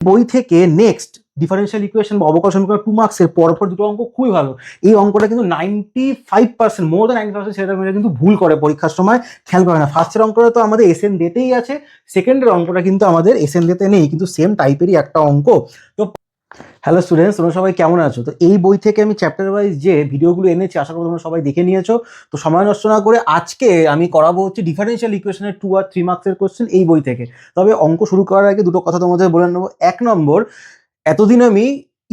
বই থেকে next differential equation বা অবকল সমীকরণ 2 মার্কসের পরপর দুটো অঙ্ক খুবই ভালো। এই অঙ্কটা কিন্তু 95%, মোর দ্যান 90% সেটা কিন্তু ভুল করে পরীক্ষার সময়, খেয়াল করে না। ফার্স্টের অঙ্কটা তো আমাদের এসএন ডেতেই আছে, সেকেন্ডের অঙ্কটা কিন্তু আমাদের এসএন ডেতে নেই, কিন্তু সেম টাইপেরই একটা অঙ্ক। তো হ্যালো স্টুডেন্টস, তোমরা সবাই কেমন আছো? তো এই বই থেকে আমি চ্যাপ্টার ওয়াইজ যে ভিডিওগুলো এনেছি, আশা করি তোমরা সবাই দেখে নিয়েছো। তো সময় নষ্ট না করে আজকে আমি করাবো হচ্ছে ডিফারেন্সিয়াল ইকুয়েশনের 2 আর 3 মার্কসের কোশ্চেন এই বই থেকে। তবে অঙ্ক শুরু করার আগে দুটো কথা তোমাদের বলে নেবো। 1 নম্বর, এতদিন আমি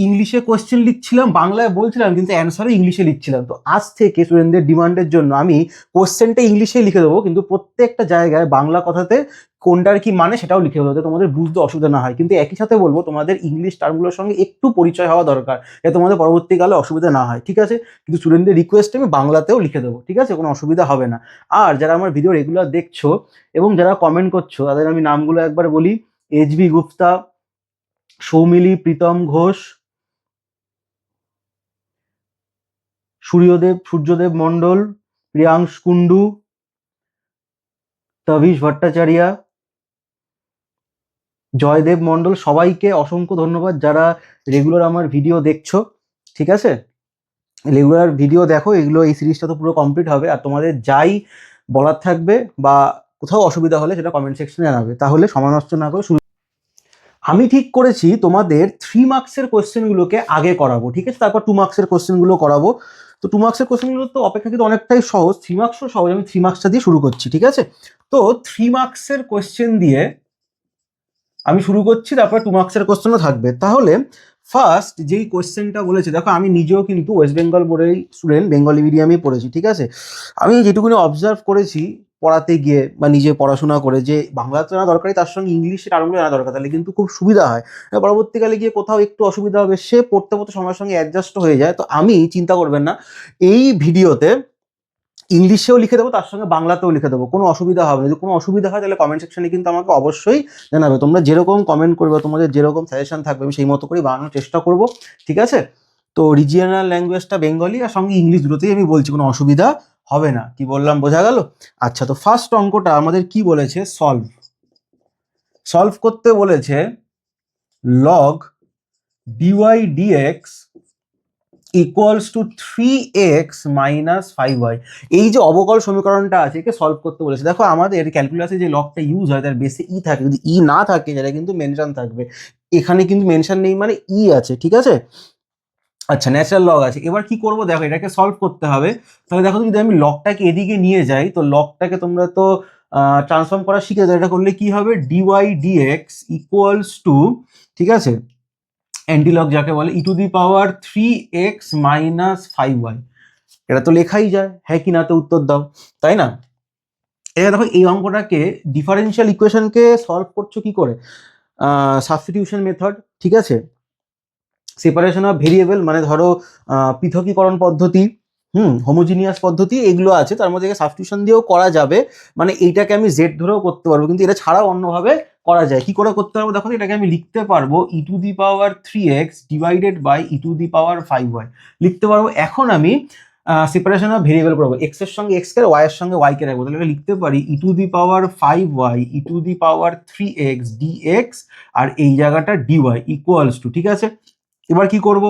ইংলিশে কোশ্চেন লিখছিলাম, বাংলায় বলছিলাম, কিন্তু অ্যান্সারও ইংলিশে লিখছিলাম। তো আজ থেকে স্টুডেন্টদের ডিমান্ডের জন্য আমি কোশ্চেনটা ইংলিশে লিখে দেবো, কিন্তু প্রত্যেকটা জায়গায় বাংলা কথাতে কোনটার কি মানে সেটাও লিখে দেবো, যাতে তোমাদের বুঝতে অসুবিধা না হয়। কিন্তু একই সাথে বলবো তোমাদের ইংলিশ টার্মগুলোর সঙ্গে একটু পরিচয় হওয়া দরকার, যাতে তোমাদের পরবর্তীকালে অসুবিধা না হয়, ঠিক আছে? কিন্তু স্টুডেন্টদের রিকোয়েস্টে আমি বাংলাতেও লিখে দেবো, ঠিক আছে? কোনো অসুবিধা হবে না। আর যারা আমার ভিডিও রেগুলার দেখছো এবং যারা কমেন্ট করছো, তাদের আমি নামগুলো একবার বলি। এইচ.বি. গুপ্তা, সৌমিলি, প্রীতম ঘোষ, সূর্যদেব মণ্ডল, প্রিয়াংশ কুন্ডু, তভিশ ভট্টাচার্য, জয়দেব মণ্ডল, সবাইকে অসংখ্য ধন্যবাদ যারা রেগুলার আমার ভিডিও দেখছো, ঠিক আছে? রেগুলার ভিডিও দেখো, এগুলো এই সিরিজটা তো পুরো কমপ্লিট হবে। আর তোমাদের যাই বলার থাকবে বা কোথাও অসুবিধা হলে সেটা কমেন্ট সেকশনে জানাবে। তাহলে সময় নষ্ট না করে শুরু। আমি ঠিক করেছি তোমাদের 3 মার্কসের কোশ্চেনগুলোকে আগে করাবো, ঠিক আছে? তারপর 2 মার্কসের কোশ্চেনগুলো করাবো। তো 2 মার্কসের কোশ্চেনগুলো তো অপেক্ষাকৃত অনেকটাই সহজ, 3 মার্কসও সহজ। আমি 3 মার্কসটা দিয়ে শুরু করছি, ঠিক আছে? তো 3 মার্কসের কোশ্চেন দিয়ে আমি শুরু করছি, তারপর 2 মার্কসের কোশ্চেনও থাকবে। তাহলে ফার্স্ট যেই কোশ্চেনটা বলেছে, দেখো আমি নিজেও কিন্তু ওয়েস্ট বেঙ্গল বোর্ডের স্টুডেন্ট, বেঙ্গলি মিডিয়ামে পড়েছি, ঠিক আছে? আমি যেটুকুনি অবজার্ভ করেছি পড়াতে গিয়ে বা নিজে পড়াশোনা করে, যে বাংলা তো জানা দরকারই, তার সঙ্গে ইংলিশের টার্মগুলো জানা দরকার, তাহলে কিন্তু খুব সুবিধা হয়। পরবর্তীকালে গিয়ে কোথাও একটু অসুবিধা হবে, সে পড়তে পড়তে সময়ের সঙ্গে অ্যাডজাস্ট হয়ে যায়। তো আমি, চিন্তা করবেন না, এই ভিডিওতে ইংলিশেও লিখে দেবো, তার সঙ্গে বাংলাতেও লিখে দেবো, কোনো অসুবিধা হবে না। যদি কোনো অসুবিধা হয় তাহলে কমেন্ট সেকশনে কিন্তু আমাকে অবশ্যই জানাবে। তোমরা যেরকম কমেন্ট করবে, তোমাদের যেরকম সাজেশন থাকবে, আমি সেই মতো করে বানানোর চেষ্টা করব, ঠিক আছে? তো রিজিয়নাল ল্যাঙ্গুয়েজটা বেঙ্গলি, আর সঙ্গে ইংলিশ দুটোতেই আমি বলছি, কোনো অসুবিধা হবে না। কি বললাম বোঝা গেল? আচ্ছা, তো ফার্স্ট অঙ্কটা আমাদের কি বলেছে? সলভ করতে বলেছে log dy dx equals to 3x minus 5y। এই যে অবকল সমীকরণটা আছে, একে সলভ করতে বলেছে। দেখো আমাদের ক্যালকুলাসে যে লগটা ইউজ হয় তার বেসে ই থাকে, যদি ই না থাকে যেটা কিন্তু মেনশন থাকবে। এখানে কিন্তু মেনশন নেই, মানে ই আছে, ঠিক আছে? আচ্ছা, ন্যাচারাল লগ আছে। এবার কি করব, দেখো এটাকে সলভ করতে হবে। তাহলে দেখো, যদি আমি লগটাকে এদিকে নিয়ে যাই, তো লগটাকে তোমরা তো ট্রান্সফর্ম করা শিখে যাও। এটা করলে কি হবে? ডিওয়াই ডিএক্স ইকুয়ালস টু, ঠিক আছে, অ্যান্টিলগ যাকে বলে, ই to the power 3x minus 5y। এটা তো লেখাই যায়, হ্যাঁ কি না? তো উত্তর দাও, তাই না? এটা দেখো, এই অঙ্কটাকে ডিফারেন্সিয়াল ইকুয়েশনকে সলভ করছো কি করে? সাবস্টিটিউশন মেথড, ঠিক আছে? সেপারেশন অফ ভেরিয়েবল, মানে ধরো পৃথকীকরণ পদ্ধতি, হোমোজিনিয়াস পদ্ধতি, এগুলো আছে। তার মধ্যে সাবস্টিটিউশন দিয়েও করা যাবে, মানে এইটাকে আমি জেড ধরেও করতে পারবো, কিন্তু এটা ছাড়াও অন্যভাবে করা যায়। কি করে করতে পারবো? দেখো, এটাকে আমি লিখতে পারবো e to the power 3x divided by e to the power 5y লিখতে পারবো। এখন আমি সেপারেশন অফ ভেরিয়েবল করবো, এক্স এর সঙ্গে এক্স কে, ওয়াই এর সঙ্গে ওয়াই কে রাখবো। তাহলে লিখতে পারি e to the power 5y e to the power 3x dx, আর এই জায়গাটা dy ইকুয়ালস টু, ঠিক আছে? এবার কি করব?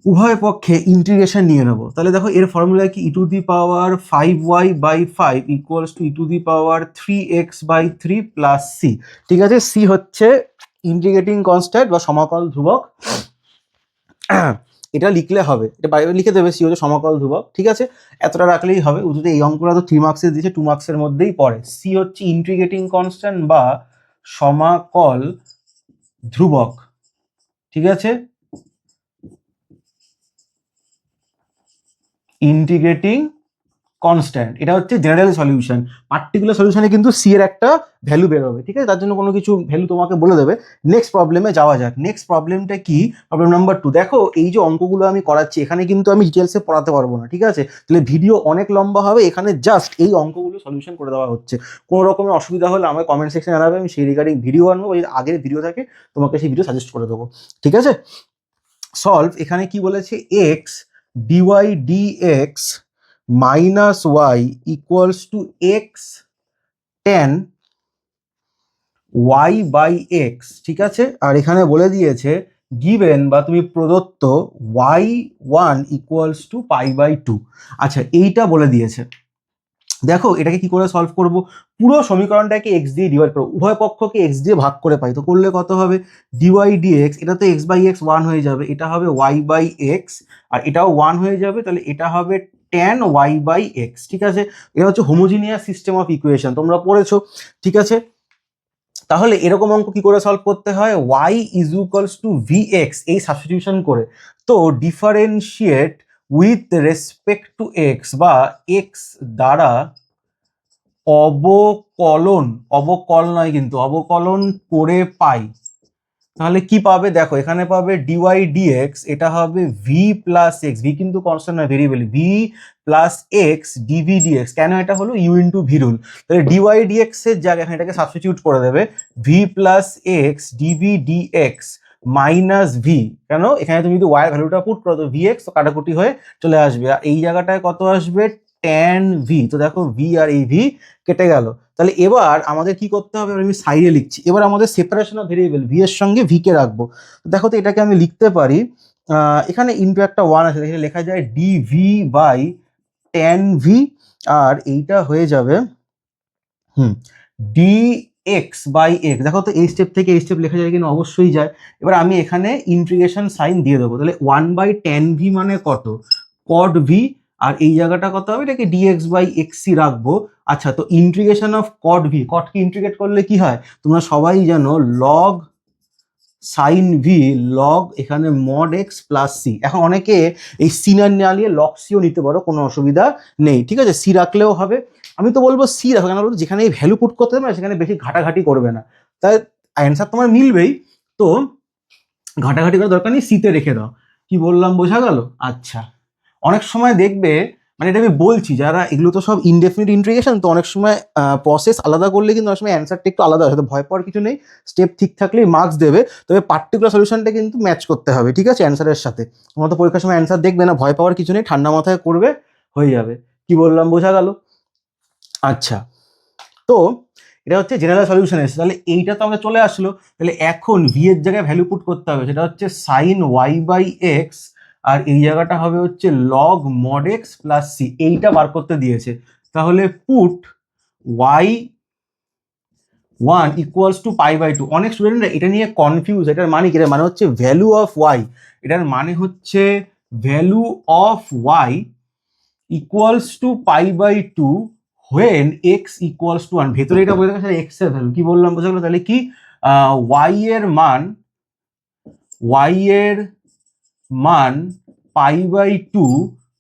উভয় পক্ষে ইন্টিগ্রেশন নিয়ে নেবো। তাহলে দেখো, এর ফর্মুলা কি? E to the power 5y by 5 equals to e to the power 3x by 3 plus C, ঠিক আছে? সি হচ্ছে ইন্টিগ্রেটিং কনস্ট্যান্ট বা সমাকল ধ্রুবক। এটা লিখলে হবে, এটা বাইরে লিখে দেবে, সি হচ্ছে সমাকল ধ্রুবক, ঠিক আছে? এতটা রাখলেই হবে। উত্তরে এই অঙ্কটা তো 3 মার্কসের দিয়েছে, 2 মার্কসের মধ্যেই পড়ে। সি হচ্ছে ইন্টিগ্রেটিং কনস্ট্যান্ট বা সমাকল ধ্রুবক, ঠিক আছে? ইন্টিগ্রেটিং কনস্ট্যান্ট, এটা হচ্ছে জেনারেল সলিউশন। পার্টিকুলার সলিউশনে কিন্তু সি এর একটা ভ্যালু বেরোবে, ঠিক আছে? তার জন্য কোনো কিছু ভ্যালু তোমাকে বলে দেবে। নেক্সট প্রবলেমে যাওয়া যাক। নেক্সট প্রবলেমটা কি? Problem number 2। দেখো, এই যে অঙ্কগুলো আমি করাচ্ছি, এখানে কিন্তু আমি ডিটেলসে পড়াতে পারবো না, ঠিক আছে? তাহলে ভিডিও অনেক লম্বা হবে। এখানে জাস্ট এই অঙ্কগুলো সলিউশন করে দেওয়া হচ্ছে। কোনো রকমের অসুবিধা হলে আমাকে কমেন্ট সেকশনে জানাবে, আমি সেই রিগার্ডিং ভিডিও আনবো, ওই আগের ভিডিও থাকে তোমাকে সেই ভিডিও সাজেস্ট করে দেবো, ঠিক আছে? সলভ, এখানে কি বলেছে? X dy dx minus Y equals to x tan y by x, ঠিক আছে। আর এখানে বলে দিয়েছে গিভেন বা তুমি প্রদত্ত Y one equals to pi by two. আচ্ছা, এইটা বলে দিয়েছে। দেখো এটাকে কি করে সলভ করব, পুরো সমীকরণটাকে এক্স দিয়ে ডিভাইড করো, উভয় পক্ষকে এক্স দিয়ে ভাগ করে পাই, তো করলে কত হবে ডিওয়াই ডিএক্স, এটা তো এক্স বাই এক্স ওয়ান হয়ে যাবে, এটা হবে ওয়াই বাই এক্স, আর এটাও ওয়ান হয়ে যাবে, তাহলে এটা হবে ট্যান ওয়াই বাই এক্স, ঠিক আছে। এটা হচ্ছে হোমোজিনিয়াস সিস্টেম অফ ইকুয়েশন, তোমরা পড়েছো, ঠিক আছে। তাহলে এরকম অঙ্ক কি করে সলভ করতে হয়, y is equals to v x এই সাবস্টিটিউশন করে, তো differentiate with respect to x বা এক্স দ্বারা অবকলন, অবকল নয় কিন্তু অবকলন করে পাই। তাহলে কি পাবে দেখো, এখানে পাবে ডিওয়াই ডিএক্স, এটা হবে ভি প্লাস এক্স, ভি কিন্তু কনস্ট্যান্ট নয় variable, V plus x DV D X, কেন এটা হলো ইউ ইন্টু ভি রুল, তাহলে ডিওয়াই ডিএক্স এর জায়গায় এখানে এটাকে সাবস্টিটিউট করে দেবে V plus x DV dx minus V, কেন এখানে তুমি যদি ওয়াই ভ্যালুটা পুট করো তো ভি এক্স কাটাকুটি হয়ে চলে আসবে, আর এই জায়গাটায় কত আসবে ট্যান ভি, তো দেখো ভি আর এই ভি কেটে গেল। তাহলে এবার আমাদের কি করতে হবে, আমি সাইডে লিখছি, এবার আমাদের সেপারেশন অফ ভেরিয়েবল ভি এর সঙ্গে ভি কে রাখবো, তো দেখো তো এটাকে আমি লিখতে পারি এখানে ইন্টু একটা ওয়ান আছে, এখানে লেখা যায় d v by tan v, আর এইটা হয়ে যাবে ডি এক্স বাই এক্স, দেখো তো এই স্টেপ থেকে এই স্টেপ লেখা যায় কিনা, অবশ্যই যায়। এবার আমি এখানে ইন্টিগ্রেশন সাইন দিয়ে দেবো, তাহলে ওয়ান বাই ট্যান ভি মানে কত কট ভি, আর এই জায়গাটা কত হবে, এটাকে ডিএক্স বাই এক্সি রাখবো। আচ্ছা, তো ইন্টিগ্রেশন অফ কট ভি, কটকে ইন্টিগ্রেট করলে কি হয় তোমরা সবাই জানো, লগ সাইন ভি লগ এখানে মড এক্স প্লাস সি, এখন অনেকে এই সি না নিয়ে লগ সিও নিতে পারো, কোনো অসুবিধা নেই, ঠিক আছে, সি রাখলেও হবে। আমি তো বলবো সি রাখো, কেন বলবো যেখানে এই ভ্যালু পুট করতে হবে না সেখানে বেশি ঘাটাঘাটি করবে না, তাই অ্যান্সার তোমার মিলবেই, তো ঘাটাঘাটি করার দরকার নেই, সিতে রেখে দাও। কি বললাম বোঝা গেল? আচ্ছা, অনেক সময় দেখবে, মানে এটা আমি বলছি, যারা এগুলো তো সব ইনডেফিনিট ইন্টিগ্রেশন, তো অনেক সময় প্রসেস আলাদা করলে কিন্তু অনেক সময় অ্যান্সারটা একটু আলাদা হয়, তো ভয় পাওয়ার কিছু নেই, স্টেপ ঠিক থাকলেই মার্কস দেবে, তবে পার্টিকুলার সলিউশনটা কিন্তু ম্যাচ করতে হবে, ঠিক আছে, অ্যান্সারের সাথে। তোমরা তো পরীক্ষার সময় অ্যান্সার দেখবে না, ভয় পাওয়ার কিছু নেই, ঠান্ডা মাথায় করবে, হয়ে যাবে। কি বললাম বোঝা গেল? আচ্ছা, তো এটা হচ্ছে জেনারেল সলিউশন এসে, তাহলে এইটা তো আমাদের চলে আসলো, তাহলে এখন ভি এর জায়গায় ভ্যালু পুট করতে হবে, সেটা হচ্ছে সাইন ওয়াই বাই এক্স, আর এই জায়গাটা হবে হচ্ছে log mod x plus C, এইটা বার করতে দিয়েছে, তাহলে put Y one equals to pi by two. অনেক স্টুডেন্টরা এটা নিয়ে কনফিউজ, এটার মানে কি, এটার মানে হচ্ছে ভ্যালু অফ ওয়াই, এটার মানে হচ্ছে value of Y equals to pi by two when x equals to one, ভেতরে এটা বোঝা গেছে এক্স এর ভ্যালু, কি বললাম বোঝা গেলো, তাহলে কি ওয়াই এর মান, ওয়াই এর মান পাই বাই টু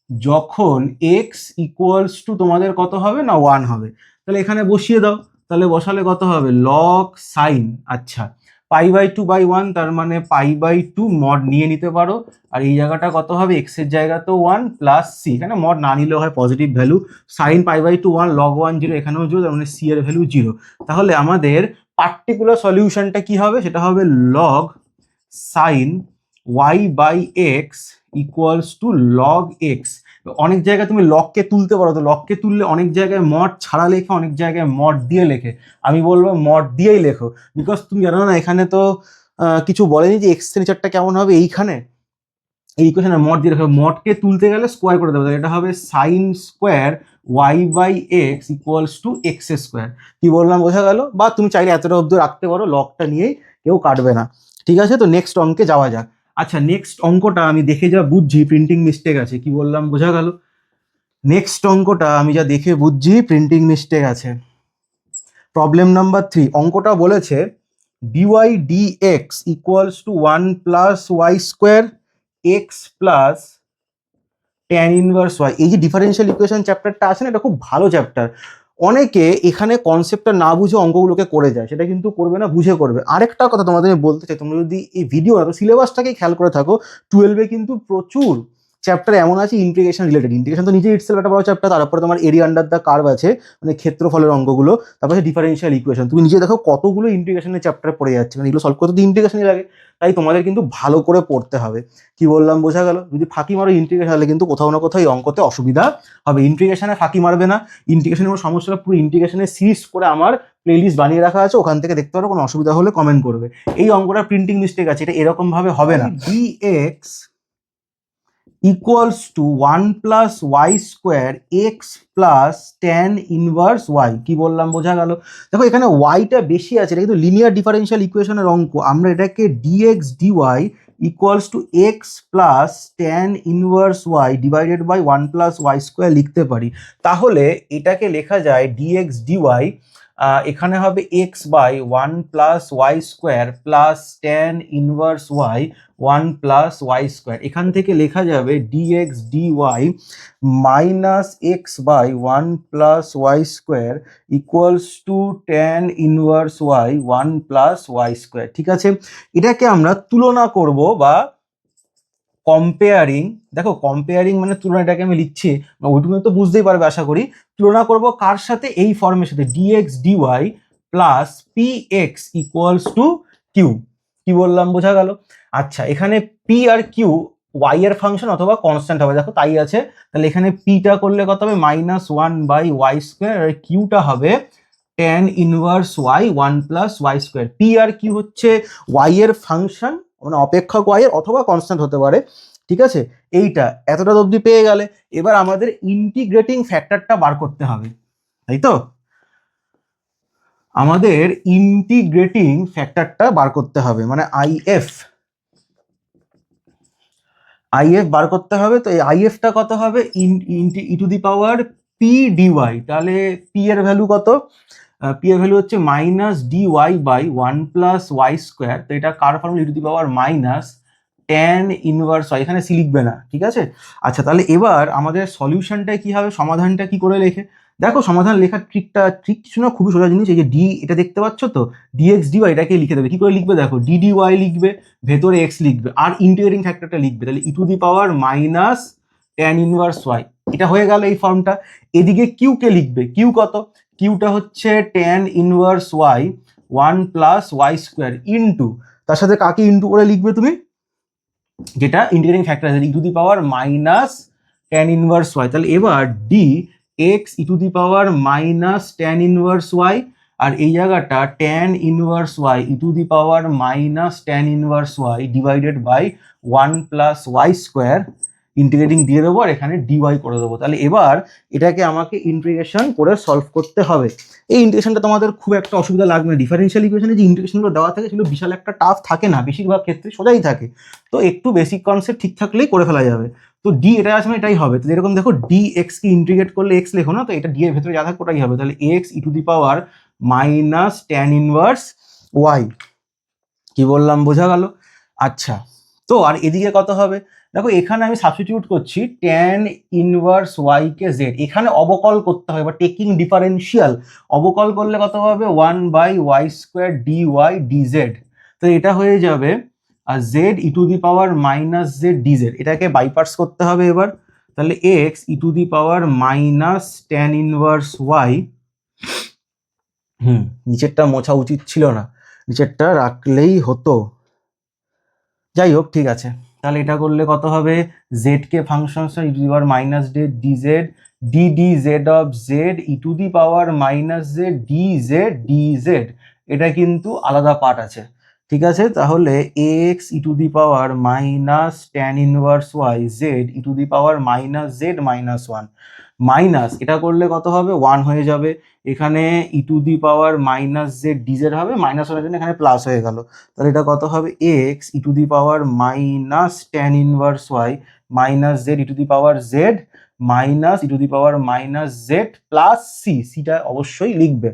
যখন এক্স ইকুয়ালস টু তোমাদের কত হবে না ওয়ান হবে, তাহলে এখানে বসিয়ে দাও, তাহলে বসালে কত হবে লগ সাইন, আচ্ছা pi by two by one, তার মানে পাই বাই টু মড নিয়ে নিতে পারো, আর এই জায়গাটা কত হবে এক্স এর জায়গা তো ওয়ান প্লাস সি, এখানে মড না নিলেও হয় positive value, sine pi by two one log one zero, এখানেও জিরো, তার মানে সি এর ভ্যালু জিরো, তাহলে আমাদের পার্টিকুলার সলিউশনটা কি হবে, সেটা হবে log sine Y by X equals to log X. অনেক জায়গায় তুমি লগকে তুলতে পারো, তো লগকে তুললে অনেক জায়গায় মড ছাড়া লেখে, অনেক জায়গায় মড দিয়ে লেখে, আমি বলবো মড দিয়েই লেখো, বিকজ তুমি জানো না এখানে তো কিছু বলেনি যে এক্স এর নেচারটা কেমন হবে, এইখানে এই ইকুয়েশনে মড দিয়ে লেখো, মডকে তুলতে গেলে স্কোয়ার করে দেবে, এটা হবে sine square Y by X equals to x square. কি বললাম বোঝা গেল? বা তুমি চাইলে এতটা অব্দি রাখতে পারো, লগটা নিয়েই কেউ কাটবে না, ঠিক আছে। তো নেক্সট অঙ্কে যাওয়া যাক। আচ্ছা, নেক্সট অঙ্কটা আমি দেখে যা বুঝছি প্রিন্টিং মিস্টেক আছে, কি বললাম বোঝা গেল? নেক্সট অঙ্কটা আমি যা দেখে বুঝছি প্রিন্টিং মিস্টেক আছে। প্রবলেম নাম্বার 3, অঙ্কটা বলেছে D Y D x equals to one plus Y square X plus tan inverse Y. এই যে ডিফারেন্সিয়াল ইকুয়েশন চ্যাপ্টারটা আছে না, এটা খুব ভালো চ্যাপ্টার, অনেকে এখানে কনসেপ্টটা না বুঝে অঙ্কগুলোকে করে যায়, সেটা কিন্তু করবে না, বুঝে করবে। আরেকটা কথা তোমাদের আমি বলতে চাই, তোমরা যদি এই ভিডিও না তো সিলেবাসটাকে খেয়াল করে থাকো, 12-এ কিন্তু প্রচুর চ্যাপ্টার এমন আছে ইন্টিগ্রেশন রিলেটেড, ইন্টিগ্রেশন তো নিজে ইটসেলফ একটা বড় চ্যাপ্টার, তারপরে তোমার এরিয়া আন্ডার দ্য কার্ভ আছে, মানে ক্ষেত্রফলের অঙ্কগুলো, তারপরে ডিফারেনশিয়াল ইকুয়েশন, তুমি নিজে দেখো কতগুলো ইন্টিগ্রেশনের চ্যাপ্টার পড়ে যাচ্ছে, মানে এগুলো সলভ করতে তো ইন্টিগ্রেশনই লাগে। তাই তোমাদের কিন্তু ভালো করে পড়তে হবে। কি বললাম বোঝা গেল? যদি ফাঁকি মারো ইন্টিগ্রেশন তাহলে কিন্তু কোথাও না কোথাও এই অঙ্কতে অসুবিধা হবে। ইন্টিগ্রেশনে ফাঁকি মারবে না, ইন্টিগ্রেশনের কোনো সমস্যা হলে পুরো ইন্টিগ্রেশনের সিরিজ করে আমার প্লেলিস্ট বানিয়ে রাখা আছে, ওখান থেকে দেখতে পারো, কোনো অসুবিধা হলে কমেন্ট করবে। এই অঙ্কটা প্রিন্টিং মিস্টেক আছে, এটা এরকম ভাবে হবে না। dx equals to 1 plus y square x plus tan inverse y, কি বললাম বোঝা গেল? দেখো এখানে yটা বেশি আছে, এটা কিন্তু লিনিয়ার ডিফারেনশিয়াল ইকুয়েশনের অঙ্ক, আমরা এটাকে dx dy equals to x plus tan inverse y divided by 1 plus y square লিখতে পারি। তাহলে এটাকে লেখা যায় dx dy, এখানে হবে x by 1 plus Y square plus tan inverse Y 1 plus Y square, এখান থেকে লেখা যাবে dx dy minus X by 1 plus Y square equals to tan inverse Y 1 plus Y square. ঠিক আছে, এটাকে আমরা তুলনা করব বা কম্পেয়ারিং, দেখো কম্পেয়ারিং মানে তুলনা, এটাকে আমি লিখছি ওইটুকু তো বুঝতেই পারবে আশা করি। তুলনা করব কার সাথে? এই ফর্মের সাথে, dx dy plus px equals to Q. কি বললাম বোঝা গেল? আচ্ছা, এখানে p আর q y এর ফাংশন অথবা কনস্ট্যান্ট হবে, দেখো তাই আছে। তাহলে এখানে pটা করলে কত হবে? মাইনাস 1 বাই ওয়াই স্কোয়ার, আর কিউটা হবে tan inverse Y 1 plus Y square. p আর q হচ্ছে y এর ফাংশন, মানে অপেক্ষক y এর, অথবা কনস্ট্যান্ট হতে পারে। ঠিক আছে, এইটা এতটা অবধি পেয়ে গেলে এবার আমাদের ইন্টিগ্রেটিং ফ্যাক্টরটা বার করতে হবে, তাই তো? আমাদের ইন্টিগ্রেটিং ফ্যাক্টরটা বার করতে হবে, মানে আইএফ বার করতে হবে। তো এই আইএফটা কত হবে? E to the power p dy. তাহলে পি এর ভ্যালু কত? পি এর ভ্যালু হচ্ছে minus d y by 1 plus Y square. তো এটা কার formula? E to the power minus tan inverse y, এখানে সি লিখবে না, ঠিক আছে? আচ্ছা, তাহলে এবার আমাদের সলিউশনটা কি হবে, সমাধানটা কি করে লেখে? দেখো সমাধান লেখার ট্রিক কিছু না, খুবই সোজা জিনিস। এই যে ডি, এটা দেখতে পাচ্ছ তো, ডিএক্স ডিওয়াই, এটাকে লিখে দেবে। কি করে লিখবে? দেখো ডি ডি ওয়াই লিখবে, ভেতরে এক্স লিখবে, আর ইন্টিগ্রেটিং ফ্যাক্টরটা লিখবে। তাহলে e to the power minus tan inverse y, এটা হয়ে গেল এই ফর্মটা। এদিকে কিউ কে লিখবে, কিউ কত? কিউটা হচ্ছে tan inverse Y 1 plus Y square into, তার সাথে কাকে ইন্টু করে লিখবে তুমি? যেটা ইন্টিগ্রেটিং ফ্যাক্টর আছে, e to the power minus tan inverse y. তাহলে এবার d x E to the power minus tan inverse y, আর এই জায়গাটা tan inverse y e to the power minus tan inverse y divided by 1 plus Y square, integrating দিয়ে দেবো আর এখানে dy করে দেবো। তাহলে এবার এটাকে আমাকে ইন্টিগ্রেশন করে সলভ করতে হবে। এই ইন্টিগ্রেশনটা তোমাদের খুব একটা অসুবিধা লাগবে না। ডিফারেনশিয়াল ইকুয়েশনে যে ইন্টিগ্রেশনগুলো দেওয়া থাকে সেগুলো বিশাল একটা টাফ থাকে না, বেশিরভাগ ক্ষেত্রে সোজাই থাকে। তো একটু বেসিক কনসেপ্ট ঠিক থাকলেই করে ফেলা যাবে। তো ডি এটা আছে, এটাই হবে। তো এরকম দেখো, ডি এক্স কে ইন্টিগ্রেট করলে এক্স লেখো না, তো এটা ডি এর ভেতরে যা থাকবে ওটাই হবে। তাহলে x E to the power minus tan inverse Y. কি বললাম বোঝা গেল? আচ্ছা, তো আর এদিকে কত হবে? দেখো এখানে আমি সাবস্টিটিউট করছি ট্যান ইনভার্স ওয়াই কে জেড, এখানে অবকল করতে হবে বা টেকিং ডিফারেন্সিয়াল। অবকল করলে কত হবে? 1 by Y square d Y d z. তো এটা হয়ে যাবে আর z E to the power minus Z D z, এটাকে বাইপার্টস করতে হবে এবার। তাহলে x E to the power minus tan inverse y, নিচেরটা মোছা উচিত ছিল না, নিচেরটা রাখলেই হতো, যাই হোক ঠিক আছে। তাহলে এটা করলে কত হবে? জেড কে function E to the power minus Z D Z D D Z of Z E to the power minus Z D Z D Z, এটা কিন্তু আলাদা পার্ট আছে, ঠিক আছে? তাহলে x E to the power minus tan inverse Y Z E to the power minus Z minus one, minus এটা করলে কত হবে? 1 হয়ে যাবে। এখানে E to the power minus z DZ হবে, মাইনাস ওয়ানের জন্য এখানে প্লাস হয়ে গেল। তাহলে এটা কত হবে? X E to the power minus tan inverse Y minus Z E to the power Z minus E to the power minus Z plus C, সিটা অবশ্যই লিখবে।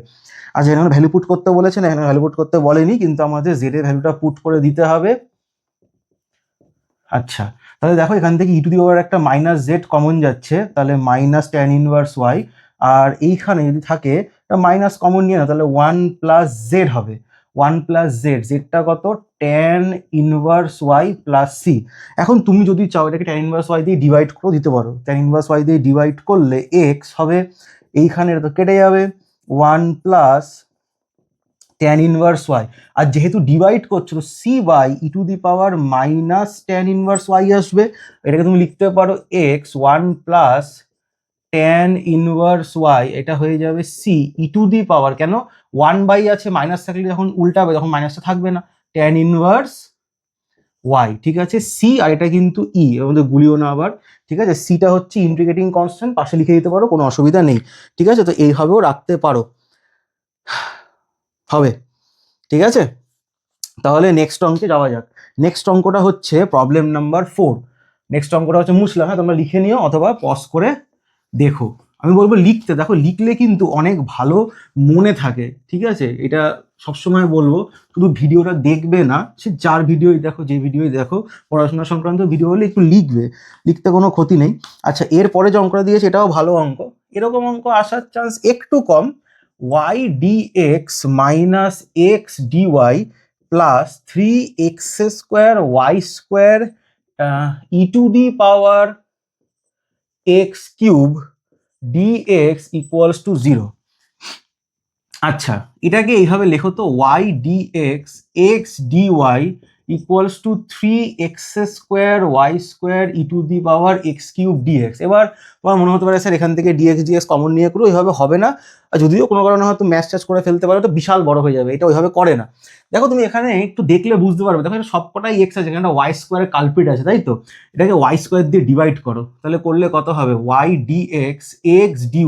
আচ্ছা, এখানে ভ্যালু পুট করতে বলেছেন, এখানে ভ্যালু পুট করতে বলেনি, কিন্তু আমাদের জেড এর ভ্যালুটা পুট করে দিতে হবে। আচ্ছা, তাহলে দেখো এখান থেকে ই টু দি পাওয়ার একটা মাইনাস জেড কমন যাচ্ছে, তাহলে মাইনাস ট্যান ইনভার্স ওয়াই, আর এইখানে যদি থাকে মাইনাস কমন নিয়ে না, তাহলে 1 প্লাস জেড হবে। ওয়ান প্লাস জেড, জেডটা কত tan inverse y plus C. এখন তুমি যদি চাও এটাকে ট্যান ইনভার্স ওয়াই দিয়ে ডিভাইড করে দিতে পারো, ট্যান ইনভার্স ওয়াই দিয়ে ডিভাইড করলে এক্স হবে, এইখানে তো কেটে যাবে, one plus tan inverse y, আর যেহেতু ডিভাইড করছো তো C by e to the power minus tan inverse y আসবে। এটাকে তুমি লিখতে পারো x one plus tan inverse y, এটা হয়ে যাবে সি ই টু দি পাওয়ার, কেন ওয়ান বাই আছে, মাইনাস থাকলে যখন উল্টাবে তখন মাইনাসটা থাকবে না, ট্যান ইনভার্স ওয়াই, ঠিক আছে সি, আর এটা কিন্তু ই, এর মধ্যে গুলিও না আবার, ঠিক আছে সিটা হচ্ছে ইন্টিগ্রেটিং কনস্ট্যান্ট, পাশে লিখে দিতে পারো, কোনো অসুবিধা নেই, ঠিক আছে। তো এইভাবেও রাখতে পারো, হবে, ঠিক আছে। তাহলে নেক্সট অঙ্কে যাওয়া যাক। নেক্সট অঙ্কটা হচ্ছে প্রবলেম নাম্বার 4। নেক্সট অঙ্কটা হচ্ছে মুছলাম, হ্যাঁ তোমরা লিখে নিও অথবা পজ করে দেখো। আমি বলবো লিখতে, দেখো লিখলে কিন্তু অনেক ভালো মনে থাকে, ঠিক আছে, এটা সবসময় বলবো। শুধু ভিডিওটা দেখবে না, সে যার ভিডিওই দেখো, যে ভিডিওই দেখো, পড়াশোনা সংক্রান্ত ভিডিও হলে একটু লিখবে, লিখতে কোনো ক্ষতি নেই। আচ্ছা, এরপরে যে অঙ্কটা দিয়েছে এটাও ভালো অঙ্ক, এরকম অঙ্ক আসার চান্স একটু কম। Y D x minus x dy plus 3x square Y square E to the power x cube dx equals to 0। আচ্ছা, এটাকে এইভাবে লেখো তো, y dx x dy equals to 3x square Y square E to the power x cube dx। এবার তোমার মনে হতে পারে স্যার এখান থেকে dx dx কমন নিয়ে করো, এইভাবে হবে না, আর যদিও কোনো কারণে হয়তো ম্যাচ ট্যাচ করে ফেলতে পারো তো বিশাল বড় হয়ে যাবে, এটা ওইভাবে করে না। দেখো তুমি এখানে একটু দেখলে বুঝতে পারবে, দেখো এটা সবকটাই এক্স আছে, এখানে ওয়াই স্কোয়ারের কালপিট আছে, তাই তো, এটাকে ওয়াই স্কোয়ার দিয়ে ডিভাইড করো, তাহলে করলে কত হবে, y dx x dy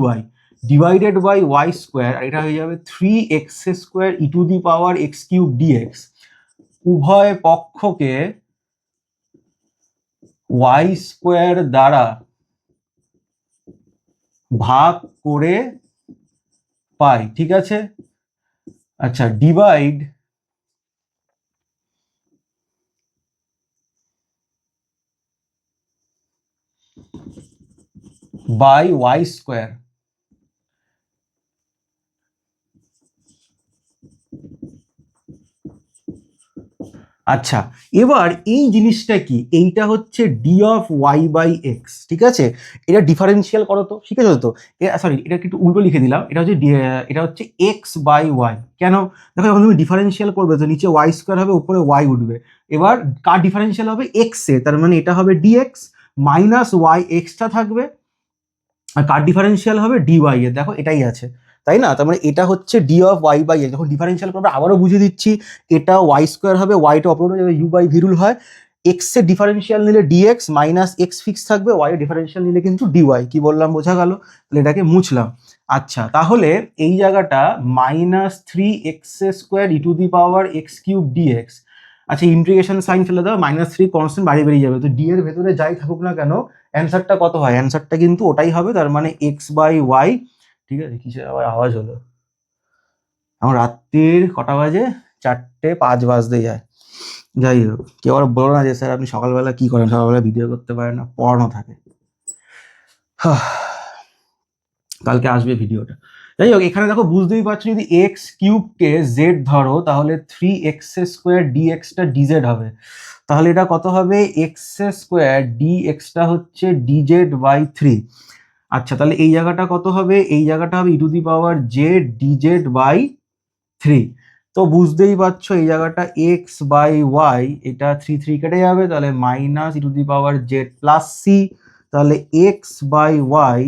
divided by Y square, আর এটা হয়ে যাবে 3x square E to the power x cube dx. উভয় পক্ষকে ওয়াই স্কোয়ার দ্বারা ভাগ করে পাই, ঠিক আছে। আচ্ছা, ডিভাইড বাই ওয়াই স্কোয়ার। আচ্ছা, এবার এই জিনিসটা কি, এইটা হচ্ছে D of Y by x, ঠিক আছে। এটা ডিফারেন্সিয়াল করো তো, শিখেছো তো, সরি এটা একটু উল্টো লিখে দিলাম, এটা হচ্ছে এটা হচ্ছে এক্স বাই ওয়াই। কেন, দেখো যখন তুমি ডিফারেন্সিয়াল করবে তো নিচে ওয়াই স্কোয়ার হবে, উপরে ওয়াই উঠবে, এবার কার ডিফারেন্সিয়াল হবে, এক্স এ, তার মানে এটা হবে ডিএক্স মাইনাস ওয়াই এক্সটা থাকবে, আর কার ডিফারেন্সিয়াল হবে ডিওয়াই এর, দেখো এটাই আছে, তাই না। তার মানে এটা হচ্ছে D of Y by X. যখন ডিফারেন্সিয়াল করবে আবারও বুঝিয়ে দিচ্ছি, এটা ওয়াই স্কোয়ার হবে, ওয়াইটা অপর হয়ে যাবে, ইউ বাই ভি রুল হয়, এক্স এর ডিফারেন্সিয়াল নিলে ডিএক্স মাইনাস এক্স ফিক্স থাকবে, ওয়াই এর ডিফারেন্সিয়াল নিলে কিন্তু ডিওয়াই। কি বললাম বোঝা গেল, তাহলে এটাকে মুছলাম। আচ্ছা, তাহলে এই জায়গাটা minus 3x square E to the power x cube D X. আচ্ছা, ইন্টিগ্রেশন সাইন ফেলে দাও, -3 কনস্ট্যান্ট বাড়ি বেরিয়ে যাবে, তো ডি এর ভেতরে যাই থাকুক না কেন অ্যান্সারটা কত হয়, অ্যান্সারটা কিন্তু ওটাই হবে, তার মানে এক্স বাই ওয়াই, ঠিক আছে। কিসের আবার আওয়াজ হলো, এখন রাত্রির কটা বাজে, 4:05 বাজতে যায়। যাই হোক, কেউ আবার বলো না যে স্যার আপনি সকালবেলা কি করেন, সকালবেলা ভিডিও করতে পারেন না, পড়ানো থাকে। কালকে আসবে ভিডিওটা। যাই হোক, এখানে দেখো বুঝতেই পারছো, যদি এক্স কিউবকে জেড ধরো তাহলে 3x স্কোয়ার ডিএক্সটা ডিজেড হবে, তাহলে এটা কত হবে, এক্স স্কোয়ার ডিএক্সটা হচ্ছে ডিজেড বাই 3। আচ্ছা, তাহলে এই জায়গাটা কত হবে, এই জায়গাটা হবে e to the power z dz by 3। তো বুঝতেই পারছো এই জায়গাটা এক্স বাই ওয়াই, এটা 3 কেটে যাবে, তাহলে minus E to the power z plus C, তাহলে x by y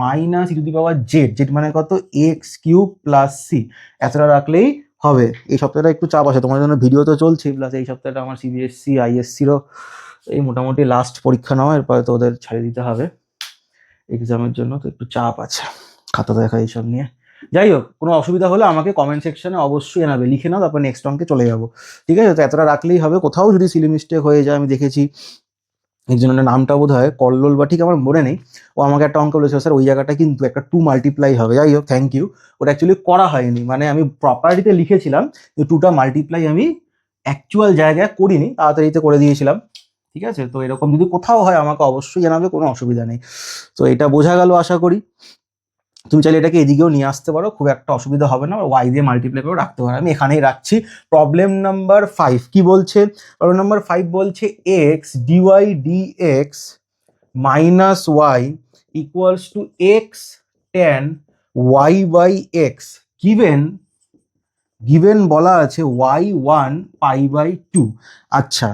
minus E to the power z, z মানে কত, এক্স কিউব প্লাস সি, এতটা রাখলেই হবে। এই সপ্তাহটা একটু চাপ আছে তোমার জন্য, ভিডিও তো চলছে, প্লাস এই সপ্তাহটা আমার সিবিএসসি আইএসসিরও এই মোটামুটি লাস্ট পরীক্ষা নেওয়া, এরপরে তো ওদের ছেড়ে দিতে হবে এক্সামের জন্য, তো একটু চাপ আছে খাতা দেখা এইসব নিয়ে। যাই হোক, কোনো অসুবিধা হলে আমাকে কমেন্ট সেকশনে অবশ্যই জানাবে, লিখে নাও, তারপর নেক্সট অঙ্কে চলে যাবো, ঠিক আছে। তো এতটা রাখলেই হবে, কোথাও যদি সিলি মিস্টেক হয়ে যায়, আমি দেখেছি একজনের নামটা বোধ হয় কল্লোল বা ঠিক আমার মনে নেই, ও আমাকে একটা অঙ্ক বলেছিল স্যার ওই জায়গাটা কিন্তু একটা 2 মাল্টিপ্লাই হবে। যাই হোক, থ্যাংক ইউ, ওটা অ্যাকচুয়ালি করা হয়নি, মানে আমি প্রপার্টিতে লিখেছিলাম, 2টা মাল্টিপ্লাই আমি অ্যাকচুয়াল জায়গায় করিনি, তাড়াতাড়িতে করে দিয়েছিলাম, ঠিক আছে। তো এরকম যদি কোথাও হয় আমাকে অবশ্যই জানাবে, কোনো অসুবিধা নেই। তো এটা বোঝা গেল আশা করি, তুমি চাইলে এটাকে এদিকেও নিয়ে আসতে পারো, খুব একটা অসুবিধা হবে না, ওয়াই দিয়ে মাল্টিপ্লাই করে রাখতে পারো। আমি এখানেই রাখছি। প্রবলেম নাম্বার 5 কি বলছে? প্রবলেম নাম্বার 5 বলছে X dy dx minus Y equals to X tan Y by X given বলা আছে y1 পাই বাই 2। আচ্ছা,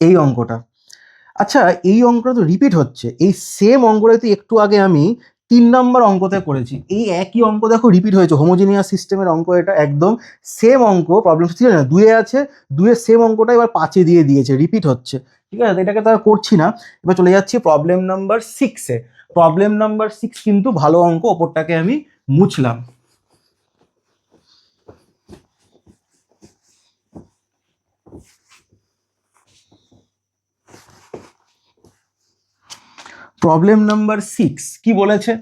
এই অঙ্কটা, আচ্ছা এই অঙ্কটা তো রিপিট হচ্ছে, এই সেম অঙ্কটা তো একটু আগে আমি 3 নম্বর অঙ্কতে করেছি। এই একই অঙ্ক দেখো রিপিট হয়েছে, হোমোজিনিয়াস সিস্টেমের অঙ্ক, এটা একদম সেম অঙ্ক। প্রবলেম ছিল না, 2-এ আছে, 2-এর সেম অঙ্কটা এবার 5-এ দিয়ে দিয়েছে, রিপিট হচ্ছে। ঠিক আছে, এটাকে তো আর করছি না। এবার চলে যাচ্ছি প্রবলেম নাম্বার 6-এ। প্রবলেম নাম্বার 6 কিন্তু ভালো অঙ্ক, ওপরটাকে আমি মুছলাম। প্রবলেম নাম্বার 6 কি বলেছে?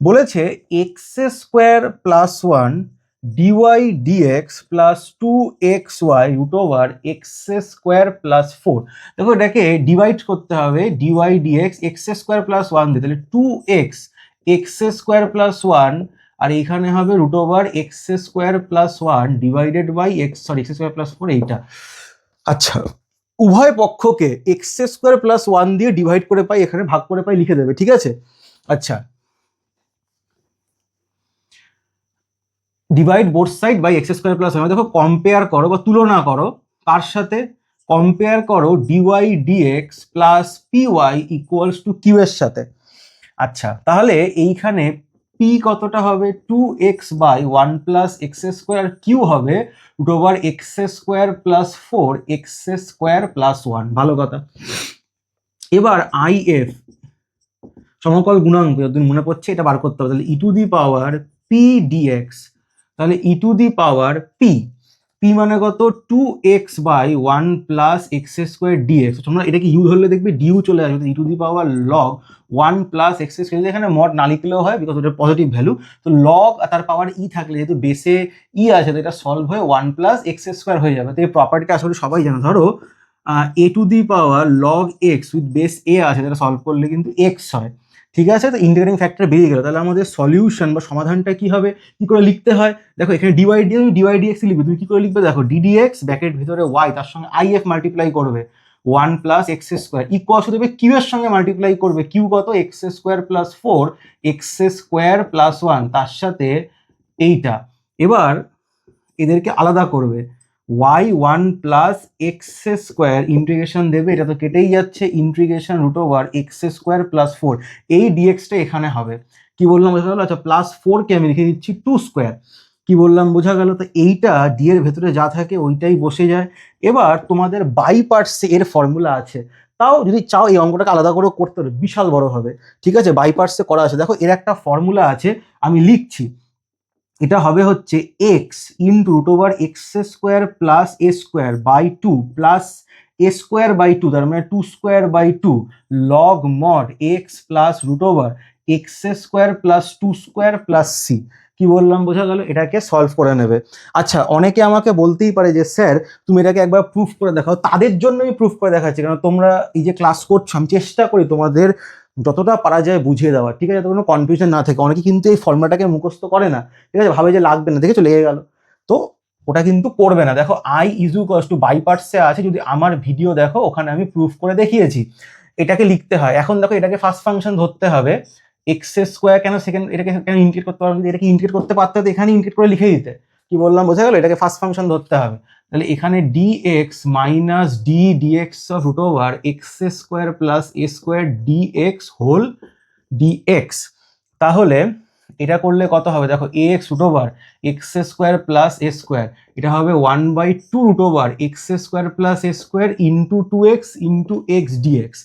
বলেছে x square plus 1 D Y dx plus 2xy root over x square plus 4। দেখো এটাকে ডিভাইড করতে হবে, dy D X X square plus 1 দিয়ে, তাহলে 2x এক্স স্কোয়ার প্লাস 1, আর এখানে হবে root over x square plus 1 divided by X square plus 4 এইটা। আচ্ছা, উভয় পক্ষকে এক্স স্কোয়ার প্লাস 1 দিয়ে ডিভাইড করে পাই, এখানে ভাগ করে পাই লিখে দেবে। ঠিক আছে, আচ্ছা divide both side by X square plus 1। দেখো কম্পেয়ার করো বা তুলনা করো, কার সাথে? কম্পেয়ার করো dy dx plus PY equals to Q এর সাথে। আচ্ছা, তাহলে এইখানে পি কতটা হবে? 2x by 1 plus x square, q হবে root over x square plus 4 x square plus 1। ভালো কথা। এবার আই এফ সমকল গুণাঙ্ক যতদিন মনে পড়ছে এটা বার করতে হবে, তাহলে e to the power p dx, তাহলে e to the power p, p মানে কত? 2x by 1 plus x square dx. তোমরা এটাকে ইউ ধরলে দেখবে ডিউ চলে আসবে, e to the power log 1 plus x square, এখানে মড না লিখলেও হয় বিকজ ওটা পজিটিভ ভ্যালু। তো লগ তার পাওয়ার ই থাকলে যেহেতু বেসে ই আছে, তো এটা সলভ হয়ে 1 প্লাস এক্স স্কোয়ার হয়ে যাবে। তো এই প্রপার্টিটা আসলে সবাই জানো। ধরো a to the power log x with base a আছে, যেটা সলভ করলে কিন্তু এক্স হয়। ঠিক আছে, তো ইন্টিগ্রেটিং ফ্যাক্টর বেরিয়ে গেল। তাহলে আমাদের সলিউশন বা সমাধানটা কি হবে, কি করে লিখতে হয়? দেখো এখানে ডিওয়াই ডিএক্স লিখবে, তুমি কি করে লিখবে? দেখো ডিডিএক্স ব্র্যাকেট ভিতরে ওয়াই, তার সঙ্গে আইএফ মাল্টিপ্লাই করবে 1 plus x square equal to দেবে কিউ এর সঙ্গে মাল্টিপ্লাই করবে, কিউ কত? X square plus 4 x square plus 1, তার সাথে এইটা। এবার এদেরকে আলাদা করবে, y1 plus x square integration দেবে, এটা তো কেটেই যাচ্ছে, integration root over x square plus 4, এই ডিএক্সটা এখানে হবে। কি বললাম বোঝা গেল? আচ্ছা, প্লাস 4কে আমি লিখে দিচ্ছি 2 স্কোয়ার। কি বললাম বোঝা গেল? তো এইটা ডি এর ভেতরে যা থাকে ওইটাই বসে যায়। এবার তোমাদের বাই পার্টসে এর ফর্মুলা আছে, তাও যদি চাও এই অঙ্কটাকে আলাদা করে করতে হবে, বিশাল বড় হবে। ঠিক আছে, বাই পার্টসে করা আছে, দেখো এর একটা ফর্মুলা আছে, আমি লিখছি। এটা হবে হচ্ছে X into root over x square plus A square by 2 plus A square by 2, তার মানে 2 square by 2 log mod x plus root over x square plus 2 square plus C. কি বললাম বোঝা গেল? এটাকে সলভ করে নেবে। আচ্ছা, অনেকে আমাকে বলতেই পারে যে স্যার তুমি এটাকে একবার প্রুফ করে দেখাও। তাদের জন্য আমি প্রুফ করে দেখাচ্ছি, কারণ তোমরা এই যে ক্লাস করছো, আমি চেষ্টা করি তোমাদের যতটা পারা যায় বুঝিয়ে দেওয়া। ঠিক আছে, যাতে কোনো কনফিউশন না থাকে। অনেকে কিন্তু এই ফর্মুলাটাকে মুখস্থ করে না, ঠিক আছে, ভাবে যে লাগবে না, দেখেছো লেগে গেল, তো ওটা কিন্তু করবে না। দেখো I is equals to by পার্টসে আছে, যদি আমার ভিডিও দেখো ওখানে আমি প্রুফ করে দেখিয়েছি। এটাকে লিখতে হয়। এখন দেখো এটাকে ফার্স্ট ফাংশন ধরতে হবে, এক্স স্কোয়ার কেন সেকেন্ড, এটাকে কেন ইন্টিগ্রেট করতে পারবে? এটাকে ইন্টিগ্রেট করতে পারতে হতো, এখানে ইন্টিগ্রেট করে লিখে দিতে। কি বললাম বোঝা গেল? এটাকে ফার্স্ট ফাংশন ধরতে হবে। তাহলে এখানে dx minus dx of root over x square plus A square dx whole dx. তাহলে এটা করলে কত হবে? দেখো a x root over x square plus A square, এটা হবে 1/2 root over x square plus এ square into 2x into x dx.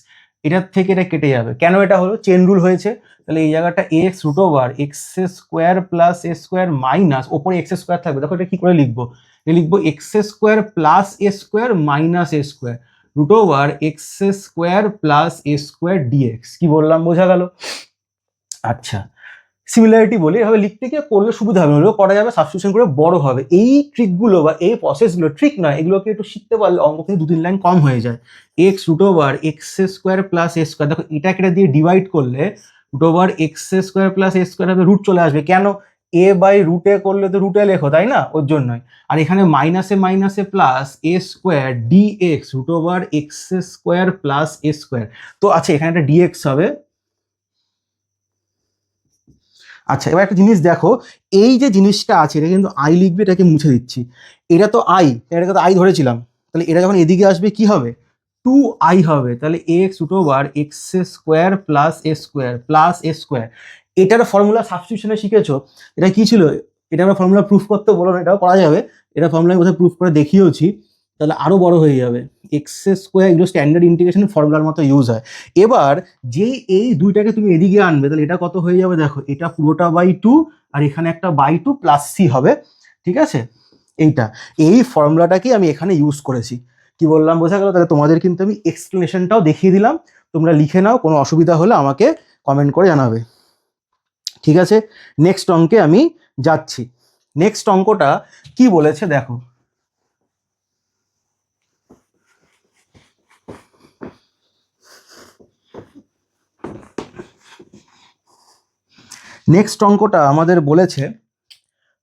এটার থেকে এটা কেটে যাবে। কেন এটা হলো? চেন রুল হয়েছে। তাহলে এই জায়গাটা x root over x square plus এ স্কোয়ার মাইনাস ওপরে এক্স স্কোয়ার থাকবে। দেখো এটা কি করে লিখবো? লিখবো x square plus A square minus a square root over x square plus A square dx. কি বললাম বোঝা গেল? আচ্ছা, সিমিলারিটি বলি, এভাবে লিখতে গিয়ে করলে সুবিধা হবে, হলেও করা যাবে, সাবস্টিটিউশন করে বড় হবে। এই ট্রিকগুলো বা এই প্রসেসগুলো ট্রিক নয়, এগুলোকে একটু শিখতে পারলে অঙ্ক থেকে 2-3 লাইন কম হয়ে যায়। X root over x square plus এ স্কোয়ার, দেখো এটা কেটে দিয়ে ডিভাইড করলে √x² প্লাস a স্কোয়ার হবে, রুট চলে আসবে, কেন a বাই √a করলে তো √a লেখো, তাই না, ওর জন্যই। আর এখানে মাইনাসে মাইনাসে plus a² dx √x² plus a square. তো আচ্ছা এখানে একটা dx হবে। আচ্ছা এবার একটা জিনিস দেখো, এই যে জিনিসটা আছে এটা কিন্তু আই লিখবে, এটাকে মুছে দিচ্ছি, এটা তো আই, এটাকে তো আই ধরেছিলাম, তাহলে এটা যখন এদিকে আসবে কি হবে, 2i হবে, তাহলে x √x² plus a square plus a square. এটার ফর্মুলা সাবস্টিটিউশনে শিখেছো, এটা কি ছিল, এটা আমরা ফর্মুলা প্রুফ করতে বলো না, এটাও করা যাবে, এটা ফর্মুলা আমি কোথায় প্রুফ করে দেখিয়েওছি, তাহলে আরো বড় হয়ে যাবে, x² এগুলো স্ট্যান্ডার্ড ইন্টিগ্রেশন ফর্মুলার মতো ইউজ হয়। এবার যেই এই দুইটাকে তুমি এদিকে আনবে, তাহলে এটা কত হয়ে যাবে দেখো, এটা পুরোটা বাই 2 আর এখানে একটা বাই 2 প্লাস সি হবে, ঠিক আছে। এইটা, এই ফর্মুলাটাকে আমি এখানে ইউজ করেছি, কি বললাম বোঝা গেল? তাহলে তোমাদের কিন্তু আমি এক্সপ্লেনেশনটাও দেখিয়ে দিলাম, তোমরা লিখে নাও, কোনো অসুবিধা হলে আমাকে কমেন্ট করে জানাবে, ঠিক আছে। নেক্সট অঙ্কে আমি যাচ্ছি। নেক্সট অঙ্কটা কি বলেছে দেখো, নেক্সট অঙ্কটা আমাদের বলেছে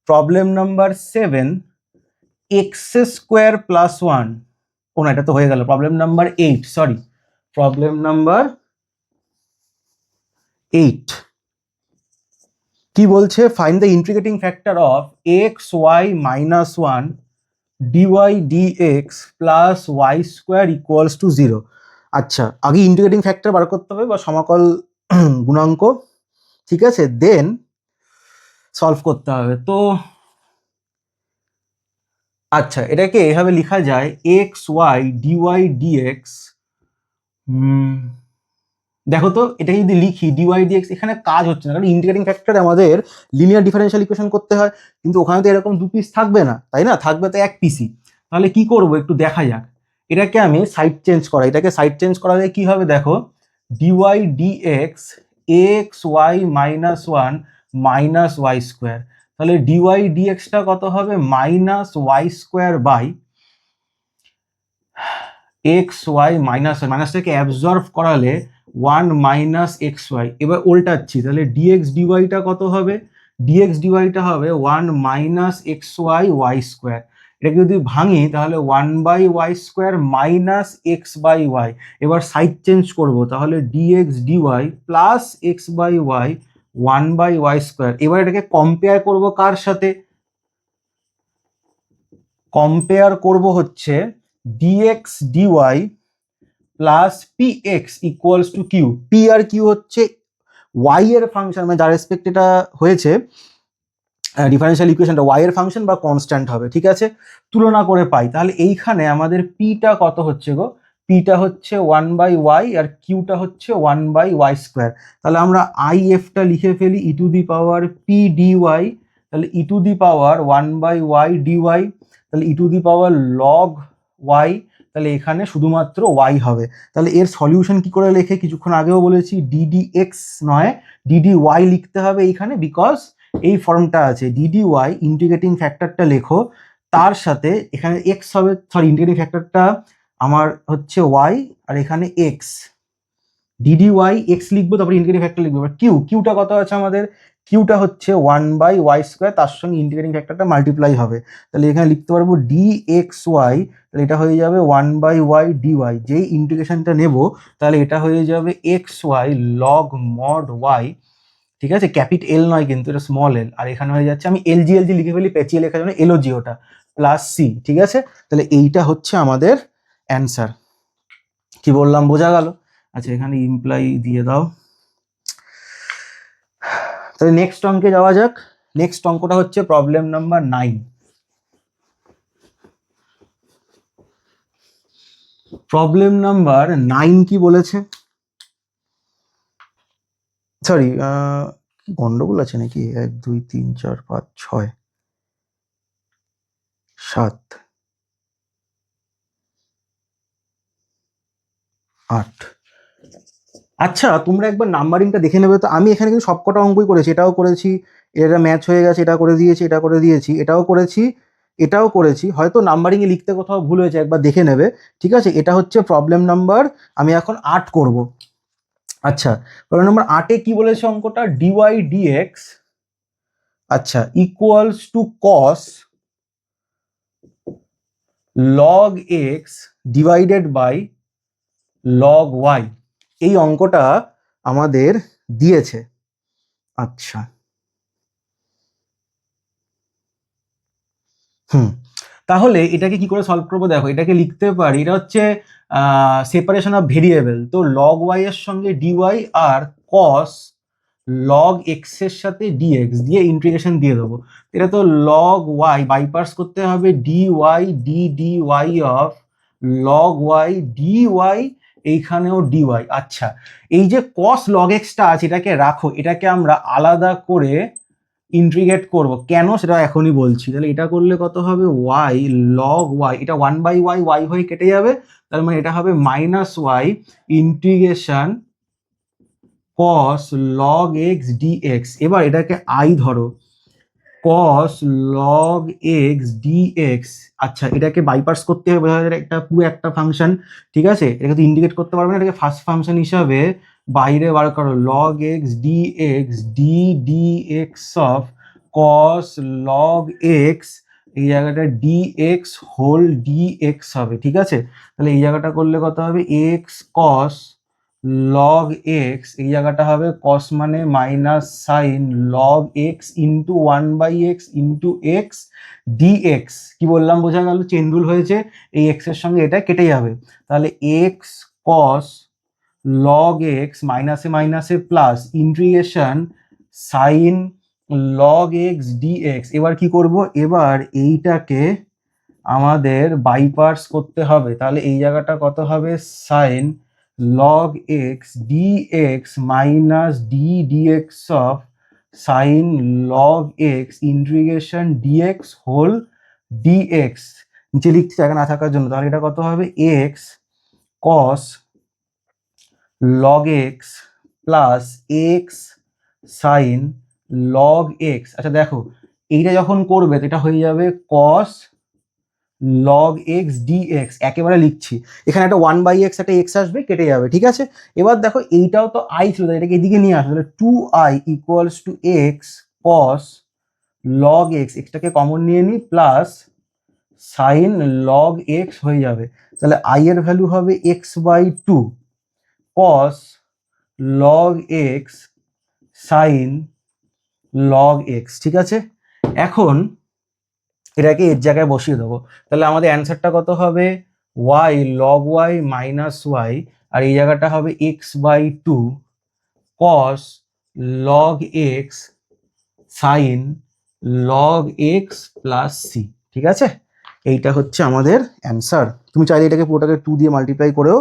প্রবলেম নাম্বার 7 x² প্লাস 1, ও না এটা তো হয়ে গেল, problem number 8, sorry, problem number 8 কি বলছে, find the integrating factor of xy minus 1 dy dx plus y² equals to 0। আচ্ছা আগে ইন্টিগ্রেটিং ফ্যাক্টর বার করতে হবে বা সমাকল গুণাঙ্ক, ঠিক আছে, দেন সলভ করতে হবে। তো আচ্ছা এটাকে এভাবে লেখা যায় xy dy dx, দেখো তো এটা যদি লিখি dy dx, এখানে কাজ হচ্ছে না, কারণ ইন্টিগ্রেটিং ফ্যাক্টর আমাদের লিনিয়ার ডিফারেনশিয়াল ইকুয়েশন করতে হয়, কিন্তু ওখানে তো এরকম 2 পিস থাকবে না, তাই না, থাকবে তো 1 পিসই। তাহলে কি করব একটু দেখা যাক, এটাকে আমি সাইড চেঞ্জ করা, এটাকে সাইড চেঞ্জ করা যায় কি হবে দেখো, dy dx xy minus 1 minus y², তাহলে dy dx টা কত হবে, minus y² by xy minus, মাইনাসটাকে অ্যাবজর্ব করালে 1 মাইনাস xy, এবার উল্টাচ্ছি, তাহলে dx dy টা কত হবে, dx dy টা হবে 1 মাইনাস xy y², এটাকে যদি ভাঙি তাহলে 1 by y² minus x by y, এবার সাইড চেঞ্জ করব, তাহলে dx dy plus x by y 1 by y², এবার এটাকে কম্পেয়ার করব কার সাথে, কম্পেয়ার করব হচ্ছে dx dy plus px equals to Q, P আর কিউ হচ্ছে y এর ফাংশন, মানে যার রেসপেক্ট এটা হয়েছে ডিফারেনশিয়াল ইকুয়েশনটা y এর ফাংশন বা কনস্ট্যান্ট হবে, ঠিক আছে, তুলনা করে পাই। তাহলে এইখানে আমাদের পিটা কত হচ্ছে গো, পিটা হচ্ছে 1 বাই y আর কিউটা হচ্ছে 1 বাই y², তাহলে আমরা আই এফটা লিখে ফেলি e to the power p dy, তাহলে e to the power 1 by y dy, তাহলে e to the power log y, তাহলে এখানে শুধুমাত্র y হবে। তাহলে এর সলিউশন কি করে লেখে, কিছুক্ষণ আগেও বলেছি ddx নয় dy লিখতে হবে এইখানে, বিকজ এই ফর্মটা আছে, dy ইন্টিগ্রেটিং ফ্যাক্টরটা লেখো, তার সাথে এখানে x হবে, সরি ইন্টিগ্রেটিং ফ্যাক্টরটা আমার হচ্ছে y আর এখানে x, dy x লিখবো, তারপরে ইন্টিগ্রেটিং ফ্যাক্টর লিখবো, কিউটা কত আছে আমাদের, কিউটা হচ্ছে 1 বাই y², তার সঙ্গে ইন্টিগ্রেটিং ফ্যাক্টরটা মাল্টিপ্লাই হবে, তাহলে এখানে লিখতে পারবো dxy, তাহলে এটা হয়ে যাবে 1 বাই y dy, যেই ইন্টিগ্রেশনটা নেব তাহলে এটা হয়ে যাবে xy লগ মড y, ঠিক আছে, ক্যাপিটাল এল নয় কিন্তু এটা স্মল এল, আর এখানে হয়ে যাচ্ছে, আমি এলজি লিখে ফেলি পেঁচিয়ে লেখার জন্য, এলওজি ওটা, প্লাস সি, ঠিক আছে। তাহলে এইটা হচ্ছে আমাদের অ্যান্সার, কি বললাম বোঝা গেল? আচ্ছা এখানে ইমপ্লাই দিয়ে দাও। তাহলে নেক্সট অঙ্কে যাওয়া যাক। নেক্সট অঙ্কটা হচ্ছে প্রবলেম নাম্বার 9। প্রবলেম নাম্বার 9 কি বলেছে, সরি কি গন্ডগোল আছে নাকি, 1 2 3 4 5 6 7 8, আচ্ছা তোমরা একবার নাম্বারিংটা দেখে নেবে তো, আমি এখানে কিন্তু সবকটা অঙ্কই করেছি, এটাও করেছি, এটা ম্যাচ হয়ে গেছে, এটা করে দিয়েছি, এটা করে দিয়েছি, এটাও করেছি, এটাও করেছি, হয়তো নাম্বারিংয়ে লিখতে কোথাও ভুল হয়েছে, একবার দেখে নেবে, ঠিক আছে। এটা হচ্ছে প্রবলেম নাম্বার, আমি এখন 8 করব, আচ্ছা, প্রবলেম নম্বর 8-এ কি বলেছে অঙ্কটা? ডিওয়াই ডিএক্স আচ্ছা equals to cos log X divided by log Y, এই অঙ্কটা আমাদের দিয়েছে। আচ্ছা, তাহলে এটাকে কি করে সলভ করবো? দেখো, এটাকে লিখতে পারি, এটা হচ্ছে সেপারেশন অফ ভেরিয়েবল। তো লগ ওয়াই এর সঙ্গে ডিওয়াই আর কস লগ এক্স এর সাথে ডিএক্স দিয়ে ইন্টিগ্রেশন দিয়ে দেবো। এটা তো লগ ওয়াই বাইপার্স করতে হবে, D Y D D Y of log Y D Y, এইখানেও ডি ওয়াই। আচ্ছা, এই যে কস লগ এক্সটা আছে এটাকে রাখো, এটাকে আমরা আলাদা করে ইন্টিগ্রেট করব। কেন সেটা এখনই বলছি। তাহলে এটা করলে কত হবে? ওয়াই লগ ওয়াই, এটা 1/y ওয়াই হয়ে কেটে যাবে, তার মানে এটা হবে minus Y integration cos log X D X. এবার এটাকে আই ধরো, কস লগ এক্স ডিএক্স। আচ্ছা, এটাকে বাইপার্স করতে হবে, বোঝা যায় একটা পুরো একটা ফাংশন, ঠিক আছে? এটাকে তো ইন্ডিকেট করতে পারবে না, এটাকে ফার্স্ট ফাংশন হিসাবে বাইরে বার করো। Log X D X D dx of cos log X, এই জায়গাটা ডিএক্স হোল ডিএক্স হবে, ঠিক আছে? তাহলে এই জায়গাটা করলে কত হবে? এক্স কস লগ এক্স, এই জায়গাটা হবে কস মানে minus sine log X into 1/x into x D X. কি বললাম বোঝা গেল? চেন রুল হয়েছে, এই এক্স এর সঙ্গে এটা কেটে যাবে। তাহলে এক্স কস লগ এক্স মাইনাসে মাইনাসে plus integration sine log X D X. এবার কি করব? এবার এইটাকে আমাদের বাইপার্স করতে হবে। তাহলে এই জায়গাটা কত হবে? Sine log X D X minus D dx of sine log X integration D X whole D X. নিচে লিখছি জায়গা না থাকার জন্য। তাহলে এটা কত হবে? X cos log x plus x sin log x. আচ্ছা দেখো, এইটা যখন করবে তো এটা হয়ে যাবে কস লগ এক্স ডিএক্স। একেবারে লিখছি, এখানে একটা 1/x একটা এক্স আসবে, কেটে যাবে, ঠিক আছে? এবার দেখো, এইটাও তো আই ছিল, এটাকে এদিকে নিয়ে আসবে, তাহলে 2i equals to x cos log x, এক্সটাকে কমন নিয়ে নিই, প্লাস সাইন লগ এক্স হয়ে যাবে। তাহলে আই এর ভ্যালু হবে x/2 cos log x sin log x, ঠিক আছে? এখন এটাকে এর জায়গায় বসিয়ে দেবো। তাহলে আমাদের অ্যান্সারটা কত হবে? Y log y minus y, আর এই জায়গাটা হবে x/2 cos log x sin log x plus C, ঠিক আছে? এইটা হচ্ছে আমাদের অ্যান্সার। তুমি চাইলে এটাকে পুরোটাকে 2 দিয়ে মাল্টিপ্লাই করেও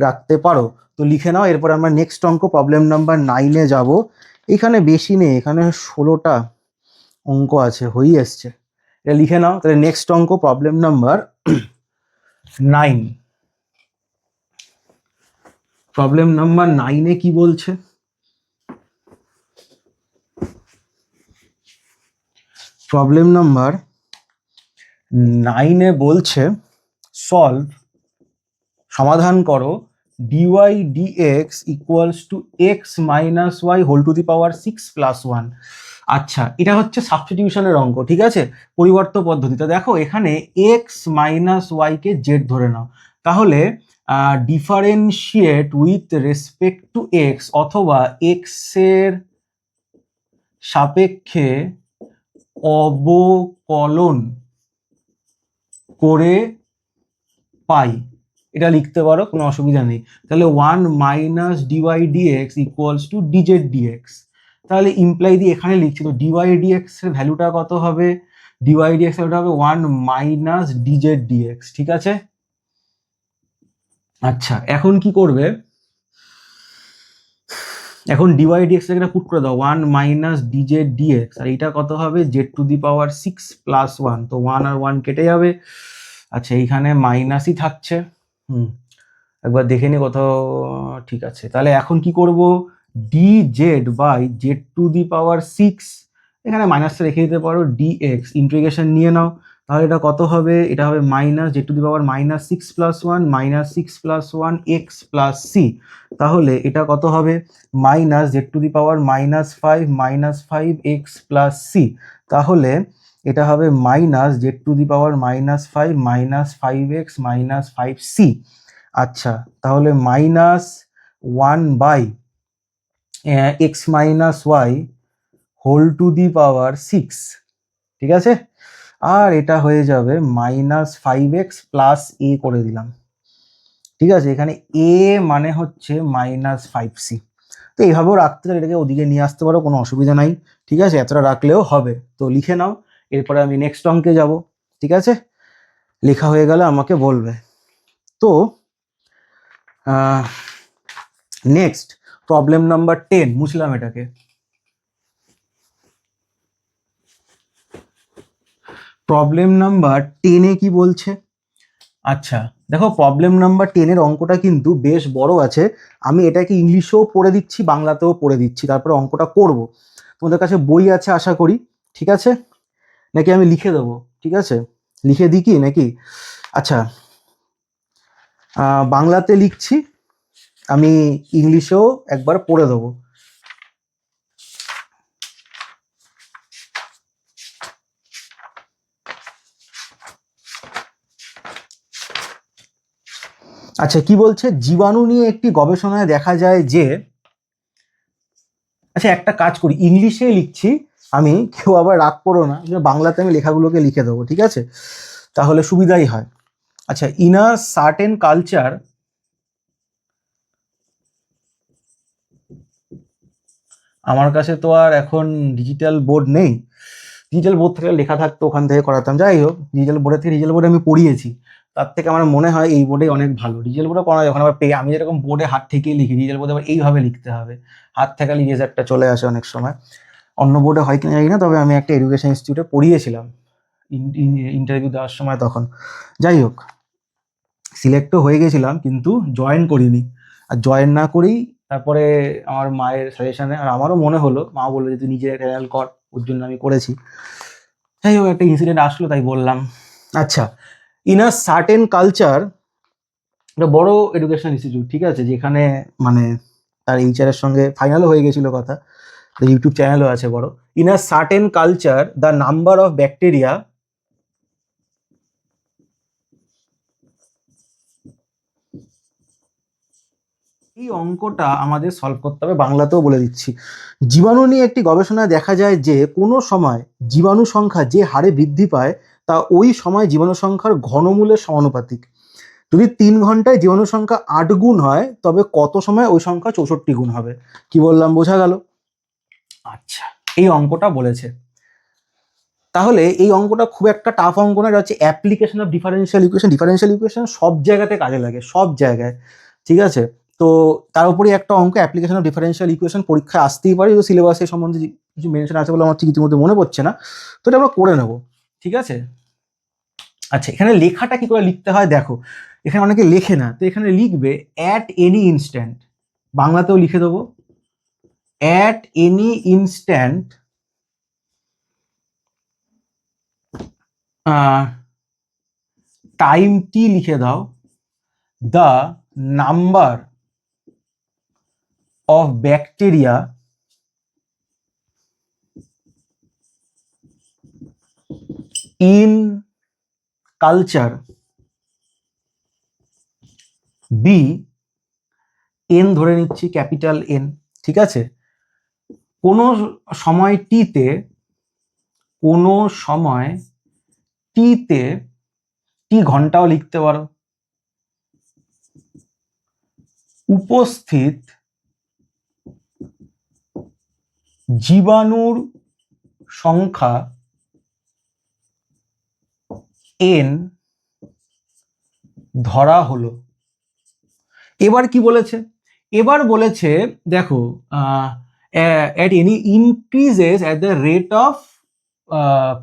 রাখতে পারো। তো লিখে নাও। এরপর আমরা নেক্সট অঙ্ক প্রবলেম নাম্বার 9-এ যাব। এখানে বেশি নেই, এখানে 16টা অঙ্ক আছে, হয়েই এসছে। এটা লিখে নাও। তাহলে নেক্সট অঙ্ক প্রবলেম নাম্বার 9। প্রবলেম নাম্বার 9-এ কি বলছে? প্রবলেম নাম্বার 9-এ বলছে সলভ, সমাধান করো dy dx equals to x minus Y whole to the power 6 plus 1। আচ্ছা, এটা হচ্ছে সাবস্টিটিউশনের অঙ্ক, ঠিক আছে? পরিবর্ত পদ্ধতিতে দেখো, এখানে এক্স মাইনাস ওয়াইকে জেড ধরে নাও। তাহলে differentiate with respect to x, অথবা এক্স এর সাপেক্ষে অবকলন করে পাই, এটা লিখতে পারো, কোনো অসুবিধা নেই। তাহলে 1 minus dy dx equals to DZ dx. তাহলে ইমপ্লাই দিয়ে এখানে লিখছি, তো ডিওয়াই ডিএক্স এর ভ্যালুটা কত হবে? ডিওয়াই ডিএক্স এর ভ্যালুটা হবে 1 মাইনাস ডিজেড ডিএক্স, ঠিক আছে? আচ্ছা, এখন কি করবে? এখন ডিওয়াই ডিএক্স এর পুট করে দাও, 1 মাইনাস ডিজেড ডিএক্স, আর এটা কত হবে? Z to the power 6 plus 1। তো 1 আর 1 কেটে যাবে। আচ্ছা, এইখানে মাইনাসই থাকছে। একবার দেখে নি কোথাও, ঠিক আছে। তাহলে এখন কি করব? D z by z to the power 6, এখানে মাইনাসটা রেখে দিতে পারো, ডিএক্স ইন্টিগ্রেশন নিয়ে নাও। তাহলে এটা কত হবে? এটা হবে minus z to the power minus 6+1 minus 6+1 x plus C. তাহলে এটা কত হবে? Minus z to the power -5 -5 x plus C. তাহলে এটা হবে minus z to the power -5 -5 x -5 C. আচ্ছা, তাহলে -1/x - y whole to the power 6, ঠিক আছে? আর এটা হয়ে যাবে -5x প্লাস এ করে দিলাম, ঠিক আছে? এখানে এ মানে হচ্ছে -5c। তো এইভাবেও রাখতে পারো, এটাকে ওদিকে নিয়ে আসতে পারো, কোনো অসুবিধা নাই, ঠিক আছে? এতটা রাখলেও হবে। তো লিখে নাও, এরপরে আমি নেক্সট অঙ্কে যাব, ঠিক আছে? লেখা হয়ে গেলে আমাকে বলবে। তো নেক্সট প্রবলেম নাম্বার 10, মুছলাম এটাকে। প্রবলেম নাম্বার 10-এ কি বলছে? আচ্ছা দেখো, প্রবলেম নাম্বার 10-এর অঙ্কটা কিন্তু বেশ বড় আছে। আমি এটাকে ইংলিশেও পড়ে দিচ্ছি, বাংলাতেও পড়ে দিচ্ছি, তারপরে অঙ্কটা করব। তোমাদের কাছে বই আছে আশা করি, ঠিক আছে? নাকি আমি লিখে দেবো? ঠিক আছে, লিখে দিই কি নাকি? আচ্ছা, বাংলাতে লিখছি, আমি ইংলিশেও একবার পড়ে দেবো। আচ্ছা, কি বলছে? জীবাণু নিয়ে একটি গবেষণায় দেখা যায় যে, আচ্ছা একটা কাজ করি, ইংলিশে লিখছি আমি, কেউ আবার রাগ করো না, বাংলাতে আমি লেখাগুলোকে লিখে দেবো, ঠিক আছে? তাহলে সুবিধাই হয়। আচ্ছা, ইন আ সার্টেন কালচার, আমার কাছে তো আর এখন ডিজিটাল বোর্ড নেই, ডিজিটাল বোর্ড থেকে লেখা থাকতো ওখান থেকে করাতাম। যাই হোক, ডিজিটাল বোর্ডের থেকে ডিজিটাল বোর্ডে আমি পড়িয়েছি, তার থেকে আমার মনে হয় এই বোর্ডে অনেক ভালো। ডিজিটাল বোর্ডে করা যখন আবার আমি যেরকম বোর্ডে হাত থেকেই লিখি, ডিজিটাল বোর্ডে আবার এইভাবে লিখতে হবে, হাত থেকে ইরেজারটা চলে আসে অনেক সময়। অন্য বোর্ডে হয় কিনা জানি না, তবে আমি একটা এডুকেশন ইনস্টিটিউটে পড়িয়েছিলাম ইন্টারভিউ দেওয়ার সময় তখন। যাই হোক, সিলেক্টও হয়ে গেছিলাম, কিন্তু জয়েন করিনি। আর জয়েন না করেই তারপরে আমার মায়ের সাজেশনে, আর আমারও মনে হলো, মা বললো যে তুই নিজে একটা রেজাল্ট কর, ওর জন্য আমি করেছি। যাই হোক, একটা ইনসিডেন্ট আসলো তাই বললাম। আচ্ছা, ইন আ সার্টেন কালচার, একটা বড় এডুকেশন ইনস্টিটিউট, ঠিক আছে, যেখানে মানে তার এইচআরের সঙ্গে ফাইনালও হয়ে গেছিল কথা, ইউটিউব চ্যানেলও আছে বড়। In a certain culture the number of bacteria, এই অঙ্কটা আমাদের সলভ করতে হবে, বাংলাতেও বলে দিচ্ছি। জীবাণু নিয়ে একটি গবেষণায় দেখা যায় যে কোনো সময় জীবাণু সংখ্যা যে হারে বৃদ্ধি পায় তা ওই সময় জীবাণু সংখ্যার ঘনমূলের সমানুপাতিক। যদি 3 ঘন্টায় জীবাণু সংখ্যা 8 গুণ হয়, তবে কত সময় ওই সংখ্যা 64 গুণ হবে? কি বললাম, বোঝা গেল? আচ্ছা, এই অঙ্কটা বলেছে। তাহলে এই অঙ্কটা খুব একটা টাফ অঙ্ক না, এটা হচ্ছে application of differential equation. Differential equation সব জায়গাতে কাজে লাগে, সব জায়গায়, ঠিক আছে? তো তার উপরেই একটা অঙ্ক, অ্যাপ্লিকেশন অফ ডিফারেন্সিয়াল ইকুয়েশন, পরীক্ষায় আসতেই পারে। তো সিলেবাসের সম্বন্ধে কিছু মেনশন আছে বলে আমার ঠিক ইতিমধ্যে মনে পড়ছে না, তো এটা আমরা করে নেব, ঠিক আছে? আচ্ছা, এখানে লেখাটা কি করে লিখতে হয় দেখো, এখানে অনেকে লেখে না, তো এখানে লিখবে অ্যাট এনি ইনস্ট্যান্ট, বাংলাতেও লিখে দেবো at any instant time T লিখে দাও, the number of bacteria in culture B, N ধরে নিচ্ছি, ক্যাপিটাল এন, ঠিক আছে? কোনো সময় টিতে, কোনো সময় টিতে, টি ঘন্টাও লিখতে পারো, উপস্থিত জীবাণুর সংখ্যা এন ধরা হলো। এবার কি বলেছে? এবার বলেছে দেখো, at any increases at the rate of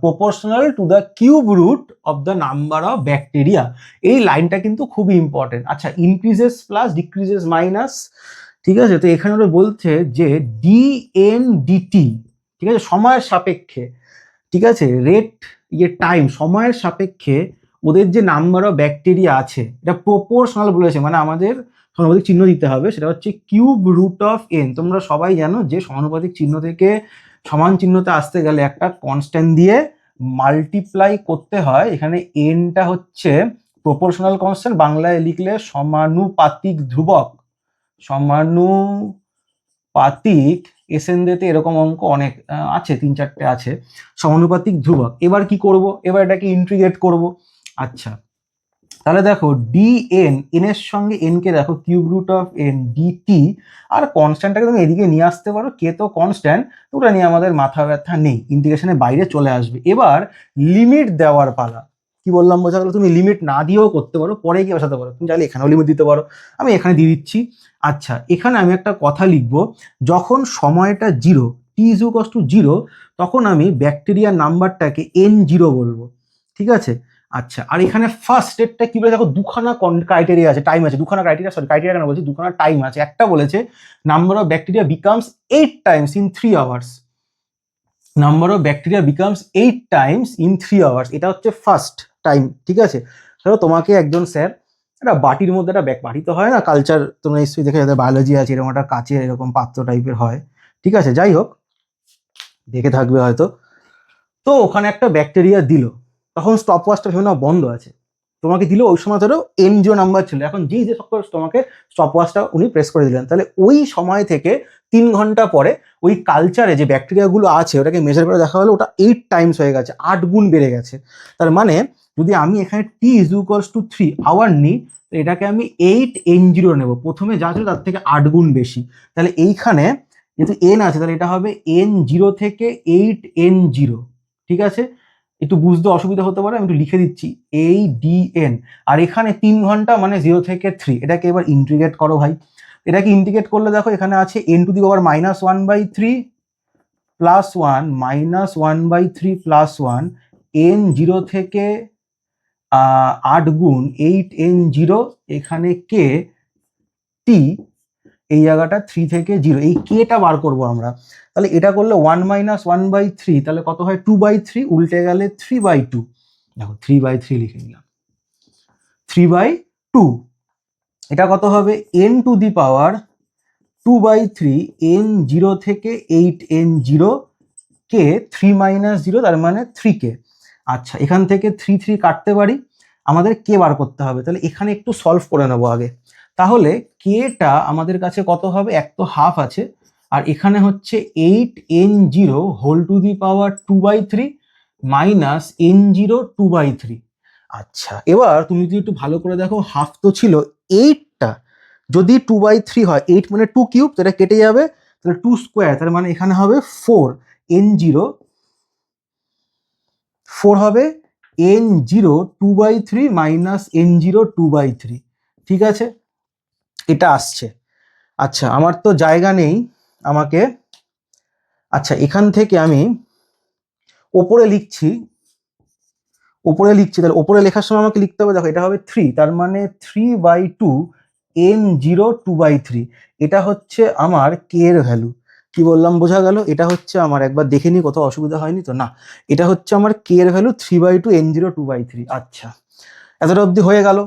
proportional to the cube root of the number of bacteria। এই লাইনটা কিন্তু খুবই ইম্পর্টেন্ট। আচ্ছা, ইনক্রিজেস প্লাস ডিক্রিজেস মাইনাস, ঠিক আছে? তো এখানে ওরা বলছে যে ডিএন ডিটি, ঠিক আছে, সময়ের সাপেক্ষে, ঠিক আছে, রেট ইয়ে টাইম, সময়ের সাপেক্ষে ওদের যে নাম্বার অফ ব্যাকটেরিয়া আছে এটা প্রপোর্শনাল বলেছে, মানে আমাদের সমানুপাতিক চিহ্ন দিতে হবে, সেটা হচ্ছে কিউব রুট অফ এন। তোমরা সবাই জানো যে সমানুপাতিক চিহ্ন থেকে সমান চিহ্নতে আসতে গেলে একটা কনস্ট্যান্ট দিয়ে মাল্টিপ্লাই করতে হয়। এখানে এনটা হচ্ছে প্রপোর্শনাল কনস্ট্যান্ট, বাংলায় লিখলে সমানুপাতিক ধ্রুবক। সমানুপাতিক এসএনদেতে এরকম অঙ্ক অনেক আছে, 3-4টে আছে। সমানুপাতিক ধ্রুবক। এবার কি করব, এবার এটাকে ইন্টিগ্রেট করব। আচ্ছা, তাহলে দেখো ডি এন, এন এর সঙ্গে এন কে দেখো cube root of n dt, আর কনস্ট্যান্টটাকে তুমি এদিকে নিয়ে আসতে পারো, কে তো কনস্ট্যান্ট, ওটা নিয়ে আমাদের মাথা ব্যথা নেই, ইন্টিগ্রেশনের বাইরে চলে আসবে। এবার লিমিট দেওয়ার পালা। কি বললাম বোঝা গেল? তুমি লিমিট না দিয়েও করতে পারো, পরে গিয়ে বসাতে পারো, তুমি চাইলে এখানেও লিমিট দিতে পারো, আমি এখানে দিয়ে দিচ্ছি। আচ্ছা, এখানে আমি একটা কথা লিখবো, যখন সময়টা 0, টি ইজ ইকুয়ালস টু 0, তখন আমি ব্যাকটেরিয়ার নাম্বারটাকে N0 বলবো, ঠিক আছে? আচ্ছা, আর এখানে ফার্স্ট স্টেপটা কি বলে দেখো, দুখানা ক্রাইটেরিয়া আছে, টাইম আছে, দুখানা ক্রাইটেরিয়া, সরি ক্রাইটেরিয়া কেন বলছি, দুখানা টাইম আছে। একটা বলেছে number of bacteria becomes 8 Times in 3 hours, number of bacteria becomes 8 Times in 3 hours, এটা হচ্ছে ফার্স্ট টাইম, ঠিক আছে? ধরো তোমাকে একজন স্যার একটা বাটির মধ্যে, একটা বাটি তো হয় না, কালচার তোমরা নিশ্চয়ই দেখে যাদের বায়োলজি আছে, এরকম একটা কাচের এরকম পাত্র টাইপের হয়, ঠিক আছে? যাই হোক, দেখে থাকবে হয়তো। তো ওখানে একটা ব্যাকটেরিয়া দিল, তখন স্টপ ওয়াচটা ভেবে নাও বন্ধ আছে, তোমাকে দিল ওই সময় ধরো N0 নাম্বার ছিল, এখন যেই যে তোমাকে স্টপ ওয়াচটা উনি প্রেস করে দিলেন, তাহলে ওই সময় থেকে 3 ঘন্টা পরে ওই কালচারে যে ব্যাকটেরিয়াগুলো আছে ওটাকে মেজার করে দেখা হলো ওটা 8 টাইমস হয়ে গেছে, 8 গুণ বেড়ে গেছে। তার মানে যদি আমি এখানে টি ইজ ইকুয়ালস টু 3 আওয়ার নিই, এটাকে আমি 8N0 নেব, প্রথমে যা ছিল তার থেকে 8 গুণ বেশি। তাহলে এইখানে যেহেতু এন আছে, তাহলে এটা হবে N0 থেকে 8N0, ঠিক আছে? একটু বুঝতে অসুবিধা হতে পারে, আমি একটু লিখে দিচ্ছি, ADN। আর এখানে 3 ঘন্টা মানে 0 থেকে 3, এটাকে এবার ইন্টিগ্রেট করো ভাই। এটাকে ইন্টিগ্রেট করলে দেখো এখানে আছে n⁻⁻⁻³ +1 -1/3 +1, N0 থেকে 8 গুণ 8N0, এখানে কে টি, এই জায়গাটা 3 থেকে 0, এই কেটা বার করবো আমরা। তাহলে এটা করলে 1 - 1/3, তাহলে কত হয় 2/3, উল্টে গেলে 3/2। দেখো 3/3 লিখে নিলাম, 3/2। এটা কত হবে n⁻²/3, N0 থেকে 8N0 কে 3 - 0, তার মানে 3k। আচ্ছা, এখান থেকে 3 কাটতে পারি, আমাদের কে বার করতে হবে, তাহলে এখানে একটু সলভ করে নেবো আগে। তাহলে কেটা আমাদের কাছে কত হবে, এক তো হাফ আছে, আর এখানে হচ্ছে 8N0 whole to the power 2/3 minus N0 2/3। আচ্ছা, এবার তুমি যদি একটু ভালো করে দেখো, হাফ তো ছিল 8টা, যদি 2/3 হয়, 8 মানে 2 কিউব, তো এটা কেটে যাবে, তাহলে 2 স্কোয়ার, তার মানে এখানে হবে 4N0, 4 হবে N0 2/3 মাইনাস N0 2/3, ঠিক আছে? এটা আসছে। আচ্ছা, আমার তো জায়গা নেই, আমাকে, আচ্ছা এখান থেকে আমি ওপরে লিখছি, তাহলে ওপরে লেখার সময় আমাকে লিখতে হবে, দেখো এটা হবে 3, তার মানে 3/2 N0 2/3, এটা হচ্ছে আমার কে এর ভ্যালু। কি বললাম বোঝা গেল? এটা হচ্ছে আমার, একবার দেখে নি কোথাও অসুবিধা হয়নি তো? না, এটা হচ্ছে আমার কে এর ভ্যালু 3/2 N0 2/3। আচ্ছা, এতটা অবধি হয়ে গেল।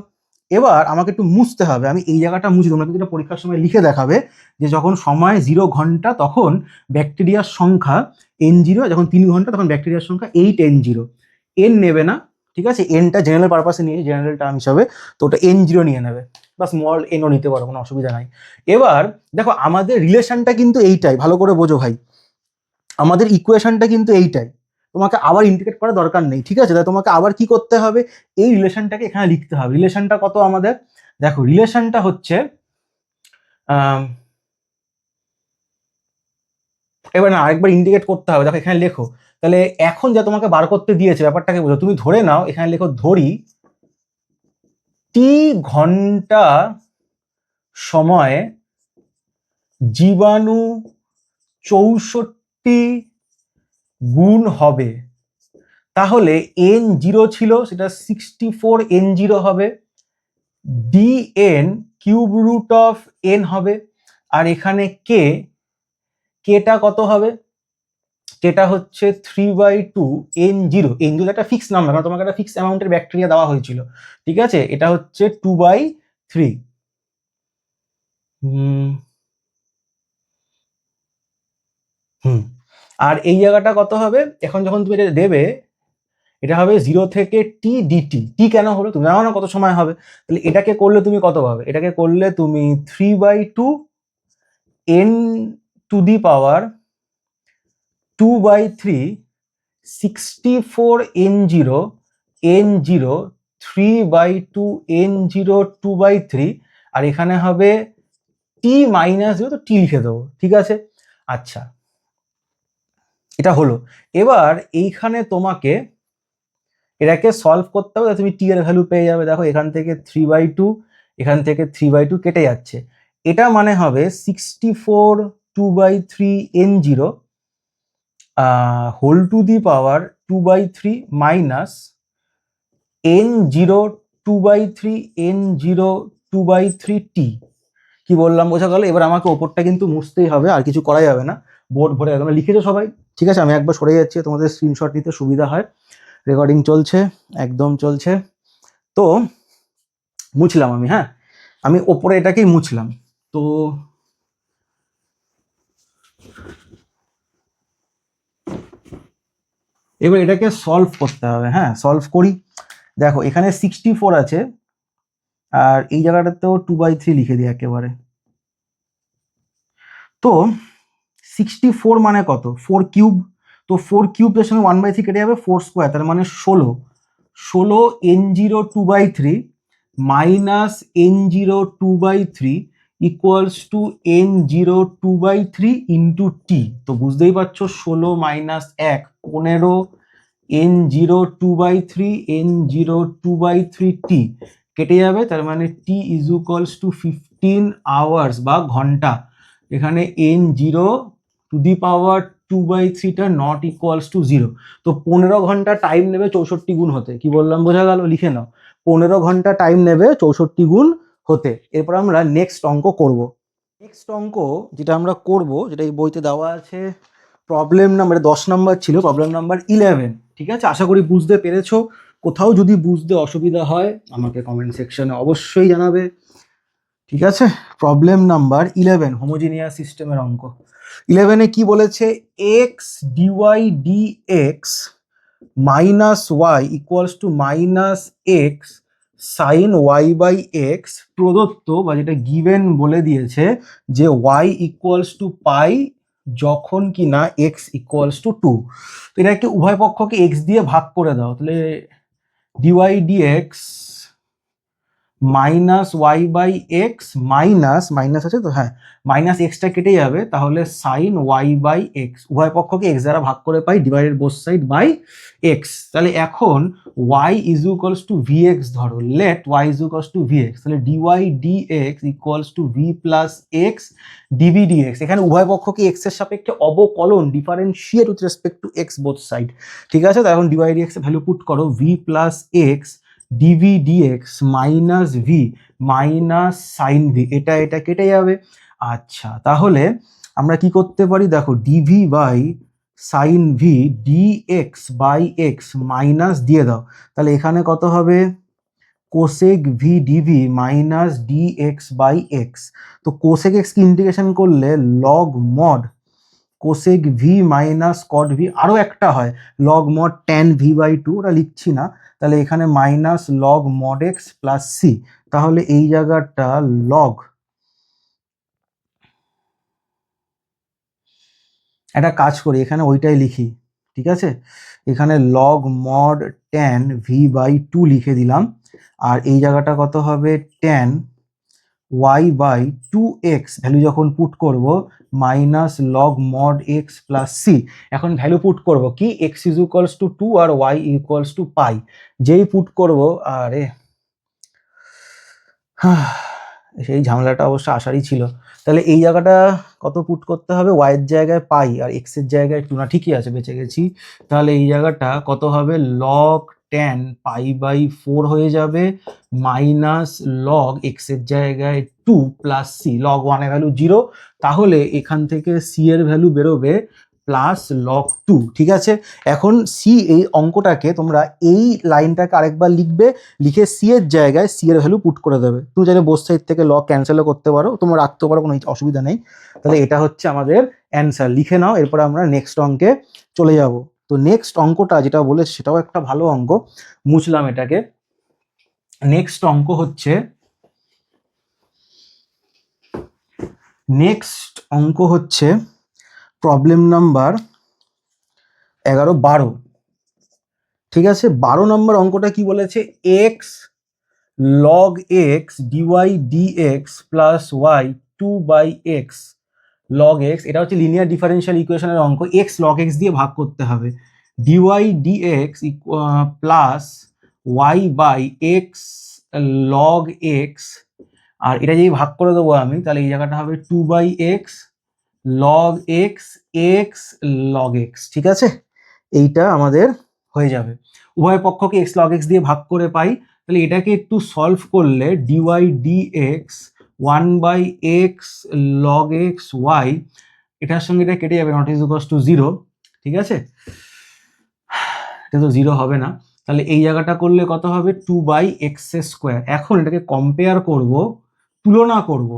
এবার আমাকে একটু মুছতে হবে, আমি এই জায়গাটা মুছি, তোমরা কিন্তু এটা পরীক্ষার সময় লিখে দেখাবে যে যখন সময় 0 ঘন্টা তখন ব্যাকটেরিয়ার সংখ্যা N0, যখন 3 ঘন্টা তখন ব্যাকটেরিয়ার সংখ্যা 8N0। এন নেবে না, ঠিক আছে? এনটা জেনারেল পারপাসে নিয়ে, জেনারেল টার্ম হিসাবে, তো ওটা N0 নিয়ে নেবে, বা স্মল এনও নিতে পারো, কোনো অসুবিধা নাই। এবার দেখো আমাদের রিলেশনটা কিন্তু এইটাই, ভালো করে বোঝো ভাই, আমাদের ইকুয়েশনটা কিন্তু এইটাই, তোমাকে আবার ইন্টিগ্রেট করার দরকার নেই, ঠিক আছে? তাই তোমাকে আবার কি করতে হবে, এই রিলেশনটাকে এখানে লিখতে হবে। রিলেশনটা কত আমাদের, দেখো রিলেশনটা হচ্ছে, এবার না আরেকবার ইন্টিগ্রেট করতে হবে, দেখো এখানে লেখো, তাহলে এখন যা তোমাকে বার করতে দিয়েছে ব্যাপারটাকে বোঝো, তুমি ধরে নাও, এখানে লেখো ধরি টি ঘন্টা সময়ে জীবাণু 64 গুণ হবে, তাহলে N0 ছিল সেটা 64N0 হবে, DN cube root of N হবে, আর এখানে কেটা কত হবে, যেটা হচ্ছে 3/2 n0, n0 একটা ফিক্স নাম্বার, কারণ তোমাকে একটা ফিক্স অ্যামাউন্টের ব্যাকটেরিয়া দেওয়া হয়েছিল, ঠিক আছে? এটা হচ্ছে 2/3। আর এই জায়গাটা কত হবে এখন যখন তুমি এটা দেবে? এটা হবে 0 থেকে টি ডিটি। টি কেন হলো তুমি জানো না কত সময় হবে? তাহলে এটাকে করলে তুমি কত পাবে? এটাকে করলে তুমি 3/2 n two the power 2/3 64 n0 n0 3/2 n0 2/3, আর এখানে হবে টি মাইনাস 0, তো টি লিখে দেবো, ঠিক আছে? আচ্ছা, এটা হলো। এবার এইখানে তোমাকে এটাকে সলভ করতে হবে, তুমি টি এর ভ্যালু পেয়ে যাবে। দেখো এখান থেকে 3/2, এখান থেকে 3/2 কেটে যাচ্ছে, এটা মানে হবে 64 2/3 n0 whole to the power 2/3 minus n0 2/3 n0 2/3 টি। কি বললাম বোঝা গেল? এবার আমাকে ওপরটা কিন্তু মুছতেই হবে, আর কিছু করা যাবে না। বোর্ড ভরে একদম লিখেছো সবাই, ঠিক আছে? আমি একবার সরে যাচ্ছি, তোমাদের স্ক্রিনশট নিতে সুবিধা হয়। রেকর্ডিং চলছে, একদম চলছে। তো মুছলাম আমি, হ্যাঁ, আমি ওপরে এটাকেই মুছলাম। তো এবার এটাকে সলভ করতে হবে, হ্যাঁ, সলভ করি। দেখো এখানে 64 আছে, আর এই জায়গাটাতেও 2/3 লিখে দিই একেবারে। তো 64 মানে কত? 4 কিউব। তো 4 কিউবের সঙ্গে 1/3 কেটে যাবে, 4 স্কোয়ার, তার মানে 16 n0 2/3 minus n0 2/3 equals to n0 2/3 into t. তো বুঝতেই পারছো 16 মাইনাস 1 15 n0 2/3 n0 2/3 টি কেটে যাবে, তার মানে t is equals to 15 hours বা ঘন্টা। এখানে n0 টু দি পাওয়ার 2/3টা নট ইকুয়ালস টু 0। তো 15 ঘন্টা টাইম নেবে 64 গুণ হতে। কি বললাম বোঝা গেল? লিখে নাও, 15 ঘন্টা টাইম নেবে 64 গুণ হতে। এরপর আমরা নেক্সট অঙ্ক করব। নেক্সট অঙ্ক যেটা আমরা করব, যেটা এই বইতে দেওয়া আছে, প্রবলেম নাম্বার 10 নাম্বার ছিল, প্রবলেম নাম্বার 11, ঠিক আছে? আশা করি বুঝতে পেরেছো। কোথাও যদি বুঝতে অসুবিধা হয় আমাকে কমেন্ট সেকশনে অবশ্যই জানাবে, ঠিক আছে? প্রবলেম নাম্বার 11, হোমোজিনিয়াস সিস্টেমের অঙ্ক। 11-এ কি বলেছে? X D Y D x minus Y equals to minus X sine Y by X প্রদত্ত, বা যেটা গিভেন বলে দিয়েছে যে ওয়াই ইকুয়ালস টু পাই যখন কি না এক্স ইকুয়ালস টু 2। তো এটাকে উভয় পক্ষকে এক্স দিয়ে ভাগ করে দাও, তাহলে D Y dx minus Y by X minus minus আছে তো, হ্যাঁ, মাইনাস এক্সটা কেটে যাবে, তাহলে সাইন ওয়াই বাই এক্স, উভয় পক্ষকে এক্স দ্বারা ভাগ করে পাই, divided both side by x. তাহলে এখন y is equals to v x ধরো, let y is equals to v x, তাহলে dy D x equals to v plus x DV dx. এখানে উভয় পক্ষকে এক্স এর সাপেক্ষে অবকলন, differentiate with respect to x both side, ঠিক আছে? তো এখন ডিওয়াই ডি এক্স এর ভ্যালু পুট করো, v plus x DV dx minus v minus sine V, এটা এটা কেটে যাবে। আচ্ছা, তাহলে আমরা কি করতে পারি? দেখো D V by sine V D X by X minus দিয়ে দাও, তাহলে এখানে কত হবে? Cosec V D V minus D X by X. তো কোসেক এক্স কি ইন্টিগ্রেশন করলে log mod cosec V minus cot V, আরও একটা হয় log mod tan V by 2, ওটা লিখছি না। তাহলে এখানে minus log mod x plus C, তাহলে এই জায়গাটা লগ, একটা কাজ করি এখানে ওইটাই লিখি, ঠিক আছে? এখানে log mod tan V by 2 লিখে দিলাম, আর এই জায়গাটা কত হবে? Tan Y by 2x value যখন পুট করব minus log mod x plus C. এখন ভ্যালু পুট করব কি? এক্স ইজ ইকুয়ালস টু 2 আর ওয়াই ইকুয়ালস টু পাই। যেই পুট করব, আরে সেই ঝামেলাটা অবশ্য আসারই ছিল। তাহলে এই জায়গাটা কত পুট করতে হবে? ওয়াই এর জায়গায় পাই আর এক্স এর জায়গায় 2, না ঠিকই আছে, বেঁচে গেছি। তাহলে এই জায়গাটা কত হবে? লগ ট্যান পাই বাই 4 হয়ে যাবে মাইনাস লগ এক্স এর জায়গায় 2 প্লাস সি, লগ 1 এর ভ্যালু 0, তাহলে এখান থেকে সি এর ভ্যালু বেরোবে প্লাস লগ 2। ঠিক আছে, এখন সি এই অঙ্কটাকে তোমরা এই লাইনটাকে আরেকবার লিখবে, লিখে সি এর জায়গায় সি এর ভ্যালু পুট করে দেবে। তুমি চাইলে বোথ সাইড থেকে লগ ক্যান্সেলও করতে পারো, তোমরা রাখতে পারো, কোনো অসুবিধা নেই। তাহলে এটা হচ্ছে আমাদের অ্যান্সার, লিখে নাও। এরপরে আমরা নেক্সট অঙ্কে চলে যাব। তো নেক্সট অঙ্কটা যেটা বলেছে সেটাও একটা ভালো অঙ্ক, মুছলাম এটাকে। নেক্সট অঙ্ক হচ্ছে প্রবলেম নাম্বার 11-12। ঠিক আছে, 12 নম্বর অঙ্কটা কি বলেছে, X log X dy dx plus Y 2/x log X. এটা হচ্ছে লিনিয়ার ডিফারেন্সিয়াল ইকুয়েশনের অঙ্ক। এক্স লগ এক্স দিয়ে ভাগ করতে হবে, dy dx plus y by x log x. আর এটা যদি ভাগ করে দেবো আমি, তাহলে এই জায়গাটা হবে 2/x log x x log x. ঠিক আছে, এইটা আমাদের হয়ে যাবে। উভয় পক্ষকে এক্স লগ এক্স দিয়ে ভাগ করে পাই। তাহলে এটাকে একটু সলভ করলে D Y D X 1/x log X Y, এটার সঙ্গে এটা কেটে যাবে, নট ইজ ইকুয়ালস টু 0। ঠিক আছে, এটা তো 0 হবে না। তাহলে এই জায়গাটা করলে কত হবে, 2/x²। এখন এটাকে কম্পেয়ার করব, তুলনা করব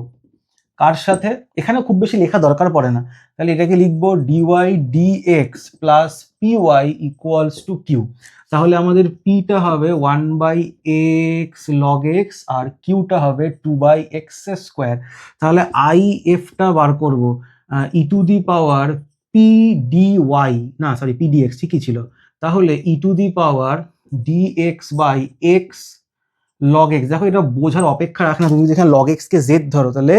কার সাথে, এখানে খুব বেশি লেখা দরকার পড়ে না। তাহলে এটাকে লিখবো D Y dx plus PY equals to Q. তাহলে আমাদের পিটা হবে 1/x লগ এক্স আর কিউটা হবে 2/x²। তাহলে আই এফটা বার করবো, e to the power p d y, না সরি পি ডি এক্স ঠিকই ছিল। তাহলে e to the power dx by x log x. দেখো এটা বোঝার অপেক্ষা রাখে না, তুমি যেখানে লগ এক্স কে জেড ধরো, তাহলে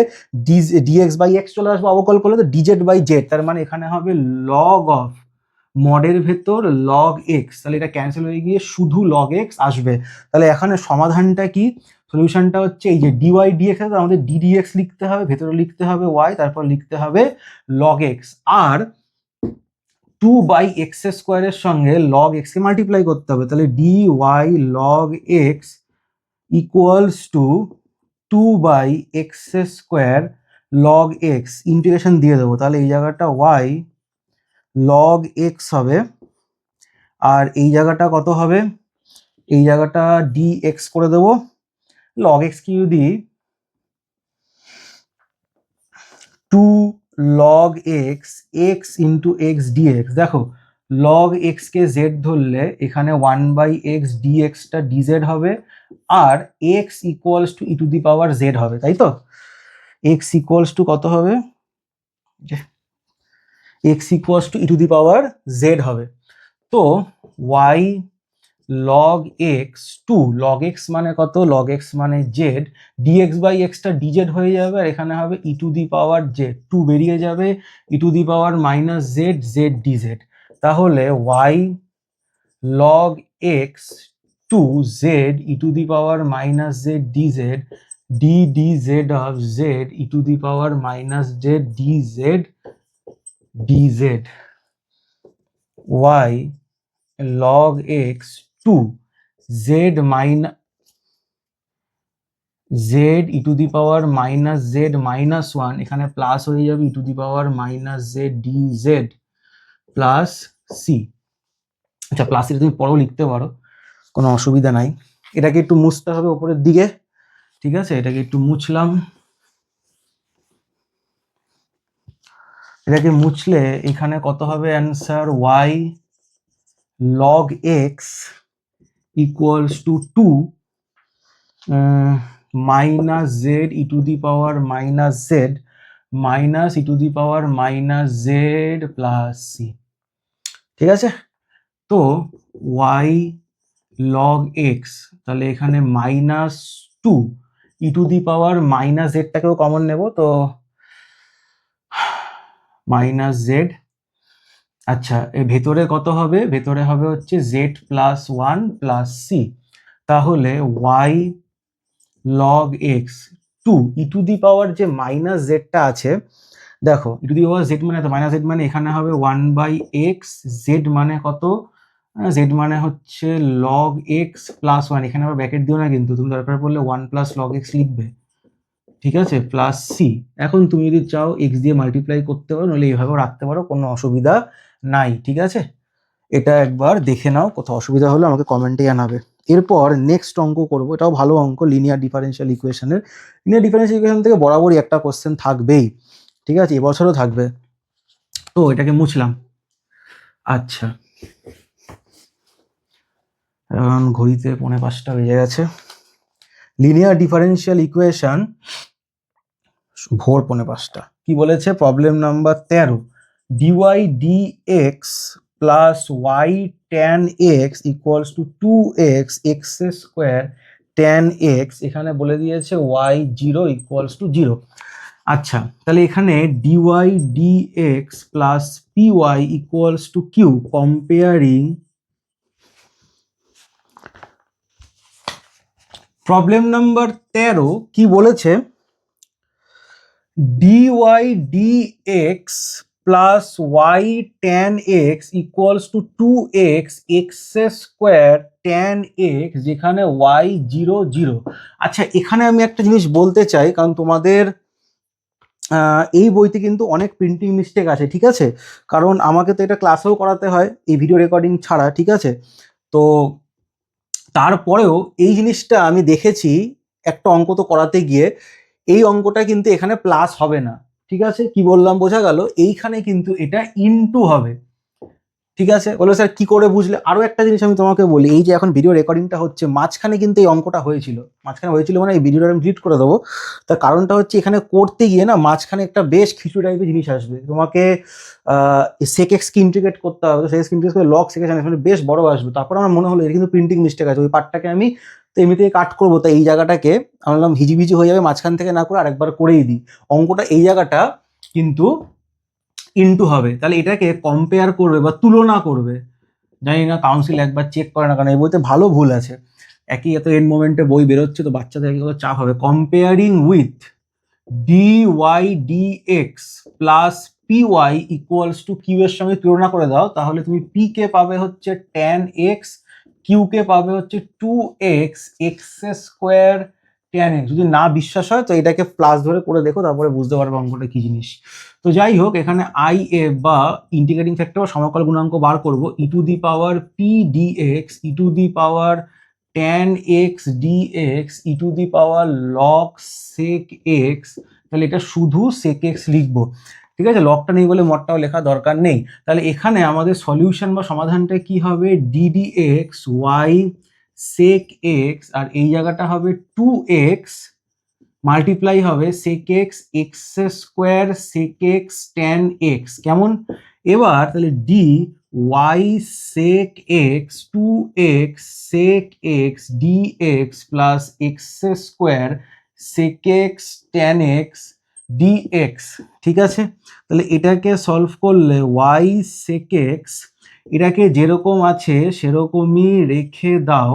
ডিএক্স বাই এক্স চলে আসবে অবকল করলে, তো ডিজেড বাই জেড, তার মানে এখানে হবে লগ অফ মডের ভেতর লগ এক্স। তাহলে এটা ক্যান্সেল হয়ে গিয়ে শুধু লগ এক্স আসবে। তাহলে এখানে সমাধানটা কি, সলিউশনটা হচ্ছে এই যে ডিওয়াই ডিএক্স আছে, আমাদের ডিডিএক্স লিখতে হবে, ভেতরে লিখতে হবে ওয়াই, তারপর লিখতে হবে লগ এক্স। আর 2/x² এর সঙ্গে লগ এক্স কে মাল্টিপ্লাই করতে হবে। তাহলে D Y log x equals to 2/x² log X, integration দিয়ে দেবো। তাহলে এই জায়গাটা y লগ এক্স হবে, আর এই জায়গাটা কত হবে, এই জায়গাটা dx করে দেবো। লগ এক্স কি যদি 2 log x x into x dx, দেখো লগ এক্স কে জেড ধরলে এখানে 1/x ডিএক্সটা ডিজেড হবে, আর x equals to e to the power z হবে, তাই তো। এক্স ইকুয়ালস টু কত হবে, x equals to e to the power z হবে। তো y log x 2 log x মানে কত, লগ এক্স মানে জেড, ডিএক্স বাই এক্সটা ডিজেড হয়ে যাবে, আর এখানে হবে e to the power Z, 2 বেরিয়ে যাবে, e to the power minus z z dz. তাহলে y log x 2 z E to the power minus z dz d dz of Z E to the power minus z dz dz y log x 2 z minus z e to the power minus Z minus 1, এখানে plus হয়ে যাবে e to the power minus Z D z plus c. আচ্ছা, plus এটা তুমি পরেও লিখতে পারো, কোনো অসুবিধা নাই। এটাকে একটু মুছতে হবে উপরের দিকে। ঠিক আছে, এটাকে একটু মুছলাম। এটাকে মুছলে এখানে কত হবে answer, y log x equals to 2 minus z e to the power minus z minus e to the power minus z plus c। ঠিক আছে, তো y log x, তাহলে এখানে -2 e to the power minus z টাকেও common নেব, তো minus Z. আচ্ছা, এর ভেতরে কত হবে, ভেতরে হবে হচ্ছে জেড প্লাস 1 প্লাস সি। তাহলে y log x 2 e to the power যে মাইনাস জেডটা আছে, দেখো ই টু দি পাওয়ার জেড মানে তো মাইনাস জেড মানে এখানে হবে 1/x, জেড মানে কত, জেড মানে হচ্ছে log x প্লাস 1, এখানে আবার ব্র্যাকেট দিও না কিন্তু, তুমি দরকার পড়লে 1 প্লাস log x লিখবে। ঠিক আছে, প্লাস সি। এখন তুমি যদি চাও এক্স দিয়ে মাল্টিপ্লাই করতে পারো, নইলে এইভাবেও রাখতে পারো, কোনো অসুবিধা নাই। ঠিক আছে, এটা একবার দেখে নাও, কোথাও অসুবিধা হলে আমাকে কমেন্টে জানাবে। এরপর নেক্সট অঙ্ক করবো, এটাও ভালো অঙ্ক, লিনিয়ার ডিফারেনশিয়াল ইকুয়েশনের। লিনিয়ার ডিফারেনশিয়াল ইকুয়েশন থেকে বরাবরই একটা কোশ্চেন থাকবেই, ঠিক আছে, এবছরও থাকবে। তো এটাকে মুছলাম। আচ্ছা, এখন ঘড়িতে 4:45 বেজে গেছে। লিনিয়ার ডিফারেনশিয়াল ইকুয়েশন, ভোর 4:45। কি বলেছে? Problem number 13, D Y D x plus Y tan x equals to 2x x square tan X. এখানে বলে দিয়েছে ওয়াই 0 ইকুয়ালস টু 0। আচ্ছা, তাহলে এখানে D Y D x plus PY equals to Q, comparing problem number 13। কি বলেছে? dy dx plus Y tan x equals to 2x x square tan X, যেখানে y 0 0। আচ্ছা, এখানে আমি একটা জিনিস বলতে চাই, কারণ তোমাদের এই বইতে কিন্তু অনেক প্রিন্টিং মিস্টেক আছে, ঠিক আছে, কারণ আমাকে তো এটা ক্লাসেও করাতে হয় এই ভিডিও রেকর্ডিং ছাড়া, ঠিক আছে। তো তারপরেও এই জিনিসটা আমি দেখেছি, একটা অঙ্ক তো করাতে গিয়ে এই অঙ্কটা কিন্তু এখানে প্লাস হবে না, ঠিক আছে, কি বললাম বোঝা গেল? এইখানে কিন্তু এটা ইনটু হবে, ঠিক আছে। বলো স্যার কি করে বুঝলে? আরো একটা জিনিস আমি তোমাকে বলি, এই যে এখন ভিডিও রেকর্ডিংটা হচ্ছে, মাঝখানে কিন্তু এই অঙ্কটা হয়েছিল, মাঝখানে হয়েছিল মানে এই ভিডিওটা আমি ডিলিট করে দেবো। তার কারণটা হচ্ছে এখানে করতে গিয়ে না মাঝখানে একটা বেশ খিচুড়ি টাইপের জিনিস আসবে, তোমাকে সেক এক্স কে ইন্টিগ্রেট করতে হবে, সেক এক্স ইন্টিগ্রেট করে লগ সেকেন্ড এখানে বেশ বড় আসবে। তারপর আমার মনে হলো এটা কিন্তু প্রিন্টিং মিস্টেক আছে, ওই পার্টটাকে আমি তো এমনিতেই কাট করবো, তাই এই জায়গাটাকে আমি বললাম হিজিবিজি হয়ে যাবে, মাঝখান থেকে না করে আরেকবার করেই দিই অঙ্কটা, এই জায়গাটা কিন্তু ইনটু হবে। তাহলে এটাকে কম্পেয়ার করবে বা তুলনা করবে, জানি না কাউন্সিল একবার চেক করে না, কারণ এই বইতে ভালো ভুল আছে। একই এত এন্ড মোমেন্টে বই বেরোচ্ছে, তো বাচ্চাদের একই কথা চাপ হবে। Comparing with D Y D x plus P Y equals to Q এর সঙ্গে তুলনা করে দাও, তাহলে তুমি পি কে পাবে হচ্ছে ট্যান এক্স, কিউ কে পাবে হচ্ছে 2x x square tan x. যদি না বিশ্বাস হয় তো এটাকে প্লাস ধরে করে দেখো, তারপরে বুঝতে পারবে অঙ্কটা কি জিনিস। তো যাই হোক, এখানে আই এ বা ইন্টিগ্রেটিং ফ্যাক্টর বা সমাকল গুণাঙ্ক বার করবো, e to the power p d x E to the power tan x dx e to the power log sec x. তাহলে এটা শুধু সেক এক্স লিখবো, ঠিক আছে, লগটা নেই বলে মডটাও লেখা দরকার নেই। তাহলে এখানে আমাদের সলিউশন বা সমাধানটা কি হবে? D d x y sec x, আর এই জায়গাটা হবে 2x মাল্টিপ্লাই হবে sec x x square sec x tan x. কেমন? এবার তাহলে d y sec x 2x sec x dx plus x square sec x tan x dx, ঠিক আছে। তাহলে এটাকে সলভ করলে ওয়াই সেক এক্স, এটাকে যেরকম আছে সেরকমই রেখে দাও,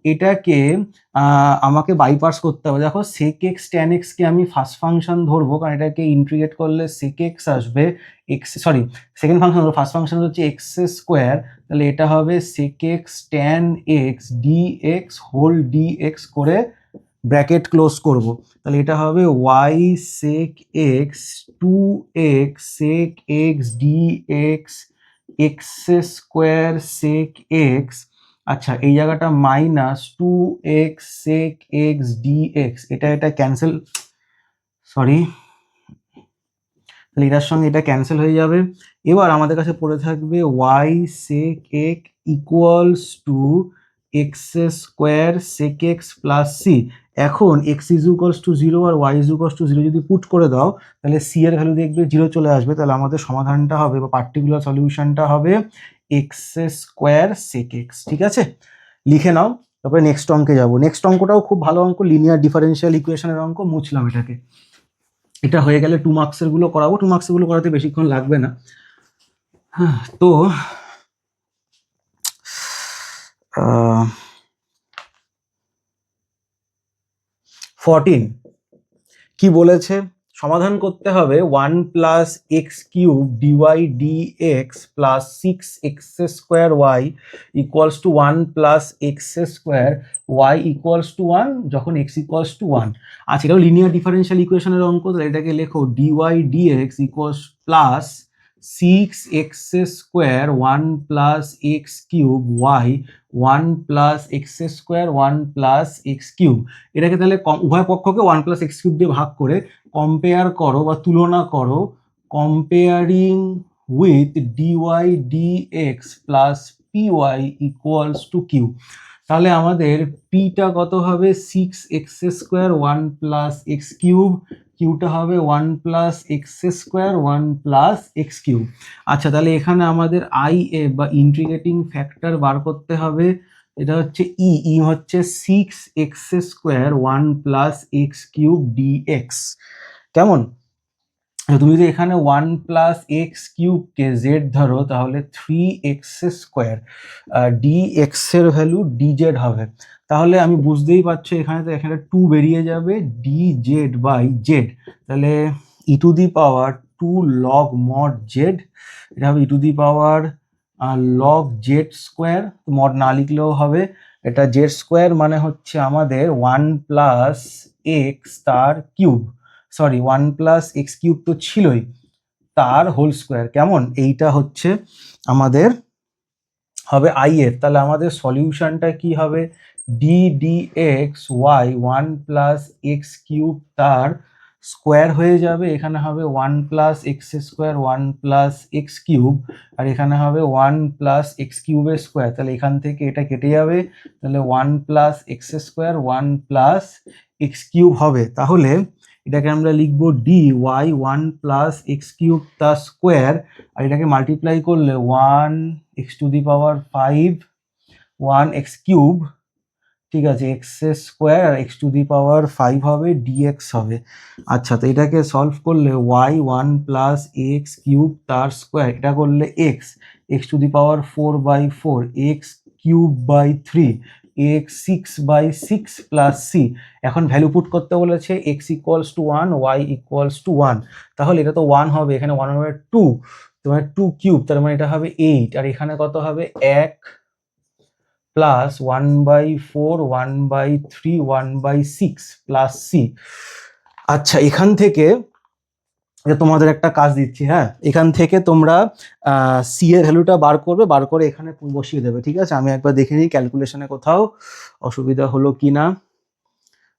এটাকে আমাকে বাইপাস করতে হবে। দেখো সেক এক্স ট্যান এক্সকে আমি ফার্স্ট ফাংশন ধরবো, কারণ এটাকে ইন্টিগ্রেট করলে সেক এক্স আসবে, এক্স সরি সেকেন্ড ফাংশন ধরবো, ফার্স্ট ফাংশন হচ্ছে এক্স স্কোয়ার, তাহলে এটা হবে sec x tan x d x whole d x করে ব্র্যাকেট ক্লোজ করব। তাহলে এটা হবে y sec x 2x sec x d x x square sec x. আচ্ছা, এই জায়গাটা minus 2x sec x dx, এটা ক্যান্সেল, সরি, তাহলে এটার সঙ্গে এটা ক্যান্সেল হয়ে যাবে। এবার আমাদের কাছে পড়ে থাকবে y sec x equals to x square sec x plus C. এখন এক্স ইজ ইকুয়ালস টু 0 আর ওয়াই ইজ ইকুয়ালস টু 0 যদি পুট করে দাও, তাহলে সি এর ভ্যালু দেখবে 0 চলে আসবে। তাহলে আমাদের সমাধানটা হবে বা পার্টিকুলার সলিউশনটা হবে এক্স স্কোয়ার সেক এক্স, ঠিক আছে, লিখে নাও। তারপরে নেক্সট অঙ্কে যাবো। নেক্সট অঙ্কটাও খুব ভালো অঙ্ক, লিনিয়ার ডিফারেনশিয়াল ইকুয়েশনের অঙ্ক, মুছলাম এটাকে। এটা হয়ে গেলে 2 মার্কসের গুলো করাবো, 2 মার্কসের গুলো করাতে বেশিক্ষণ লাগবে না। হ্যাঁ, তো 14 কি বলেছে? সমাধান করতে হবে 1 plus x cube dy dx plus 6x² y equals to 1 plus x² y equals to 1 যখন x ইকুয়ালস টু 1। আচ্ছা, এটাও লিনিয়ার ডিফারেন্সিয়াল ইকুয়েশনের অঙ্ক, তাহলে এটাকে লেখো dy dx equals plus 6x² 1 plus x cube y 1 plus x² 1 plus x cube. এটাকে তাহলে উভয় পক্ষকে 1 প্লাস এক্স কিউব দিয়ে ভাগ করে কম্পেয়ার করো বা তুলনা করো, comparing with dy dx plus PY equals to Q. তাহলে আমাদের পিটা কত হবে 6x² 1 প্লাস এক্স কিউব, কিউটা হবে 1 plus x² 1 plus x cube. আচ্ছা, তাহলে এখানে আমাদের আই এ বা ইন্টিগ্রেটিং ফ্যাক্টর বার করতে হবে, এটা হচ্ছে ই হচ্ছে 6x² 1 plus x cube dx. কেমন? তুমি যদি এখানে 1 প্লাস এক্স কিউবকে জেড ধরো তাহলে 3x² ডিএক্স এর ভ্যালু ডিজেড হবে। তাহলে আমি বুঝতেই পারছো এখানে তো এখানে 2 বেরিয়ে যাবে, ডিজেড বাই জেড, তাহলে e to the power 2 log mod z, এটা হবে e to the power log z square, mod না লিখলেও হবে। এটা জেড স্কোয়ার মানে হচ্ছে আমাদের 1 প্লাস এক্স তার cube, sorry 1 plus x cube তো ছিলই, তার হোল স্কোয়ার। কেমন? এইটা হচ্ছে আমাদের হবে আই এর। তাহলে আমাদের সলিউশনটা কি হবে, d d x y 1 plus x cube তার স্কোয়ার হয়ে যাবে, এখানে হবে 1 plus x² 1 plus x cube, আর এখানে হবে 1 প্লাস এক্স কিউবের স্কোয়ার। তাহলে এখান থেকে এটা কেটে যাবে, তাহলে 1 plus x² 1 plus x cube হবে। তাহলে এটাকে আমরা লিখবো d y 1 plus x cube তার স্কোয়ার, আর এটাকে মাল্টিপ্লাই করলে 1 x to the power 5 1 x cube, ঠিক আছে, এক্স স্কোয়ার আর এক্স টু দি পাওয়ার 5 হবে, ডিএক্স হবে। আচ্ছা, তো এটাকে সলভ করলে ওয়াই 1 প্লাস এক্স কিউব তার স্কোয়ার, এটা করলে x x to the power 4/4 x cube by 3 x 6/6 plus C. এখন ভ্যালু পুট করতে বলেছে x equals to 1 y equals to 1, তাহলে এটা তো 1 হবে, এখানে 1 হবে 2, তোমার 2 কিউব, তার মানে এটা হবে 8, আর এখানে কত হবে 1 প্লাস 1/4 1/3 1/6 প্লাস সি। আচ্ছা, এখান থেকে তোমাদের একটা কাজ দিচ্ছি, হ্যাঁ, এখান থেকে তোমরা সি এর ভ্যালুটা বার করবে, বার করে এখানে বসিয়ে দেবে, ঠিক আছে? আমি একবার দেখে নিই ক্যালকুলেশনে কোথাও অসুবিধা হলো কি না।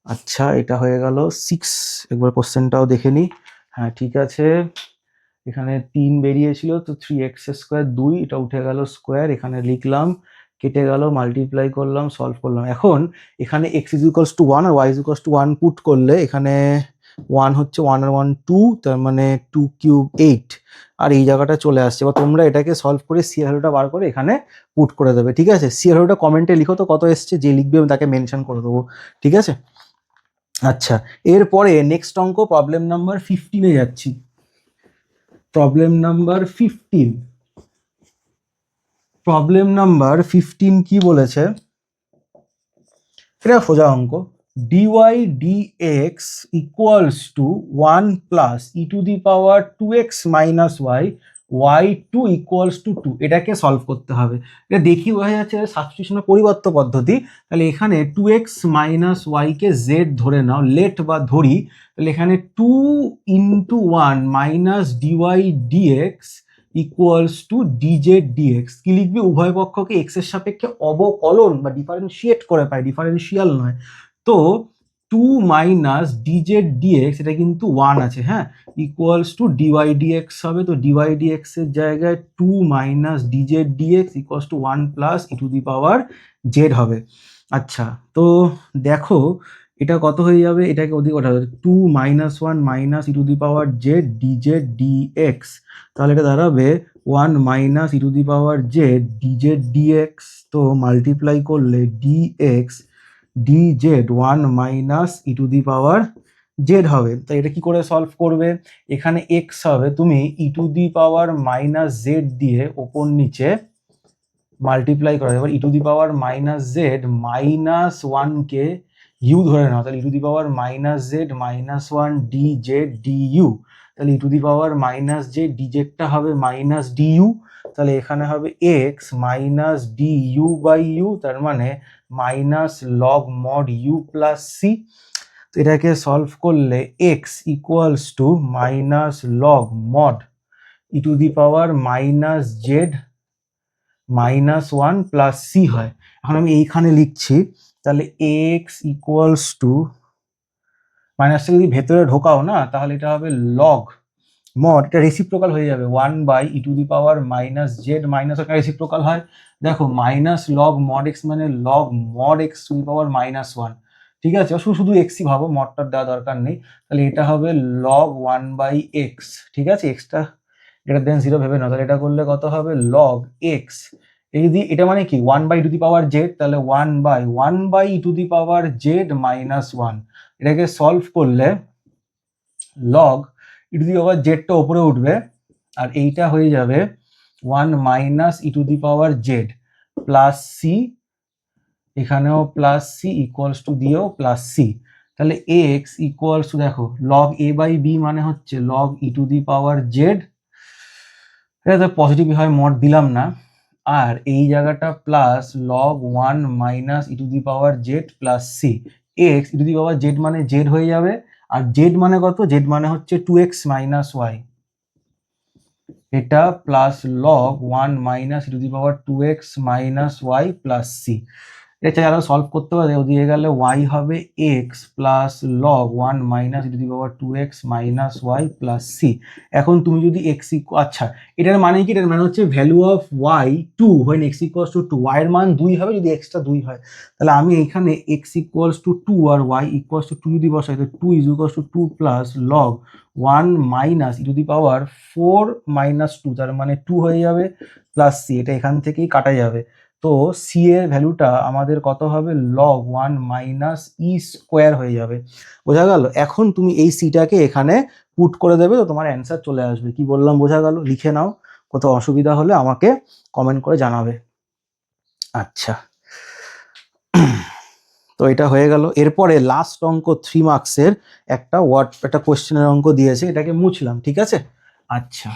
আচ্ছা, এটা হয়ে গেল 6, একবার কোশ্চেনটাও দেখে নিই। হ্যাঁ, ঠিক আছে, এখানে 3 বেরিয়েছিল, তো 3x² 2, এটা উঠে গেল স্কোয়ার, এখানে লিখলাম, কেটে গেল, মাল্টিপ্লাই করলাম, সলভ করলাম। এখন এখানে x ইকুয়ালস টু 1 আর y ইকুয়ালস টু 1 পুট করলে এখানে 1 হচ্ছে 1 আর 1 2, তার মানে 2 কিউব 8, আর এই জায়গাটা চলে আসছে। বা তোমরা এটাকে সলভ করে সি এর ভ্যালুটা বার করে এখানে পুট করে দেবে, ঠিক আছে? সি এর ভ্যালুটা কমেন্টে লিখো তো কত এসছে, যে লিখবে আমি তাকে মেনশন করে দেবো, ঠিক আছে? আচ্ছা, এরপরে নেক্সট অঙ্ক প্রবলেম নাম্বার 15 এ যাচ্ছি। প্রবলেম নাম্বার 15, প্রবলেম নাম্বার 15 কি বলেছে, এটা সোজা অঙ্ক, dy dx equals to 1 plus e to the power 2x minus y y 2 equals to 2, এটাকে সলভ করতে হবে। এটা দেখি বোঝা যাচ্ছে সাবস্টিটিউশনের পরিবর্ত পদ্ধতি। তাহলে এখানে 2x মাইনাস ওয়াইকে জেড ধরে নাও, লেট বা ধরি, তাহলে এখানে 2 into 1 minus dy dx equals to DZ dx. কি লিখবি? উভয় পক্ষকে এক্স এর সাপেক্ষে অবকলন বা ডিফারেন্সিয়েট করে পাই, ডিফারেন্সিয়াল নয়। তো 2 মাইনাস ডিজেড ডিএক্স, এটা কিন্তু 1 আছে, হ্যাঁ, ইকুয়ালস টু ডিওয়াই ডিএক্স হবে। তো ডিওয়াই ডিএক্স এর জায়গায় 2 minus dz dx equals to 1 plus e to the power z হবে। আচ্ছা, তো দেখো এটা কত হয়ে যাবে, এটাকে ওদিকে ওঠা হবে, 2 minus 1 minus E to the power z dz dx, তাহলে এটা দাঁড়াবে 1 minus E to the power z dz dx. তো মাল্টিপ্লাই করলে dx dz 1 minus E to the power z হবে। তাই এটা কি করে সলভ করবে, এখানে এক্স হবে, তুমি e to the power minus z দিয়ে ওপর নিচে মাল্টিপ্লাই করা, এবার e to the power minus Z minus 1 কে ইউ ধরে নাও, তাহলে e to the power minus Z minus one d Z d u, তাহলে e to the power minus Z d জেডটা হবে মাইনাস ডি ইউ, তাহলে এখানে হবে x minus d u by u, তার মানে minus log mod u plus C. তো এটাকে সলভ করলে x equals to minus log mod e to the power minus Z minus one plus c হয়। এখন আমি এইখানে লিখছি, তাহলে এক্স ইকুয়ালস টু, মাইনাসটা যদি ভেতরে ঢোকাও না তাহলে এটা হবে লগ মড, এটা রেসিপ্রোকাল হয়ে যাবে, 1 / e to the power minus Z minus একটা রেসিপ্রোকাল হয়, দেখো মাইনাস লগ মড এক্স মানে log mod x to the power minus one, ঠিক আছে, শুধু শুধু এক্সই ভাবো, মডটার দেওয়া দরকার নেই, তাহলে এটা হবে লগ 1/x, ঠিক আছে, এক্সটা গ্রেটার দেন 0 ভেবে নাও, তাহলে এটা করলে কত হবে লগ এক্স, এই যদি এটা মানে কি 1/ই টু দি পাওয়ার জেড, তাহলে 1/ই to the power Z minus one, এটাকে সলভ করলে log e to the power জেডটা ওপরে উঠবে আর এইটা হয়ে যাবে 1 - e to the power z plus c, এখানেও প্লাস সি ইকুয়ালস টু দিয়েও প্লাস সি, তাহলে এক্স ইকুয়ালস টু দেখো লগ এ বাই বি মানে হচ্ছে log e to the power z, এটা তো পজিটিভ হয় মড দিলাম না, আর এই জায়গাটা plus log 1 - e to the power z plus c, x E to the power z মানে জেড হয়ে যাবে, আর জেড মানে কত, জেড মানে হচ্ছে 2x মাইনাস ওয়াই, এটা plus log 1 - e to the power 2x minus y plus c, এটা আরো সলভ করতে পারে, ওদিকে গেলে ওয়াই হবে x plus log 1 - e to the power 2x minus y plus C. এখন তুমি যদি এক্স আচ্ছা এটার মানে কি, এটার মানে হচ্ছে value of y 2 when x equals to 2, y এর মান 2 হবে যদি এক্সটা 2 হয়, তাহলে আমি এইখানে এক্স ইকুয়ালস টু 2 আর ওয়াই ইকুয়ালস টু 2 যদি বসাই, তো 2 is equals to 2 plus log 1 - e to the power 4 - 2, তার মানে 2 হয়ে যাবে প্লাস সি, এটা এখান থেকেই কাটা যাবে, তো সি এর ভ্যালুটা আমাদের কত হবে লগ 1 - ই স্কোয়ার হয়ে যাবে, বোঝা গেল? এখন তুমি এই সিটাকে এখানে পুট করে দেবে, তো তোমার অ্যান্সার চলে আসবে। কি বললাম বোঝা গেল? লিখে নাও, কোথাও অসুবিধা হলে আমাকে কমেন্ট করে জানাবে। আচ্ছা, তো এটা হয়ে গেল। এরপরে লাস্ট অঙ্ক 3 মার্কসের একটা কোশ্চেনের অঙ্ক দিয়েছে, এটাকে মুছলাম, ঠিক আছে? আচ্ছা,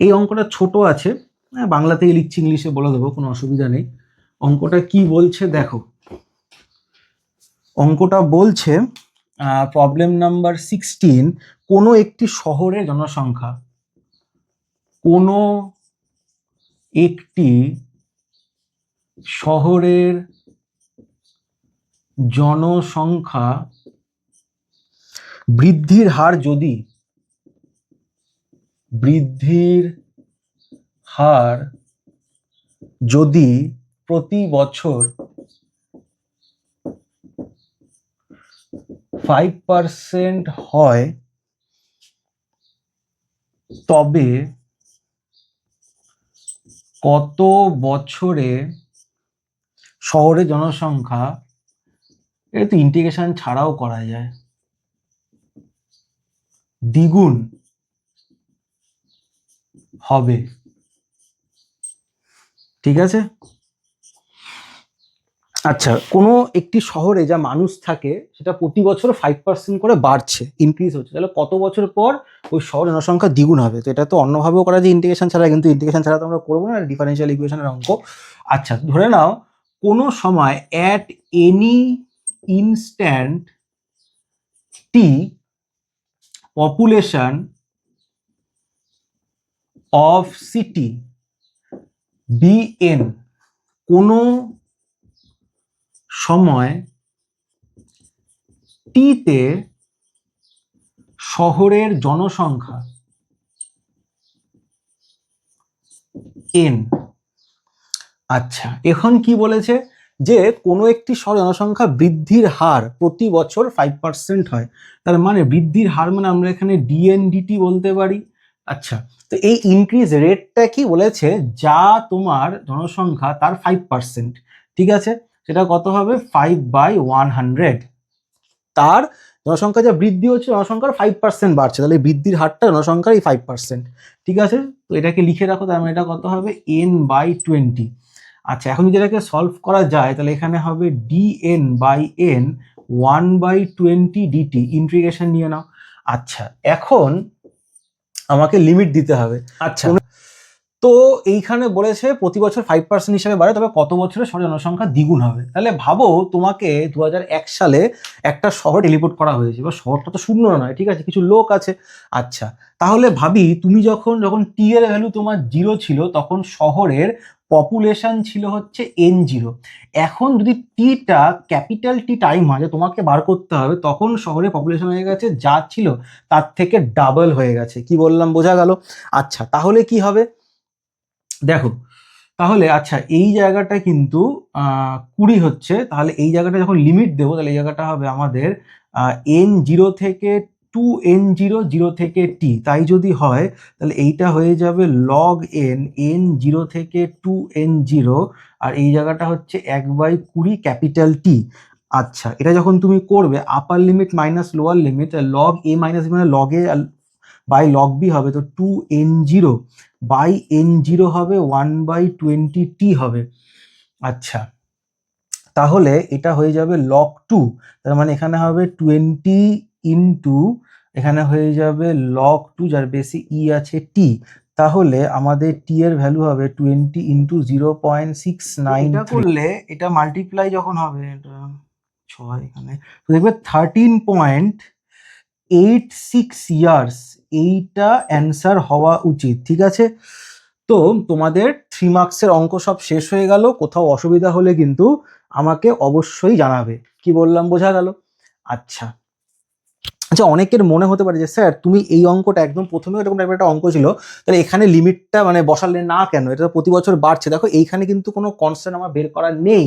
এই অঙ্কটা ছোট আছে, বাংলাতেই লিখছি, ইংলিশে বলে দেবো, কোনো অসুবিধা নেই। অঙ্কটা কি বলছে দেখো, অঙ্কটা বলছে প্রবলেম নাম্বার 16, কোনো একটি শহরের জনসংখ্যা, কোনো একটি শহরের জনসংখ্যা বৃদ্ধির হার যদি প্রতি বছর 5% হয়, তবে কত বছরে শহরের জনসংখ্যা, এটা তো ইন্টিগ্রেশন ছাড়াও করা যায়, দ্বিগুণ হবে, ঠিক আছে? আচ্ছা, কোনো একটি শহরে যা মানুষ থাকে সেটা প্রতি বছর 5% করে বাড়ছে, ইনক্রিজ হচ্ছে, তাহলে কত বছর পর ওই শহরের জনসংখ্যা দ্বিগুণ হবে? তো এটা তো অন্যভাবেও করা যায় ইন্টিগ্রেশন ছাড়া, কিন্তু ইন্টিগ্রেশন ছাড়া তো আমরা করবো না, ডিফারেন্সিয়াল ইকুয়েশনের অঙ্ক। আচ্ছা, ধরে নাও কোনো সময় at any instant t population of city BN, কোনো সময় টিতে শহরের জনসংখ্যা এন। আচ্ছা, এখন কি বলেছে যে কোনো একটি শহরের জনসংখ্যা বৃদ্ধির হার প্রতি বছর 5% হয়, তার মানে বৃদ্ধির হার মানে আমরা এখানে ডিএনডিটি বলতে পারি। আচ্ছা, তো এই ইনক্রিজ রেটটা কি বলেছে, যা তোমার জনসংখ্যা তার 5%, ঠিক আছে, সেটা কত হবে 5/100, তার জনসংখ্যা যা বৃদ্ধি হচ্ছে জনসংখ্যার 5% বাড়ছে, তাহলে বৃদ্ধির হারটা জনসংখ্যার এই 5%, ঠিক আছে? তো এটাকে লিখে রাখো, তার মানে এটা কত হবে n/20। আচ্ছা, এখন যদি এটাকে সলভ করা যায় তাহলে এখানে হবে dn/n 1/20 dt, ইন্টিগ্রেশন নিয়ে নাও। আচ্ছা, এখন আমাকে লিমিট দিতে হবে। আচ্ছা, তো এইখানে বলেছে প্রতি বছর 5% হিসাবে বাড়ে, তবে কত বছরে শহরের জনসংখ্যা দ্বিগুণ হবে। তাহলে ভাবো তোমাকে 2001 সালে একটা শহর টেলিপোর্ট করা হয়েছে, এবার শহরটা তো শূন্য নয়, ঠিক আছে, কিছু লোক আছে। আচ্ছা, তাহলে ভাবি তুমি যখন যখন টি এর ভ্যালু তোমার 0 ছিল তখন শহরের পপুলেশন ছিল হচ্ছে n0। এখন যদি টিটা ক্যাপিটাল টি টাইম হয়, যে তোমাকে বার করতে হবে, তখন শহরের পপুলেশন হয়ে গেছে যা ছিল তার থেকে ডাবল হয়ে গেছে। কি বললাম বোঝা গেল? আচ্ছা, তাহলে কি হবে দেখো, তাহলে আচ্ছা এই জায়গাটা কিন্তু 20 হচ্ছে, তাহলে এই জায়গাটা যখন লিমিট দেবো তাহলে এই জায়গাটা হবে আমাদের n0 থেকে 2n0, 0 থেকে t। তাই যদি হয় তাহলে এইটা হয়ে যাবে log n 0 থেকে 2n0, আর এই জায়গাটা হচ্ছে 1/20 ক্যাপিটাল টি। আচ্ছা, এটা যখন তুমি করবে upper limit minus lower limit, log a minus মানে log a by log b হবে, তো 2n0 বাই n0 হবে 1/20t হবে। আচ্ছা, তাহলে এটা হয়ে যাবে log 2, তার মানে এখানে হবে 20 ইন্টু এখানে হয়ে যাবে log 2 যার বেশি ই আছে t। তাহলে আমাদের টি এর ভ্যালু হবে 20 ইন্টু 0.69। এটা করলে এটা মাল্টিপ্লাই যখন হবে, এটা 6 এখানে, তো দেখবে 13.86 ইয়ার্স এইটা অ্যান্সার হওয়া উচিত। ঠিক আছে, তো তোমাদের 3 মার্কসের অঙ্ক সব শেষ হয়ে গেল। কোথাও অসুবিধা হলে কিন্তু আমাকে অবশ্যই জানাবে। কি বললাম বোঝা গেল? আচ্ছা আচ্ছা, অনেকের মনে হতে পারে যে স্যার তুমি এই অঙ্কটা একদম প্রথমে এরকম টাইপের একটা অঙ্ক ছিল, তাহলে এখানে লিমিটটা মানে বসালে না কেন? এটা তো প্রতি বছর বাড়ছে। দেখো এইখানে কিন্তু কোনো কনস্ট্যান্ট আমার বের করা নেই,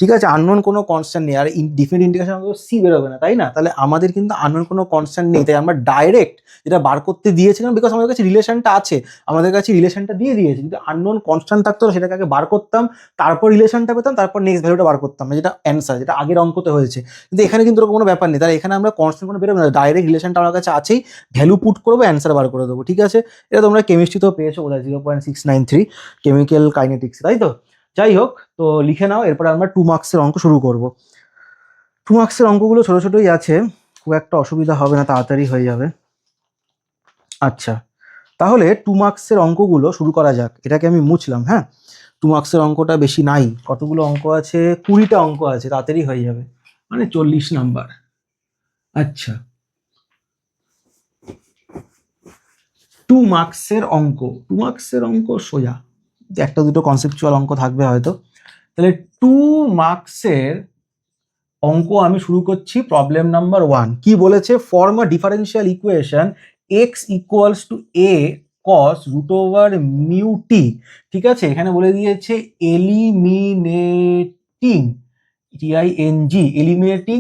ঠিক আছে, আননোন কোনো কনস্ট্যান্ট নেই, আর ডিফিনিট ইন্টিগ্রেশন সি বেরোবে না, তাই না? তাহলে আমাদের কিন্তু আননোন কোনো কনস্ট্যান্ট নেই, তাই আমরা ডাইরেক্ট যেটা বার করতে দিয়েছিলাম, বিকজ আমাদের কাছে রিলেশনটা আছে, আমাদের কাছে রিলেশনটা দিয়ে দিয়েছে। যদি আননোন কনস্ট্যান্ট থাকতো সেটাকে আগে বার করতাম, তারপর রিলেশনটা পেতাম, তারপর নেক্সট ভ্যালুটা বার করতাম, যেটা অ্যান্সার, যেটা আগের অঙ্কতে হয়েছে। কিন্তু এখানে কিন্তু কোনো ব্যাপার নেই, তাহলে এখানে আমরা কনস্ট্যান্ট কোনো বেরোবে না, ডাইরেক্ট রিলেশনটা আমার কাছে আছেই, ভ্যালু পুট করবো, অ্যান্সার বার করে দেবো। ঠিক আছে, এটা তোমরা কেমিস্ট্রিতেও পেয়েছো বোধহয় 0.693 কেমিক্যাল কাইনেটিক্স, তাই তো? যাই হোক, তো লিখে নাও, এরপরে আমরা 2 মার্কসের অঙ্ক শুরু করব। 2 মার্কসের অঙ্কগুলো ছোট ছোটই আছে, খুব একটা অসুবিধা হবে না, তাড়াতাড়ি হয়ে যাবে। আচ্ছা, তাহলে 2 মার্কসের অঙ্কগুলো শুরু করা যাক। এটাকে আমি মুছলাম। হ্যাঁ, 2 মার্কসের অঙ্কটা বেশি নাই, কতগুলো অঙ্ক আছে? 20টা অঙ্ক আছে, তাড়াতাড়ি হয়ে যাবে, মানে 40 নাম্বার। আচ্ছা, 2 মার্কসের অঙ্ক, 2 মার্কসের অঙ্ক সোজা, একটা দুটো কনসেপচুয়াল অঙ্ক থাকবে হয়তো। তাহলে 2 মার্কসের অঙ্ক আমি শুরু করছি। প্রবলেম নাম্বার 1 কি বলেছে? Form a differential equation x equals to a cos root over mu t. ঠিক আছে, এখানে বলে দিয়েছে এলিমিনেটিং, টিআইএনজি, এলিমিনেটিং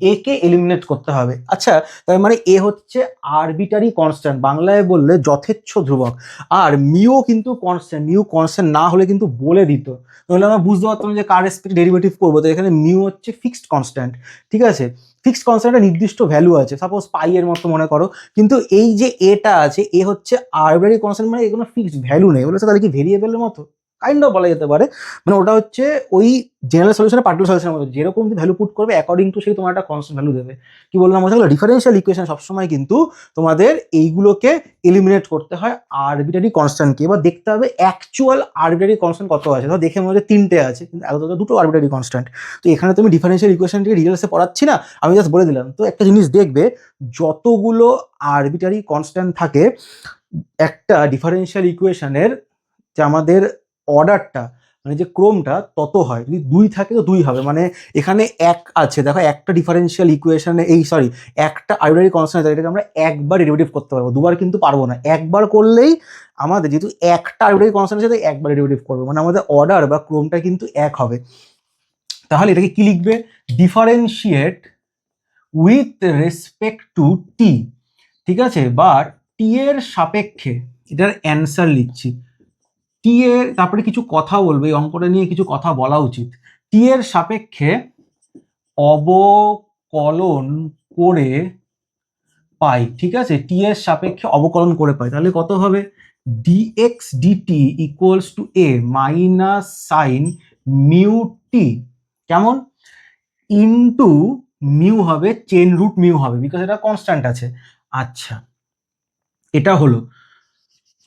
এ কে এলিমিনেট করতে হবে। আচ্ছা, তার মানে এ হচ্ছে আরবিটারি কনস্ট্যান্ট, বাংলায় বললে যথেচ্ছ ধ্রুবক, আর মিউ কিন্তু কনস্ট্যান্ট, মিউ কনস্ট্যান্ট না হলে কিন্তু বলে দিত, তাহলে আমরা বুঝতে পারতাম যে কার রেসপেক্টে ডেরিভেটিভ করবো। তো এখানে মিউ হচ্ছে ফিক্সড কনস্ট্যান্ট। ঠিক আছে, ফিক্সড কনস্ট্যান্টের নির্দিষ্ট ভ্যালু আছে, সাপোজ পাই এর মতো মনে করো, কিন্তু এই যে এটা আছে এ হচ্ছে আরবিটারি কনস্ট্যান্ট, মানে এর কোনো ফিক্সড ভ্যালু নেই। বলেছে তাহলে কি ভেরিয়েবলের মতো কাইন্ড অফ বলা যেতে পারে, মানে ওটা হচ্ছে ওই জেনারেল সলিউশনে পার্টিকুলার সলিউশনের মতো, যেরকম ভ্যালু পুট করবে অ্যাকর্ডিং টু সেই তোমার একটা কনস্ট্যান্ট ভ্যালু দেবে। কি বললাম বোঝা গেল? ডিফারেন্সিয়াল ইকুয়েশন সবসময় কিন্তু তোমাদের এইগুলোকে এলিমিনেট করতে হয় আরবিটারি কনস্ট্যান্টকে। এবার দেখতে হবে অ্যাকচুয়াল আরবিটারি কনস্ট্যান্ট কত আছে। ধর দেখে মনে হচ্ছে 3টে আছে, কিন্তু আলাদা দুটো আরবিটারি কনস্ট্যান্ট। তো এখানে তুমি ডিফারেন্সিয়াল ইকুয়েশনটিকে ডিটেলসে পড়াচ্ছি না, আমি জাস্ট বলে দিলাম। তো একটা জিনিস দেখবে, যতগুলো আরবিটারি কনস্ট্যান্ট থাকে একটা ডিফারেন্সিয়াল ইকুয়েশনের, যে আমাদের অর্ডারটা মানে যে ক্রমটা তত হয়। যদি 2 থাকে তো 2 হবে, মানে এখানে 1 আছে, দেখো একটা ডিফারেন্সিয়াল ইকুয়েশনে, এই সরি একটা আরবিট্রারি কনস্ট্যান্ট আছে, এটাকে আমরা একবার ডেরিভেটিভ করতে পারবো, দুবার কিন্তু পারবো না। একবার করলেই আমাদের, যেহেতু একটা আরবিট্রারি কনস্ট্যান্ট আছে, একবার ডেরিভেটিভ করবো, মানে আমাদের অর্ডার বা ক্রমটা কিন্তু 1 হবে। তাহলে এটাকে কি লিখবে? ডিফারেন্সিয়েট উইথ রেসপেক্ট টু টি। ঠিক আছে, বা টি এর সাপেক্ষে, এটার অ্যান্সার লিখছি। টি এর তারপরে কিছু কথা বলবে, এই অঙ্কটা নিয়ে কিছু কথা বলা উচিত। টি এর সাপেক্ষে অবকলন করে পাই। ঠিক আছে, টি এর সাপেক্ষে অবকলন করে পাই, তাহলে কত হবে? Dx dt equals to a minus sine mu t, কেমন, ইনটু মিউ হবে চেন রুট মিউ হবে, বিকজ এটা কনস্ট্যান্ট আছে। আচ্ছা, এটা হলো।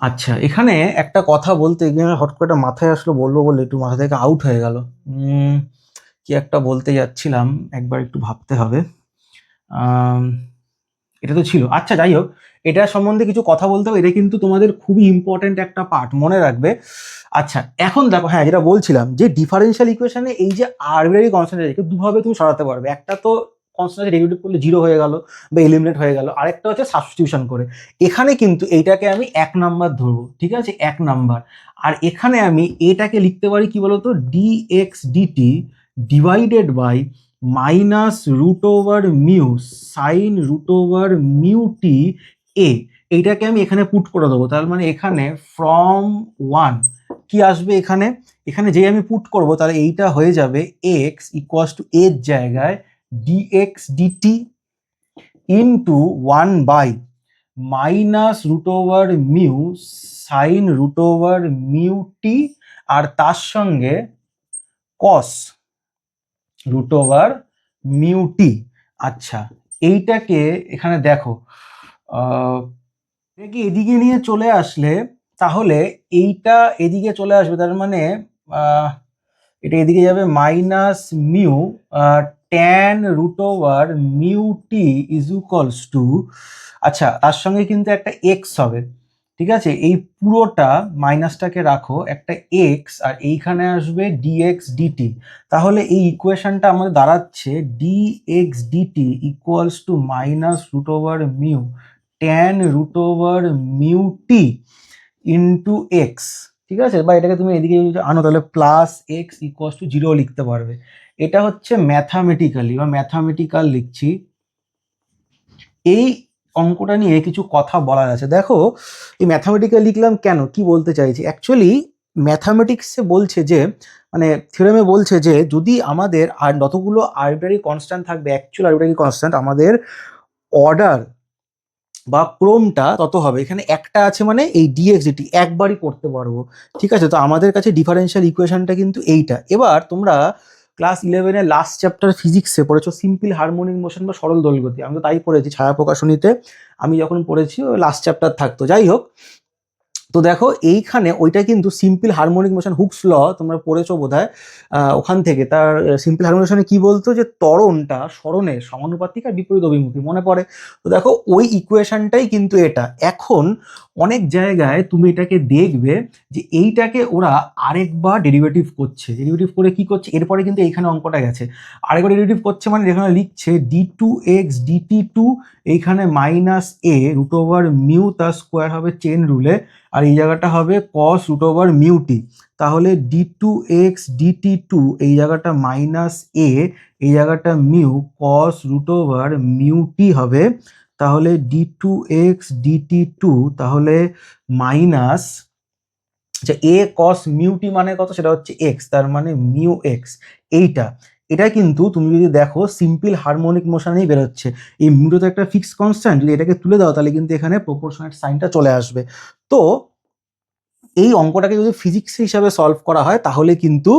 আচ্ছা, এখানে একটা কথা বলতে গিয়ে হট করে মাথায় আসলো, বলবো বলে একটু মাথা থেকে আউট হয়ে গেল। কি একটা বলতে যাচ্ছিলাম, একবার একটু ভাবতে হবে। এটা তো ছিল, আচ্ছা যাই হোক, এটা সম্বন্ধে কিছু কথা বলতে হবে, এটা কিন্তু তোমাদের খুবই ইম্পর্টেন্ট একটা পার্ট, মনে রাখবে। আচ্ছা, এখন দেখো, হ্যাঁ যেটা বলছিলাম, যে ডিফারেন্সিয়াল ইকুয়েশনে এই যে আরবিট্রারি কনস্ট্যান্ট আছে, দুভাবে তুমি সরাতে পারবে। একটা তো কনস্ট্যান্ট ডেরিভেটিভ করলে জিরো হয়ে গেল বা এলিমিনেট হয়ে গেল, আরেকটা হচ্ছে সাবস্টিটিউশন করে। এখানে কিন্তু এইটাকে আমি 1 নাম্বার ধরবো, ঠিক আছে, 1 নাম্বার। আর এখানে আমি এটাকে লিখতে পারি কি বলতো, dx dt divided by minus root over mu sine root over mu t a. এইটাকে আমি এখানে পুট করে দেবো, তার মানে এখানে ফ্রম 1 কি আসবে, এখানে এখানে যে আমি পুট করব, তাহলে এইটা হয়ে যাবে এক্স ইকুয়ালস টু এর জায়গায় dx dt into 1 by minus root over mu sine root over mu t, আর তার সঙ্গে cos root over mu t. আচ্ছা, এইটাকে এখানে দেখো, এটাকে এদিকে নিয়ে চলে আসলে তাহলে এইটা এদিকে চলে আসবে, তার মানে এটা এদিকে যাবে minus mu tan root over mu t is equals to, আচ্ছা তার সঙ্গে কিন্তু একটা এক্স হবে, ঠিক আছে, এই পুরোটা মাইনাসটাকে রাখো, একটা এক্স, আর এইখানে আসবে ডিএক্স ডিটি। তাহলে এই ইকুয়েশনটা আমাদের দাঁড়াচ্ছে dx dt equals to minus root over mu tan root over mu t into x, ঠিক আছে, বা এটাকে তুমি এদিকে যদি আনো তাহলে plus x equals to zero লিখতে পারবে। এটা হচ্ছে ম্যাথামেটিক্যালি বা ম্যাথামেটিক্যাল লিখছি। এই অঙ্কটা নিয়ে কিছু কথা বলার আছে। দেখো, এই ম্যাথামেটিক্যাল লিখলাম কেন, কি বলতে চাইছি, অ্যাকচুয়ালি ম্যাথামেটিক্সে বলছে যে, মানে থিওরেমে বলছে যে যদি আমাদের আর যতগুলো আরবিট্রারি কনস্ট্যান্ট থাকবে, অ্যাকচুয়াল আরবিট্রারি কনস্ট্যান্ট, আমাদের অর্ডার বা ক্রমটা তত হবে। এখানে একটা আছে মানে এই ডিএক্স ডিটি একবারই করতে পারবো, ঠিক আছে। তো আমাদের কাছে ডিফারেন্সিয়াল ইকুয়েশনটা কিন্তু এইটা। এবার তোমরা ক্লাস 11-এর লাস্ট চ্যাপ্টার ফিজিক্সে পড়েছো সিম্পল হারমোনিক মোশন বা সরল দোলগতি, আমি তো তাই পড়েছি ছায়া প্রকাশনীতে, আমি যখন পড়েছি লাস্ট চ্যাপ্টার থাকতো। যাই হোক, তো দেখো এইখানে ওইটা কিন্তু সিম্পল হারমোনিক মোশন, হুকস ল তোমরা পড়েছো বোধহয়, ওখান থেকে তার সিম্পল হারমোনিক মোশনে কি বলতো, যে ত্বরণটা স্মরণের সমানুপাতিক আর বিপরীত অভিমুখী, মনে পড়ে? তো দেখো ওই ইকুয়েশনটাই কিন্তু এটা। এখন অনেক জায়গায় তুমি এটাকে দেখবে যে এইটাকে ওরা আরেকবার ডেরিভেটিভ করছে, ডেরিভেটিভ করে কি করছে, এরপরে কিন্তু এইখানে অঙ্কটা গেছে, আরেকবার ডেরিভেটিভ করছে, মানে এখানে লিখছে d two x dt two, এইখানে minus a root over mu, তার স্কোয়ার হবে চেন রুলে, আর এই জায়গাটা হবে cos root over mu t. তাহলে d two x dt two, এই জায়গাটা মাইনাস এ, এই জায়গাটা mu, cos root over mu t হবে। তাহলে d two x dt two, তাহলে মাইনাস, আচ্ছা এ কস মিউ টি মানে কত, সেটা হচ্ছে এক্স, তার মানে মিউ এক্স। এইটা, এটা কিন্তু তুমি যদি দেখো সিম্পল হারমোনিক মোশনেই বেরোচ্ছে। এই মিউটা তো একটা ফিক্সড কনস্ট্যান্ট, যদি এটাকে তুলে দাও তাহলে কিন্তু এখানে প্রপোর্শনেট সাইনটা চলে আসবে। তো এই অঙ্কটাকে যদি ফিজিক্স হিসাবে সলভ করা হয় তাহলে কিন্তু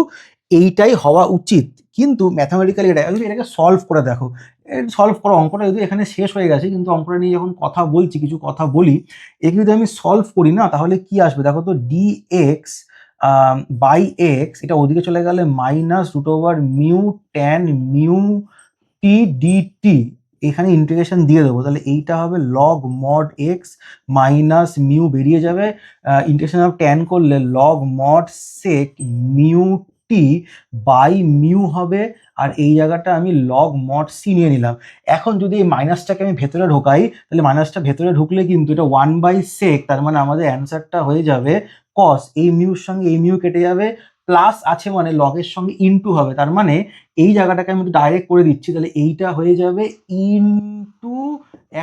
এইটাই হওয়া উচিত, কিন্তু ম্যাথামেটিক্যালি এটা যদি এটাকে সলভ করে দেখো, সলভ করো অঙ্কটা, যদি এখানে শেষ হয়ে গেছে, কিন্তু অঙ্কটা নিয়ে যখন কথা বলছি, কিছু কথা বলি, একে যদি আমি সলভ করি না, তাহলে কি আসবে দেখো তো, ডি এক্স বাই এক্স, এটা ওদিকে চলে গেলে minus root over mu tan mu t dt, এখানে ইন্টিগ্রেশন দিয়ে দেবো, তাহলে এইটা হবে log mod x minus mu, বেরিয়ে যাবে ইন্টিগ্রেশন অফ ট্যান করলে log mod sec mu t by mu হবে, আর এই জায়গাটা আমি লগ মড সি নিয়ে নিলাম। এখন যদি এই মাইনাসটাকে আমি ভেতরে ঢোকাই, তাহলে মাইনাসটা ভেতরে ঢুকলে কিন্তু এটা 1/sec, তার মানে আমাদের অ্যান্সারটা হয়ে যাবে কস, এই মিউর সঙ্গে এই মিউ কেটে যাবে, প্লাস আছে মানে লগের সঙ্গে ইনটু হবে, তার মানে এই জায়গাটাকে আমি ডাইরেক্ট করে দিচ্ছি, তাহলে এইটা হয়ে যাবে ইনটু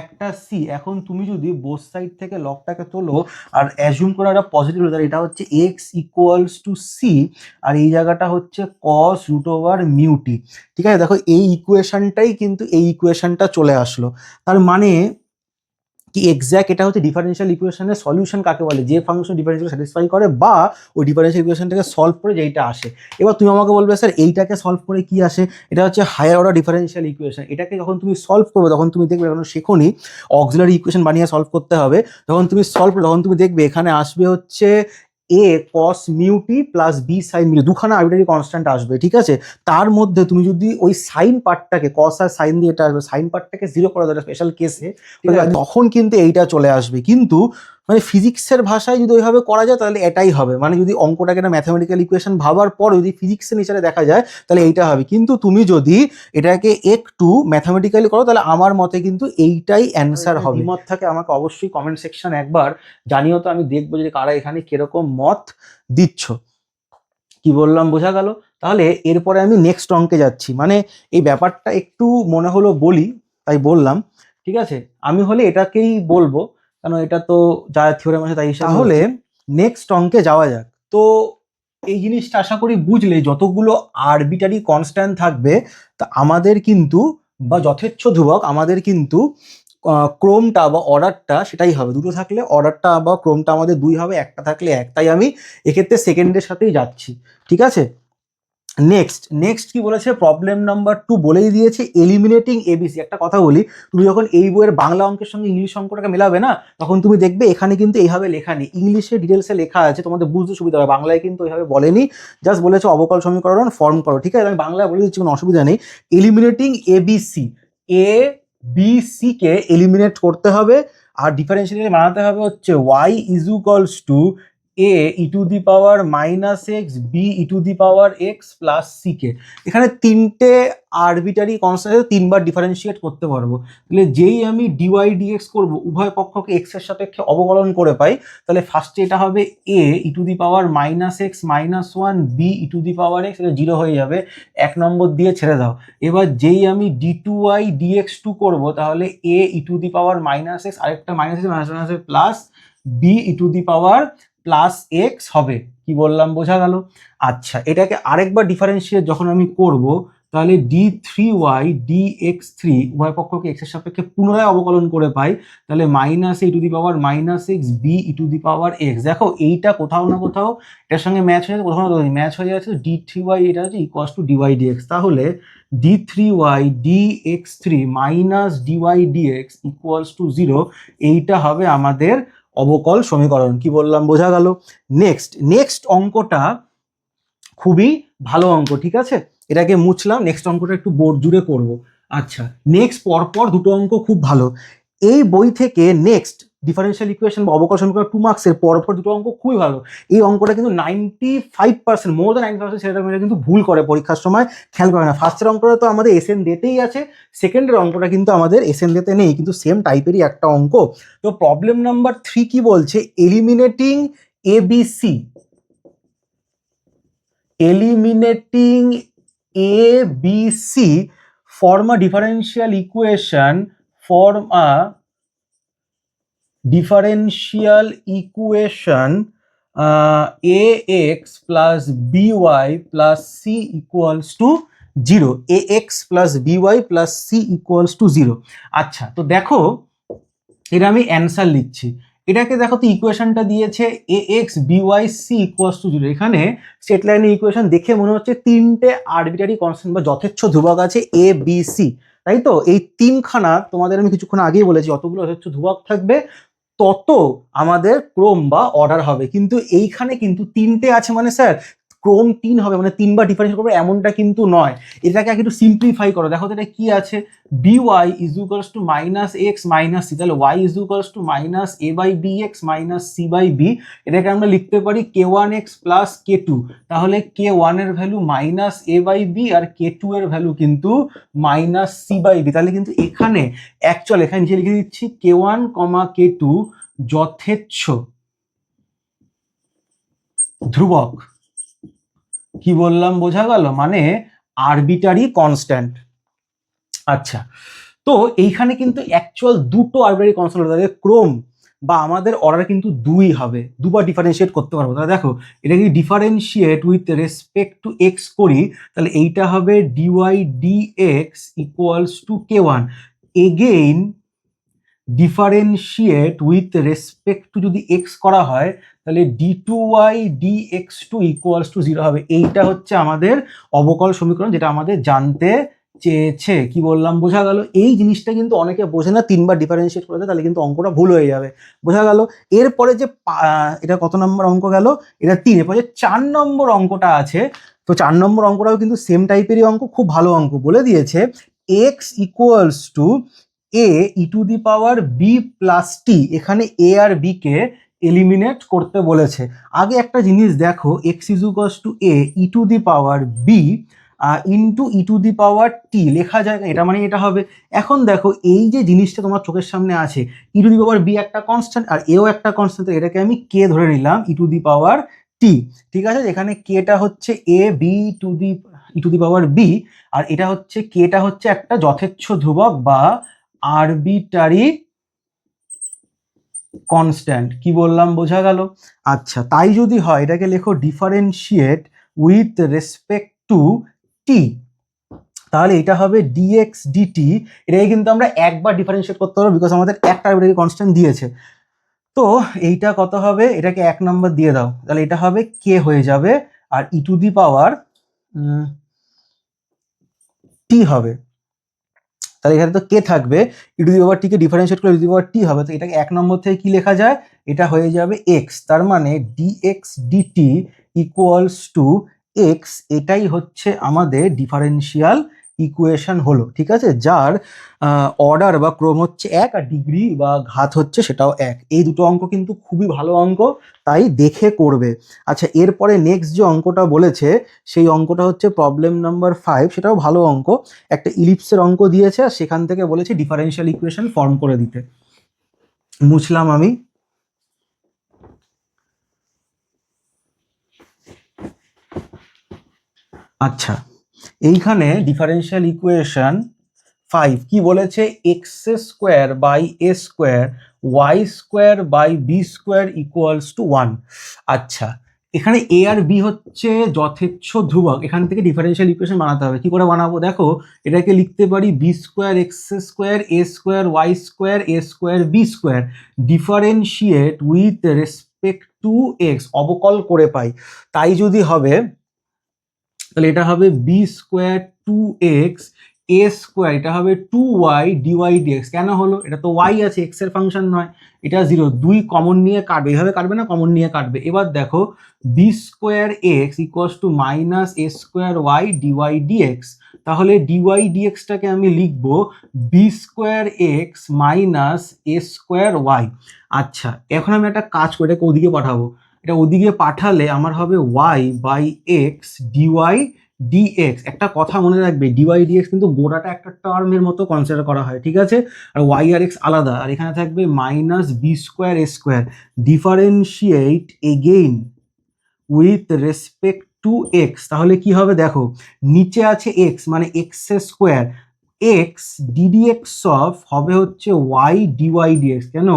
একটা সি। এখন তুমি যদি বোথ সাইড থেকে লগটাকে তোলো আর অ্যাজিউম করে একটা পজিটিভ, তাহলে এটা হচ্ছে এক্স ইকুয়ালস টু সি, আর এই জায়গাটা হচ্ছে কস রুট ওভার মিউটি, ঠিক আছে। দেখো এই ইকুয়েশনটাই কিন্তু এই ইকুয়েশনটা চলে আসলো, তার মানে কি এক্স্যাক্ট এটা হচ্ছে ডিফারেনশিয়াল ইকুয়েশনের সলিউশন কাকে বলে, যে ফাংশন ডিফারেনশিয়াল স্যাটিসফাই করে বা ওই ডিফারেনশিয়াল ইকুয়েশনটাকে সলভ করে যেইটা আসে। এবার তুমি আমাকে বলবে স্যার এইটাকে সলভ করে কি আসে, এটা হচ্ছে হায়ার অর্ডার ডিফারেনশিয়াল ইকুয়েশন। এটাকে যখন তুমি সলভ করবে তখন তুমি দেখবে, যখন শেখোনি অক্সিলারি ইকুয়েশন বানিয়ে সলভ করতে হবে, তখন তুমি সলভ করবে তখন তুমি দেখবে এখানে আসবে হচ্ছে a cos mu t plus b sin mu t, দুখানা আরবিটারি কনস্ট্যান্ট আসবে, ঠিক আছে। তার মধ্যে তুমি যদি ওই সাইন পার্টটাকে, কস আর সাইন দিয়ে এটা আসবে, সাইন পার্টটাকে জিরো করে দেওয়া স্পেশাল কেসে, তখন কিন্তু এইটা চলে আসবে। কিন্তু মানে ফিজিক্সের ভাষায় যদি ওইভাবে করা যায় তাহলে এটাই হবে, মানে যদি অঙ্কটাকে একটা ম্যাথামেটিক্যাল ইকুয়েশন ভাবার পর যদি ফিজিক্সের নেচারে দেখা যায় তাহলে এইটা হবে। কিন্তু তুমি যদি এটাকে একটু ম্যাথামেটিক্যালি করো তাহলে আমার মতে কিন্তু এইটাই অ্যান্সার হবে। মত থাকে আমাকে অবশ্যই কমেন্ট সেকশন একবার জানিও, তো আমি দেখবো যে কারা এখানে কিরকম মত দিচ্ছ। কি বললাম বোঝা গেল? তাহলে এরপরে আমি নেক্সট অঙ্কে যাচ্ছি, মানে এই ব্যাপারটা একটু মনে হলো বলি তাই বললাম, ঠিক আছে। আমি হলে এটাকেই বলবো, কারণ এটা তো যা থিওরেম আছে তাই হিসাবে। তাহলে নেক্সট অঙ্কে যাওয়া যাক। তো এই জিনিসটা আশা করি বুঝলে, যতগুলো আরবিটারি কনস্ট্যান্ট থাকবে তা আমাদের কিন্তু, বা যথেচ্ছ ধ্রুবক, আমাদের কিন্তু ক্রমটা বা অর্ডারটা সেটাই হবে। দুটো থাকলে অর্ডারটা বা ক্রমটা আমাদের 2 হবে, একটা থাকলে 1। তাই আমি এক্ষেত্রে সেকেন্ডের সাথেই যাচ্ছি, ঠিক আছে। নেক্সট কি বলেছে, প্রবলেম নাম্বার 2 বলেই দিয়েছে এলিমিনেটিং এবিসি। একটা কথা বলি, তুমি যখন এই বইয়ের বাংলা অঙ্কের সঙ্গে ইংলিশ অঙ্কটাকে মেলাবে না, তখন তুমি দেখবে এখানে কিন্তু এইভাবে লেখা নেই, ইংলিশে ডিটেলসে লেখা আছে, তোমাদের বুঝতে সুবিধা হবে। বাংলায় কিন্তু এইভাবে বলেনি, জাস্ট বলেছে অবকল সমীকরণ ফর্ম করো, ঠিক আছে। আমি বাংলায় বলে দিচ্ছি, কোনো অসুবিধা নেই। Eliminating a b c, a b c কে এলিমিনেট করতে হবে, আর ডিফারেন্সিয়াল বানাতে হবে হচ্ছে y is equals to a e to the power minus x, b e to the power x plus c কে। এখানে তিনটে আরবিটারি কনস্ট্যান্ট তিনবার ডিফারেন্সিয়েট করতে পারবো। তাহলে যেই আমি ডিওয়াই ডিএক্স করবো, উভয় পক্ষকে এক্স এর সাপেক্ষে অবকলন করে পাই, তাহলে ফার্স্টে এটা হবে a e to the power minus x minus one, b e to the power x, এটা 0 হয়ে যাবে, 1 নম্বর দিয়ে ছেড়ে দাও। এবার যেই আমি d two y dx two করবো, তাহলে a e to the power minus x, আরেকটা minus x minus plus b e to the power plus x হবে। কি বললাম বোঝা গেল? আচ্ছা, এটাকে আরেকবার ডিফারেন্সিয়েট যখন আমি করব, তাহলে d three y D x three উভয় পক্ষকে এক্স এর সাপেক্ষে পুনরায় অবকলন করে পাই, তাহলে minus E to the power minus x b e to the power x. দেখো এইটা কোথাও না কোথাও এটার সঙ্গে ম্যাচ হয়ে যাচ্ছে, কোথাও না কোথাও ম্যাচ হয়ে যাচ্ছে। ডি থ্রি ওয়াই এটা হচ্ছে ইকুয়ালস টু ডিওয়াই ডিএক্স, তাহলে d three y D x three minus dy dx equals to 0। এইটা হবে আমাদের অবকল সমীকরণ। কি বললাম বোঝা গেল? নেক্সট অঙ্কটা খুবই ভালো অঙ্ক, ঠিক আছে। এটাকে মুছলাম, নেক্সট অঙ্কটা একটু বোর্ড জুড়ে করব। আচ্ছা, নেক্সট পরপর দুটো অঙ্ক খুব ভালো। এই বই থেকে নেক্সট ডিফারেন্সিয়াল ইকুয়েশন বা অবকল সমীকরণ 2 মার্কসের পরপর দুটো অঙ্ক খুবই ভালো। এই অঙ্কটা কিন্তু 95%, মোর দ্যান 95% ছেলেমেয়েরা কিন্তু ভুল করে পরীক্ষার সময়, খেয়াল করে না। ফার্স্টের অঙ্কটা তো আমাদের এসএন দিতেই আছে, সেকেন্ডের অঙ্কটা কিন্তু আমাদের এসএন দিতে নেই, কিন্তু সেম টাইপেরই একটা অঙ্ক। তো প্রবলেম নাম্বার 3 কি বলছে, eliminating ABC, eliminating a b c form a differential equation ax plus by plus c equals to 0, ax plus by plus c equals to 0। আচ্ছা, তো দেখো এটা আমি অ্যান্সার লিখছি। এটাকে দেখো তো ইকুয়েশনটা দিয়েছে ax by c equals to 0। এখানে স্ট্রেট লাইনের ইকুয়েশন দেখে মনে হচ্ছে তিনটে আরবিটারি কনস্ট্যান্ট বা যথেচ্ছ ধ্রুবক আছে a b c, তাই তো। এই তিনখানা তোমাদের আমি কিছুক্ষণ আগেই বলেছি, যতগুলো যথেচ্ছ ধ্রুবক থাকবে তত আমাদের ক্রম বা অর্ডার হবে। কিন্তু এইখানে কিন্তু তিনটে আছে, মানে স্যার ক্রম 3 হবে, মানে 3 বার ডিফারেন্স করবে এমনটা কিন্তু নয়। এটাকে একটু সিম্পলিফাই করো, দেখো তো এটা কি আছে, by is equals to minus x minus c, তাহলে y is equals to minus a by b x minus c by b. এটাকে আমরা লিখতে পারি k one x plus k two, তাহলে কে ওয়ান এর value minus a by b আর k two এর value কিন্তু মাইনাস সি বাই বি। তাহলে কিন্তু এখানে অ্যাকচুয়াল, এখানে নিচে লিখে দিচ্ছি কে ওয়ান কমা কে টু যথেচ্ছ ধ্রুবক। কি বললাম বোঝা গেল? মানে আরবিটারি কনস্ট্যান্ট। আচ্ছা, তো এইখানে কিন্তু অ্যাকচুয়াল দুটো আরবিটারি কনস্ট্যান্ট, তাহলে ক্রম বা আমাদের অর্ডার কিন্তু 2 হবে, দুবার ডিফারেন্সিয়েট করতে পারবো। তাহলে দেখো এটা যদি differentiate with respect to x করি, তাহলে এইটা হবে dy dx equals to k one. Again differentiate with respect to যদি এক্স করা হয় তাহলে d2y dx2 ইকুয়ালস টু 0 হবে। এইটা হচ্ছে আমাদের অবকল সমীকরণ, যেটা আমাদের জানতে চেয়েছে। কি বললাম, বোঝা গেল? এই জিনিসটা কিন্তু অনেকে বোঝে না, 3বার ডিফারেন্সিয়েট করে দেয়, তাহলে কিন্তু অঙ্কটা ভুল হয়ে যাবে। বোঝা গেল? এরপরে যে এটা কত নম্বর অঙ্ক গেল? এটা 3। এরপরে যে 4 নম্বর অঙ্কটা আছে, তো 4 নম্বর অঙ্কটাও কিন্তু সেম টাইপেরই অঙ্ক, খুব ভালো অঙ্ক। বলে দিয়েছে x equals to a e to the power b plus t. এখানে এ আর বি কে এলিমিনেট করতে বলেছে। আগে একটা জিনিস দেখো, x is equals to a e to the power b into e to the power t লেখা যায় না, এটা মানে এটা হবে। এখন দেখো এই যে জিনিসটা তোমার চোখের সামনে আছে, e to the power B একটা কনস্ট্যান্ট আর এও একটা কনস্ট্যান্ট, এটাকে আমি কে ধরে নিলাম ই টু দি পাওয়ার টি। ঠিক আছে, এখানে কেটা হচ্ছে a b to the e to the power b, আর এটা হচ্ছে কেটা হচ্ছে একটা যথেচ্ছ ধ্রুবক বা আরবিটারি কনস্ট্যান্ট। কি বললাম, বোঝা গেল? আচ্ছা, তাই যদি হয় এটাকে লেখো ডিফারেন্সিয়েট উইথ রেসপেক্ট টু টি, তাহলে এটা হবে dx dt। এটাকে কিন্তু আমরা একবার ডিফারেন্সিয়েট করতে পারবো, বিকজ আমাদের একটা আরবিটারি কনস্ট্যান্ট দিয়েছে। তো এইটা কত হবে, এটাকে 1 নম্বর দিয়ে দাও, তাহলে এটা হবে কে হয়ে যাবে, আর ই টু দি পাওয়ার টি হবে। তাহলে এখানে তো কে থাকবে, ই to the power T K differentiate করে ই টু দি পাওয়ার টি হবে, তো এটাকে 1 নম্বর থেকে কি লেখা যায়, এটা হয়ে যাবে এক্স। তার মানে dx dt equals to x. এটাই হচ্ছে আমাদের ডিফারেন্সিয়াল ইকুয়েশন হলো। ঠিক আছে, যার অর্ডার বা ক্রম হচ্ছে 1 আর ডিগ্রি বা ঘাত হচ্ছে সেটাও 1। এই দুটো অঙ্ক কিন্তু খুবই ভালো অঙ্ক, তাই দেখে করবে। আচ্ছা, এরপরে নেক্সট যে অঙ্কটা বলেছে সেই অঙ্কটা হচ্ছে প্রবলেম নাম্বার 5। সেটাও ভালো অঙ্ক, একটা ইলিপসের অঙ্ক দিয়েছে আর সেখান থেকে বলেছে ডিফারেন্সিয়াল ইকুয়েশন ফর্ম করে দিতে। মুছলাম আমি। আচ্ছা, এইখানে ডিফারেন্সিয়াল ইকুয়েশন 5 কি বলেছে, x square by a square Y square by b square equals to 1। আচ্ছা, এখানে এ আর বি হচ্ছে যথেচ্ছ ধ্রুবক, এখান থেকে ডিফারেন্সিয়াল ইকুয়েশন বানাতে হবে। কি করে বানাবো দেখো, এটাকে লিখতে পারি b square x square a square Y square a square b square differentiate with respect to x, অবকল করে পাই। তাই যদি হবে তাহলে এটা হবে b square two x a square, এটা হবে 2y ডিওয়াই ডিএক্স। কেন হলো, এটা তো y আছে, এক্স এর ফাংশন নয়, এটা 0। 2 কমন নিয়ে কাটবে, এইভাবে কাটবে না, কমন নিয়ে কাটবে। এবার দেখো b square x equals to minus a square y dy dx. তাহলে ডিওয়াই ডিএক্সটাকে আমি লিখবো b square x minus a square y. আচ্ছা, এখন আমি একটা কাজ করে এটাকে ওদিকে পাঠাবো। এটা ওদিকে পাঠালে আমার হবে y by x dy dx. একটা কথা মনে রাখবে, ডিওয়াই ডিএক্স কিন্তু গোড়াটা একটা টার্মের মতো কনসিডার করা হয়। ঠিক আছে, আর ওয়াই আর এক্স আলাদা, আর এখানে থাকবে minus b square a square. Differentiate again with respect to x. তাহলে কি হবে দেখো, নিচে আছে এক্স মানে x square, x ddx of হবে হচ্ছে ওয়াই ডিওয়াই ডিএক্স। কেন,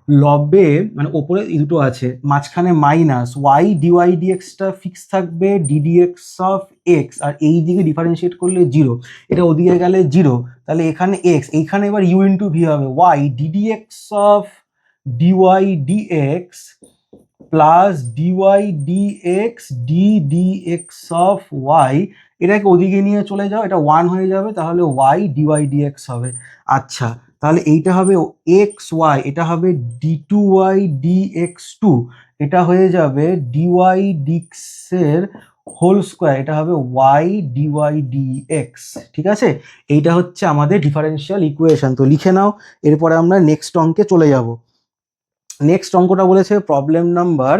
লবে মানে ওপরে এই দুটো আছে, মাঝখানে মাইনাস ওয়াই ডিওয়াই ডিএক্সটা ফিক্স থাকবে ডিডিএক্স অফ এক্স, আর এই দিকে ডিফারেন্সিয়েট করলে 0, এটা ওদিকে গেলে 0। তাহলে এখানে এক্স, এইখানে এবার ইউ ইন্টু ভি হবে y ddx of dy dx plus dy dx ddx of y. এটাকে ওদিকে নিয়ে চলে যাও, এটা 1 হয়ে যাবে, তাহলে ওয়াই ডিওয়াই ডিএক্স হবে। আচ্ছা, তাহলে এইটা হবে এক্স ওয়াই, এটা হবে d two y dx two, এটা হয়ে যাবে ডিওয়াই ডিএক্সের হোল স্কোয়ার, এটা হবে ওয়াই ডিওয়াই ডিএক্স। ঠিক আছে, এইটা হচ্ছে আমাদের ডিফারেন্সিয়াল ইকুয়েশন। তো লিখে নাও, এরপরে আমরা নেক্সট অঙ্কে চলে যাব। নেক্সট অঙ্কটা বলেছে প্রবলেম নাম্বার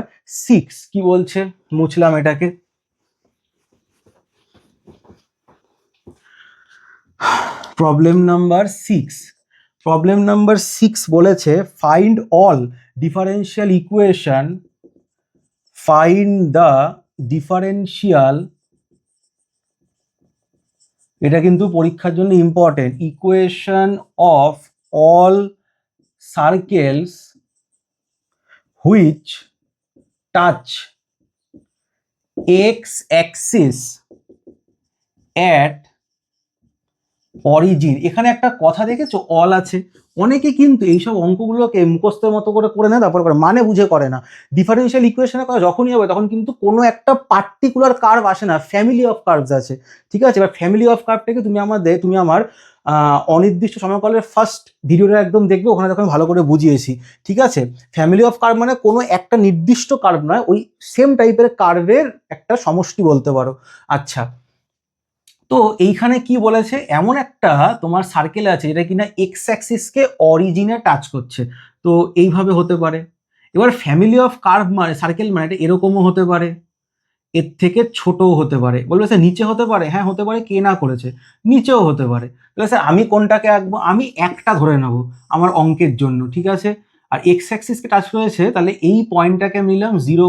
6। কি বলছে, মুছলাম এটাকে। প্রবলেম নাম্বার 6, প্রবলেম নাম্বার 6 বলেছে find all differential equation, find the differential, এটা কিন্তু পরীক্ষার জন্য important, equation of all circles which touch x Axis at origin. এখানে একটা কথা দেখেছো, অল আছে, অনেকে কিন্তু এইসব অঙ্কগুলোকে মুখস্থের মতো করে নেয়, তারপর করে মানে বুঝে করে না। ডিফারেন্সিয়াল ইকুয়েশনে করা যখনই হবে তখন কিন্তু কোনো একটা পার্টিকুলার কার্ভ আসে না, ফ্যামিলি অফ কার্ভস আছে, ঠিক আছে? এবার ফ্যামিলি অফ কার্ভটাকে তুমি আমার অনির্দিষ্ট সময়কালের ফার্স্ট ভিডিওটা একদম দেখবে, ওখানে তখন ভালো করে বুঝিয়েছি, ঠিক আছে? ফ্যামিলি অফ কার্ভ মানে কোনো একটা নির্দিষ্ট কার্ভ নয়, ওই সেম টাইপের কার্ভের একটা সমষ্টি বলতে পারো। আচ্ছা, তো এইখানে কি বলেছে, এমন একটা তোমার সার্কেল আছে যেটা কিনা এক্স অ্যাক্সিসকে অরিজিনে টাচ করছে, তো এইভাবে হতে পারে। এবার ফ্যামিলি অফ কার্ভ মানে সার্কেল মানে এটা এরকমও হতে পারে, এর থেকে ছোটও হতে পারে। বলবে স্যার নিচে হতে পারে, হ্যাঁ হতে পারে, কে না করেছে, নিচেও হতে পারে। তাহলে স্যার আমি কোনটাকে আঁকবো, আমি একটা ধরে নেবো আমার অঙ্কের জন্য, ঠিক আছে? আর এক্স অ্যাক্সিসকে টাচ করেছে, তাহলে এই পয়েন্টটাকে নিলাম 0,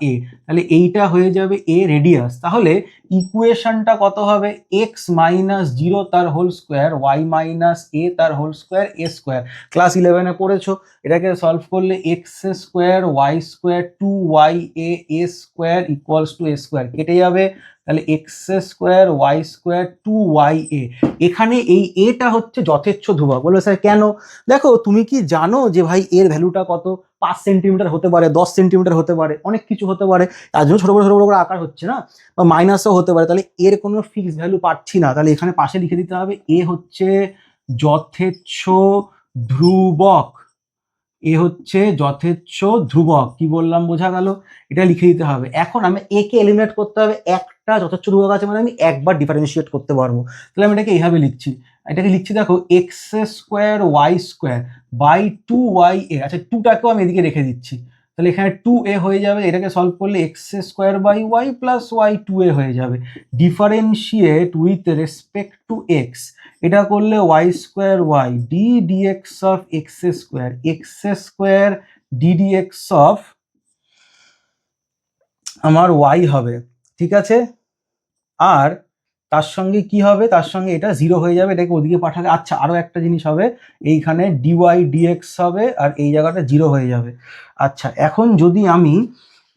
a, তাহলে এইটা হয়ে যাবে এ রেডিয়াস। তাহলে ইকুয়েশনটা কত হবে, এক্স মাইনাস 0 তার whole square, y minus a তার whole square, a square. Class 11-এ পড়েছো, এটাকে সলভ করলে x square Y square 2y a square equals to a square কেটে যাবে, তাহলে x square Y square 2y এখানে এই এটা হচ্ছে যথেচ্ছ ধ্রুবক। বলবে স্যার কেন? দেখো তুমি কি জানো যে ভাই এর ভ্যালুটা কত, 5 সেন্টিমিটার হতে পারে, 10 সেন্টিমিটার হতে পারে, অনেক কিছু হতে পারে, তার জন্য ছোট বড় ছোট বড় করে আকার হচ্ছে না, বা মাইনাসও হতে পারে। তাহলে এর কোনো ফিক্সড ভ্যালু পাচ্ছি না, তাহলে এখানে পাশে লিখে দিতে হবে এ হচ্ছে যথেচ্ছ ধ্রুবক, এ হচ্ছে যথেচ্ছ ধ্রুবক। কি বললাম বোঝা গেল? এটা লিখে দিতে হবে। এখন আমি এ কে এলিমিনেট করতে হবে, একটা যথেচ্ছ ধ্রুবক আছে মানে আমি একবার ডিফারেন্সিয়েট করতে পারবো, তাহলে আমি এটাকে এইভাবে লিখছি, এটাকে লিখছি দেখো x square Y square by 2y a. আচ্ছা, টুটাকেও আমি এদিকে রেখে দিচ্ছি, তাহলে এখানে 2a হয়ে যাবে, এটাকে সলভ করলে x square by y plus y 2a হয়ে যাবে। Differentiate with respect to x, এটা করলে y square y d dx of x square d dx of আমার ওয়াই হবে, ঠিক আছে? আর তার সঙ্গে কি হবে, তার সঙ্গে এটা 0 হয়ে যাবে, এটাকে ওদিকে পাঠালে। আচ্ছা, আরো একটা জিনিস হবে, এইখানে ডিওয়াই ডিএক্স হবে আর এই জায়গাটা 0 হয়ে যাবে। আচ্ছা, এখন যদি আমি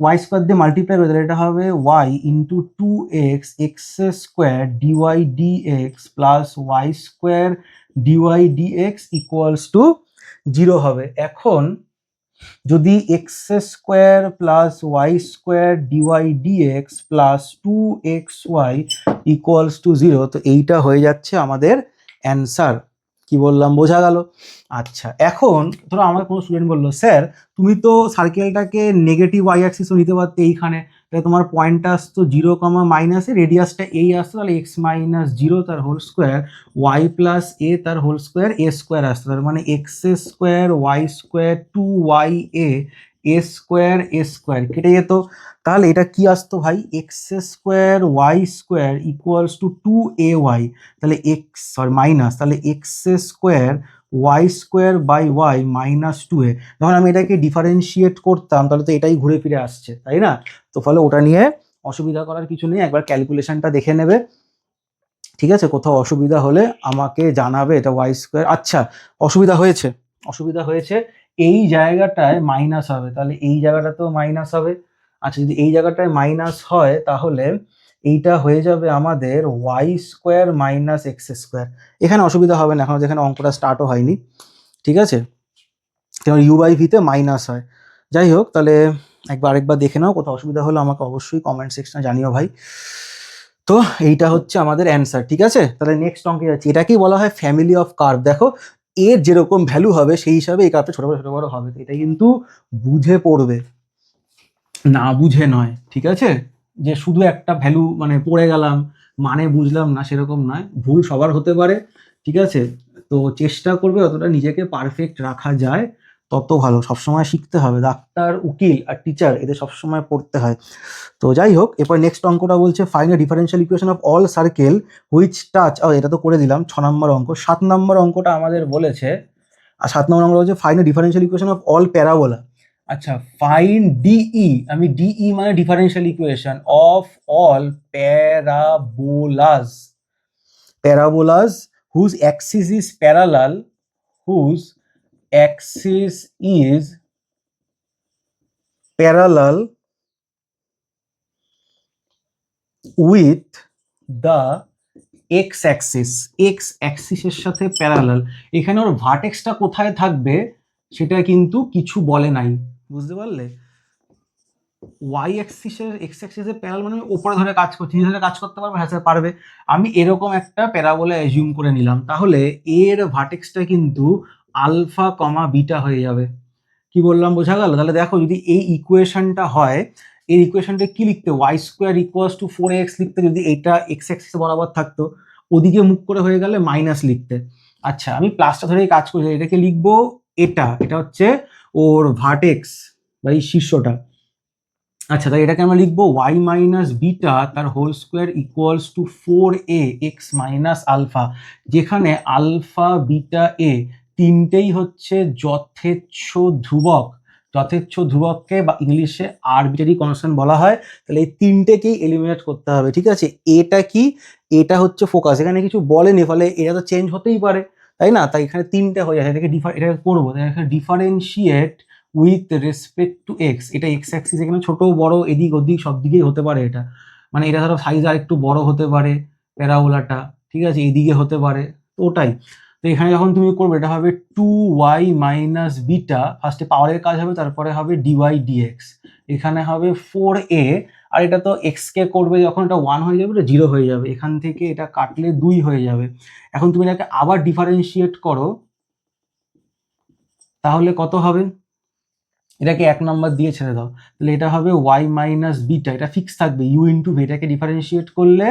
ওয়াই স্কোয়ার দিয়ে মাল্টিপ্লাই করি, তাহলে এটা হবে y into 2x x square dy dx plus Y square dy dx equals to 0 হবে। এখন যদি x square plus Y square dy dx plus 2xy equals to 0, তো এইটা হয়ে যাচ্ছে আমাদের অ্যান্সার। কি বললাম বোঝা গেল? আচ্ছা, এখন ধরো আমার কোনো স্টুডেন্ট বললো স্যার তুমি তো সার্কেলটাকে নেগেটিভ ওয়াই অ্যাক্সিসও নিতে পারতে এইখানে, তাহলে তোমার পয়েন্টটা আসতো 0, রেডিয়াসটা এই আসতো, তাহলে এক্স মাইনাস 0 তার whole square y plus a তার হোল স্কোয়ার এ স্কোয়ার আসতো, তার মানে x square Y square 2y a square কেটে যেত। তাহলে এটা কি আসতো ভাই, x square Y square equals to 2ay, তাহলে এক্স সরি মাইনাস, তাহলে x square Y square by y minus 2a। যখন আমি এটাকে ডিফারেন্সিয়েট করতাম তাহলে তো এটাই ঘুরে ফিরে আসছে, তাই না? তো ফলে ওটা নিয়ে অসুবিধা করার কিছু নেই, একবার ক্যালকুলেশনটা দেখে নেবে, ঠিক আছে? কোথাও অসুবিধা হলে আমাকে জানাবে। এটা ওয়াই স্কোয়ার, আচ্ছা অসুবিধা হয়েছে, এই জায়গাটায় মাইনাস হবে, তাহলে এই জায়গাটাতেও মাইনাস হবে। আচ্ছা, যদি এই জায়গাটায় মাইনাস হয় তাহলে এইটা হয়ে যাবে আমাদের y square minus x square. এখানে অসুবিধা হবে না, এখন যেখানে অঙ্কটা স্টার্টও হয়নি, ঠিক আছে? কারণ ইউ বাই ভিতে মাইনাস হয়। যাই হোক, তাহলে আরেকবার দেখে নাও, কোথাও অসুবিধা হলে আমাকে অবশ্যই কমেন্ট সেকশনে জানিও ভাই। তো এইটা হচ্ছে আমাদের অ্যান্সার, ঠিক আছে? তাহলে নেক্সট অঙ্কে যাচ্ছি, এটাকেই বলা হয় ফ্যামিলি অফ কার্ভ। দেখো এর যেরকম ভ্যালু হবে সেই হিসাবে এই কার্ভটা ছোট বড় হবে, তো এটা কিন্তু বুঝে পড়বে, না বুঝে নয়, ঠিক আছে? যে শুধু একটা ভ্যালু মানে পড়ে গেলাম মানে বুঝলাম না, সেরকম নয়, ভুল সবার হতে পারে, ঠিক আছে? তো চেষ্টা করবে যতটা নিজেকে পারফেক্ট রাখা যায় তত ভালো। সবসময় শিখতে হবে, ডাক্তার উকিল আর টিচার এদের সবসময় পড়তে হয়। তো যাই হোক, এরপর নেক্সট অঙ্কটা বলছে find the differential equation of all circle which touch, এটা তো করে দিলাম 6 নম্বর অঙ্ক। 7 নম্বর অঙ্কটা আমাদের বলেছে, আর 7 নম্বর অঙ্ক বলছে find the differential equation of all parabola. আচ্ছা, ফাইন্ড ডিই, আমি ডিই মানে differential equation of all parabolas whose axis is parallel, whose axis is parallel with the x অ্যাক্সিসের সাথে প্যারালাল। এখানে ওর ভার্টেক্সটা কোথায় থাকবে সেটা কিন্তু কিছু বলে নাই, বুঝতে পারলে? ওয়াই অ্যাক্সিসের এক্স অ্যাক্সিসের প্যারাল মানে ওপরে ধরে কাজ করছি, ধরে কাজ করতে পারবে, হ্যাঁ স্যার পারবে। আমি এরকম একটা প্যারাবোলা অ্যাজিউম করে নিলাম, তাহলে এর ভার্টেক্সটা কিন্তু আলফা কমা বিটা হয়ে যাবে। কি বললাম বোঝা গেল? তাহলে দেখো যদি এই ইকুয়েশনটা হয়, এই ইকুয়েশনটা কি লিখতে, Y square equals two 4x লিখতে, যদি এটা এক্স অ্যাক্সিস বরাবর থাকতো, ওদিকে মুখ করে হয়ে গেলে মাইনাস লিখতে। আচ্ছা আমি প্লাসটা ধরেই কাজ করছি, এটাকে লিখবো এটা হচ্ছে ওর ভার্টেক্স বা এই শীর্ষটা। আচ্ছা তাই এটাকে আমরা লিখবো ওয়াই মাইনাস বিটা তার whole square equals to 4a x minus alpha, যেখানে আলফা বিটা এ তিনটেই হচ্ছে যথেচ্ছ ধ্রুবক। যথেচ্ছ ধ্রুবককে বা ইংলিশে আরবিটারি কনস্ট্যান্ট বলা হয়। তাহলে এই তিনটেকেই এলিমিনেট করতে হবে, ঠিক আছে? এটা কি, এটা হচ্ছে ফোকাস, এখানে কিছু বলেনি, ফলে এটা তো চেঞ্জ হতেই পারে, তাই না? তাই এখানে তিনটে হয়ে যায়, এটাকে করবো, এখানে differentiate with respect to x. এটা এক্স অ্যাক্সিস, এখানে ছোট বড় এদিক ওদিক সব দিকেই হতে পারে এটা, মানে এটা ধরো সাইজ আর একটু বড় হতে পারে প্যারাবোলাটা, ঠিক আছে, এইদিকে হতে পারে, তো ওটাই। তো এখানে যখন তুমি করবে এটা হবে 2y মাইনাস বিটা, ফার্স্টে পাওয়ারের কাজ হবে, তারপরে হবে ডিওয়াই ডিএক্স, এখানে হবে 4a, আর এটা তো এক্স কে করবে যখন এটা 1 হয়ে যাবে, এটা 0 হয়ে যাবে, এখান থেকে এটা কাটলে 2 হয়ে যাবে। এখন তুমি এটাকে আবার ডিফারেন্সিয়েট করো, তাহলে কত হবে? এটাকে 1 নম্বর দিয়ে ছেড়ে দাও, তাহলে এটা হবে ওয়াই মাইনাস বিটা, এটা ফিক্স থাকবে ইউ ইন্টু ভি, এটাকে ডিফারেন্সিয়েট করলে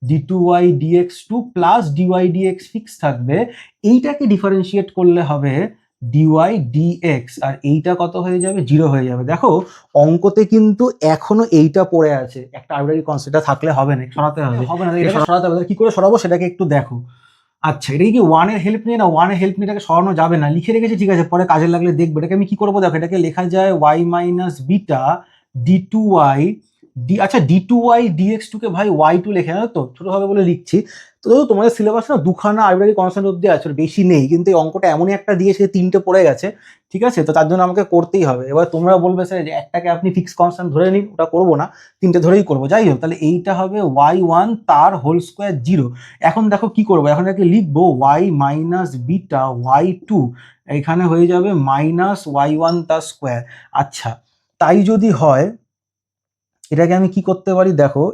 d2y dx2 plus dy dx fix থাকবে, এইটাকে ডিফারেন্সিয়েট করলে হবে dy dx, আর এইটা কত হয়ে যাবে? 0 হয়ে যাবে। দেখো অঙ্কতে কিন্তু এখনো এইটা পড়ে আছে, একটা আরবিট্রারি কনস্ট্যান্ট থাকলে হবে না, সরাতে হবে, হবে না, এটা সরাতে হবে। কি করে সরাবো সেটাকে একটু দেখো। আচ্ছা এটা কি ওয়ানের হেল্প নিয়ে না, ওয়ানের হেল্প নিয়ে এটাকে সরানো যাবে না, লিখে রেখেছি, ঠিক আছে, পরে কাজে লাগলে দেখবে। এটাকে আমি কি করবো দেখো, এটাকে লেখা যায় y minus beta d two y d, আচ্ছা d two y dx two কে ভাই ওয়াই টু লেখে, জানো তো, ছোট হবে বলে লিখছি। তো তোমাদের সিলেবাস না দুখানা আরবিট্রারি কনস্ট্যান্ট অব্দি আছে, বেশি নেই, কিন্তু এই অঙ্কটা এমনই একটা দিয়েছে, তিনটে পড়ে গেছে, ঠিক আছে, তো তার জন্য আমাকে করতেই হবে। এবার তোমরা বলবে স্যার যে একটাকে আপনি ফিক্স কনস্ট্যান্ট ধরে নিন, ওটা করবো না, তিনটে ধরেই করবো। যাই হোক, তাহলে এইটা হবে y1 তার হোল স্কোয়ার 0। এখন দেখো কি করবো, এখন এটাকে লিখবো y মাইনাস বিটা y2, এখানে হয়ে যাবে মাইনাস y1 তার স্কোয়ার। আচ্ছা তাই যদি হয়, এটাকে আমি কি করতে পারি দেখো,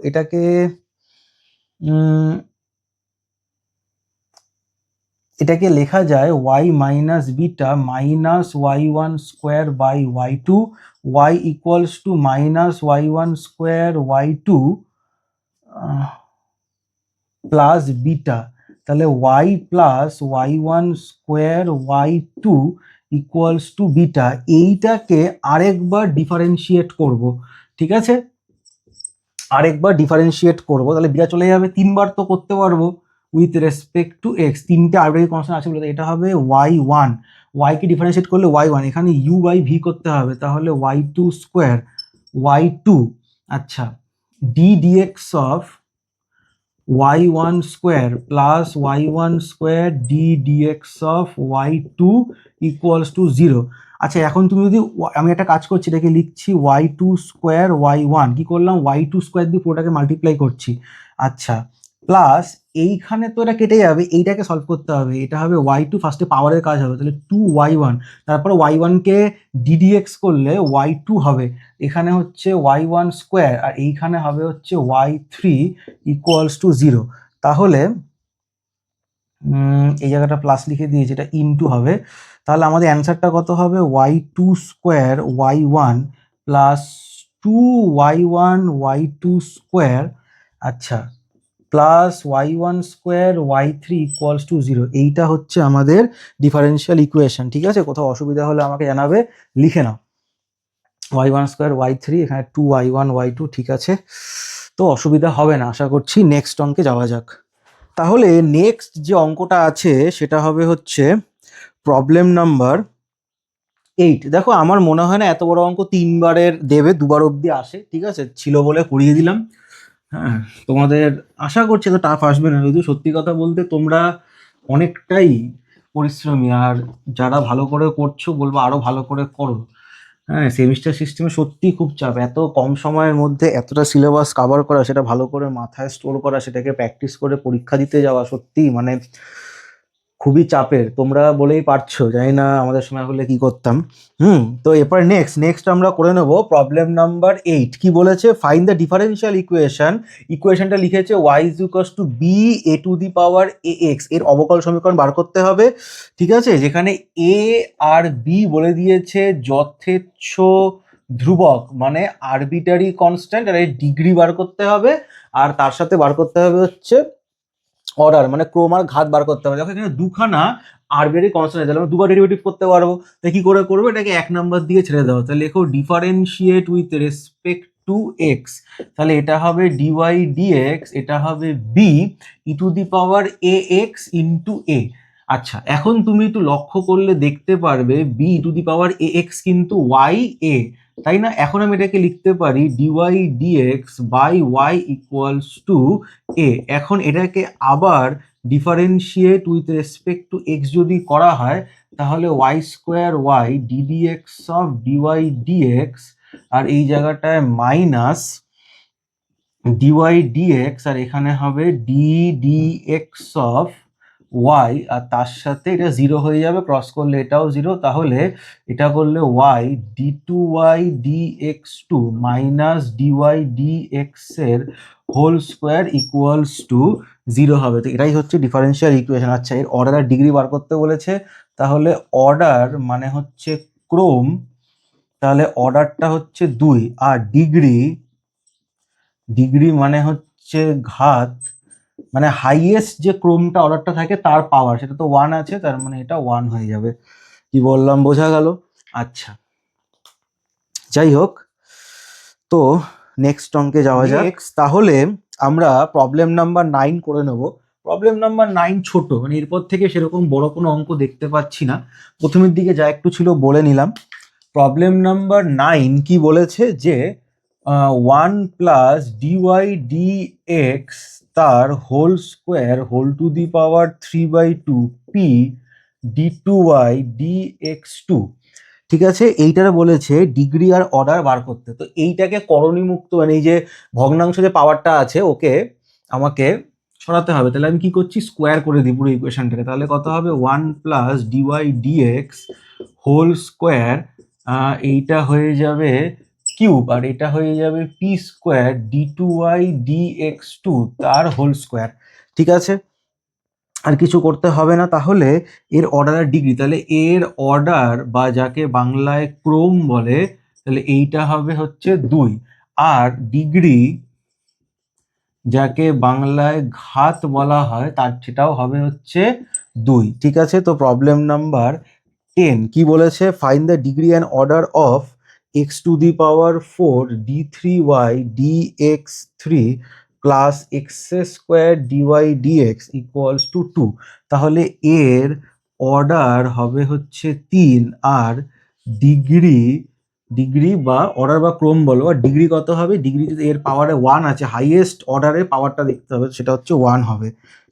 এটাকে লেখা যায় y minus beta minus y1 square by y2, y equals to minus y1 square y2 plus beta, তাহলে y plus y1 square y2 equals to beta. এইটাকে আরেকবার ডিফারেন্সিয়েট করব, ঠিক আছে, আরেকবার ডিফারেন্সিয়েট করব, তাহলে বিটা চলে যাবে, তিনবার তো করতে পারবো উইথ রেসপেক্ট টু এক্স, তিনটে আরবিট্রারি কনস্ট্যান্ট আছে বলে, এটা হবে y1, y কে ডিফারেন্সিয়েট করলে y1, এখানে u বাই ভি করতে হবে, তাহলে y2 স্কোয়ার y2, আচ্ছা d dx of y1 square plus y1 square d dx of y2 equals to 0। আচ্ছা এখন তুমি যদি, আমি একটা কাজ করছি, এটাকে লিখছি y2 স্কোয়ার y1, কি করলাম, y2 স্কোয়ার দিয়ে পুরোটাকে মাল্টিপ্লাই করছি, আচ্ছা প্লাস এইখানে তো এটা কেটে যাবে, এইটাকে সলভ করতে হবে, এটা হবে y2, ফার্স্টে পাওয়ারের কাজ হবে, তাহলে 2y1, তারপরে y1 কে ডিডিএক্স করলে y2 হবে, এখানে হচ্ছে y1 স্কোয়ার, আর এইখানে হবে হচ্ছে y3 ইকুয়ালস টু 0। তাহলে এই জায়গাটা প্লাস লিখে দিয়েছি, এটা ইনটু হবে, তাহলে আমাদের অ্যান্সারটা কত হবে, y2 square y1 plus 2y1 y2 square, আচ্ছা plus y1 square y3 equals to 0। এইটা হচ্ছে আমাদের ডিফারেন্সিয়াল ইকুয়েশন, ঠিক আছে, কোথাও অসুবিধা হলে আমাকে জানাবে, লিখে নাও y1 স্কোয়ার y3, এখানে 2y1 y2, ঠিক আছে, তো অসুবিধা হবে না আশা করছি। নেক্সট অঙ্কে যাওয়া যাক। তাহলে নেক্সট যে অঙ্কটা আছে সেটা হবে হচ্ছে প্রবলেম নাম্বার 8। দেখো আমার মনে হয় না এত বড় অঙ্ক তিনবারের দেবে, দুবার অবধি আসে, ঠিক আছে, ছিল বলে করিয়ে দিলাম। হ্যাঁ তোমাদের আশা করছি তো টাফ আসবে না, যদিও সত্যি কথা বলতে তোমরা অনেকটাই পরিশ্রমী, আর যারা ভালো করে করছো বলবো আরো ভালো করে করো। হ্যাঁ, সেমিস্টার সিস্টেমে সত্যিই খুব চাপ। এত কম সময়ের মধ্যে এতটা সিলেবাস কভার করা, সেটা ভালো করে মাথায় স্টোর করা, সেটাকে প্র্যাকটিস করে পরীক্ষা দিতে যাওয়া, সত্যিই মানে খুবই চাপের। তোমরা বলেই পারছো, জানি না আমাদের সময় হলে কি করতাম। তো এরপর নেক্সট আমরা করে নেব প্রবলেম নাম্বার 8। কি বলেছে? Find the differential equation. ইকুয়েশনটা লিখেছে y is equals to b e to the power a x, এর অবকল সমীকরণ বার করতে হবে। ঠিক আছে, যেখানে এ আর বি বলে দিয়েছে যথেচ্ছ ধ্রুবক, মানে আরবিটারি কনস্ট্যান্ট, আর এর ডিগ্রি বার করতে হবে। আর তার সাথে বার করতে হবে হচ্ছে অর্ডার, মানে ক্রম আর ঘাত বার করতে হবে। দেখো এখানে দুখানা আরবিটারি কনস্ট্যান্ট আছে, তাহলে আমরা দুবার ডেরিভেটিভ করতে পারবো। তাই কি করে করবো? এটাকে 1 নাম্বার দিয়ে ছেড়ে দেওয়া। তাহলে লেখো differentiate with respect to x. তাহলে এটা হবে ডিওয়াই ডিএক্স, এটা হবে b e to the power a x into a. আচ্ছা, এখন তুমি একটু লক্ষ্য করলে দেখতে পারবে b e to the power a x কিন্তু ওয়াই এ, তাই না? এখন আমি এটাকে লিখতে পারি d y dx by y equals to a. এখন এটাকে আবার differentiate with respect to x যদি করা হয়, তাহলে Y square y ddx of dy d x, আর এই জায়গাটায় মাইনাস ডিওয়াই ডিএক্স, আর এখানে হবে ডিডিএক্স অফ ওয়াই, আর তার সাথে এটা 0 হয়ে যাবে, ক্রস করলে এটাও 0। তাহলে এটা করলে y d two y dx two minus dy dx এর হোল স্কোয়ার ইকুয়ালস টু 0 হবে। তো এটাই হচ্ছে ডিফারেন্সিয়াল ইকুয়েশন। আচ্ছা, এর অর্ডার আর ডিগ্রি বার করতে বলেছে। তাহলে অর্ডার মানে হচ্ছে ক্রম, তাহলে অর্ডারটা হচ্ছে 2, আর ডিগ্রি মানে হচ্ছে ঘাত, মানে হাইয়েস্ট যে ক্রমটা অর্ডারটা থাকে তার পাওয়ার, সেটা তো 1 আছে, তার মানে এটা 1 হয়ে যাবে। কি বললাম বোঝা গেল? আচ্ছা, যাই হোক, তো নেক্সট অঙ্কে যাওয়া যাক। তাহলে আমরা প্রবলেম নাম্বার 9 করে নেব। প্রবলেম নাম্বার 9 ছোট, মানে এরপর থেকে সেরকম বড় কোনো অঙ্ক দেখতে পাচ্ছি না। প্রথমের দিকে যা একটু ছিল বলে নিলাম। প্রবলেম নাম্বার 9 কি বলেছে? যে 1 প্লাস ডিওয়াই ডিএক্স তার whole square whole to the power 3/2 p d two y dx two. ঠিক আছে, এইটার বলেছে ডিগ্রি আর অর্ডার বার করতে। তো এইটাকে করণীমুক্ত, মানে এই যে ভগ্নাংশ যে পাওয়ারটা আছে, ওকে আমাকে সরাতে হবে। তাহলে আমি কি করছি? স্কোয়ার করে দিই পুরো ইকুয়েশনটাকে। তাহলে কত হবে? 1 plus dy dx whole square, এইটা হয়ে যাবে কিউব, আর এটা হয়ে যাবে p square d two y dx two তার হোল স্কোয়ার। ঠিক আছে, আর কিছু করতে হবে না। তাহলে এর অর্ডার আর ডিগ্রি, তাহলে এর অর্ডার বা যাকে বাংলায় ক্রম বলে, তাহলে এইটা হবে হচ্ছে 2, আর ডিগ্রি যাকে বাংলায় ঘাত বলা হয় তার সেটাও হবে হচ্ছে 2। ঠিক আছে, তো প্রবলেম নাম্বার 10 কি বলেছে? Find the degree and order of x to the power 4 d three y D x three plus x square dy dx equals to 2। তাহলে এর অর্ডার হবে হচ্ছে 3, আর ডিগ্রি বা অর্ডার বা ক্রম বলো, আর ডিগ্রি কত হবে? ডিগ্রি যদি এর পাওয়ারে 1 আছে, হাইয়েস্ট অর্ডারের পাওয়ারটা দেখতে হবে, সেটা হচ্ছে 1 হবে।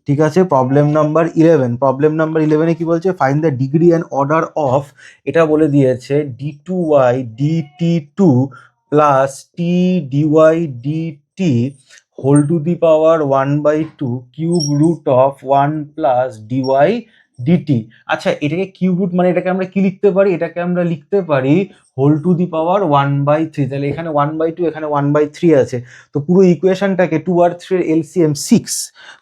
ঠিক আছে, প্রবলেম নাম্বার 11। প্রবলেম নাম্বার 11-এ কি বলছে? Find the degree and order of, এটা বলে দিয়েছে d two y dt two plus t dy dt whole to the power 1/2 cube root of 1 plus dy dt. আচ্ছা, এটাকে কিউব রুট মানে এটাকে আমরা কি লিখতে পারি? এটাকে আমরা লিখতে পারি হোল টু দি পাওয়ার 1/3। তাহলে এখানে 1/2, এখানে 1/3 আছে। তো পুরো ইকুয়েশনটাকে 2 আর 3 এর এলসিএম 6,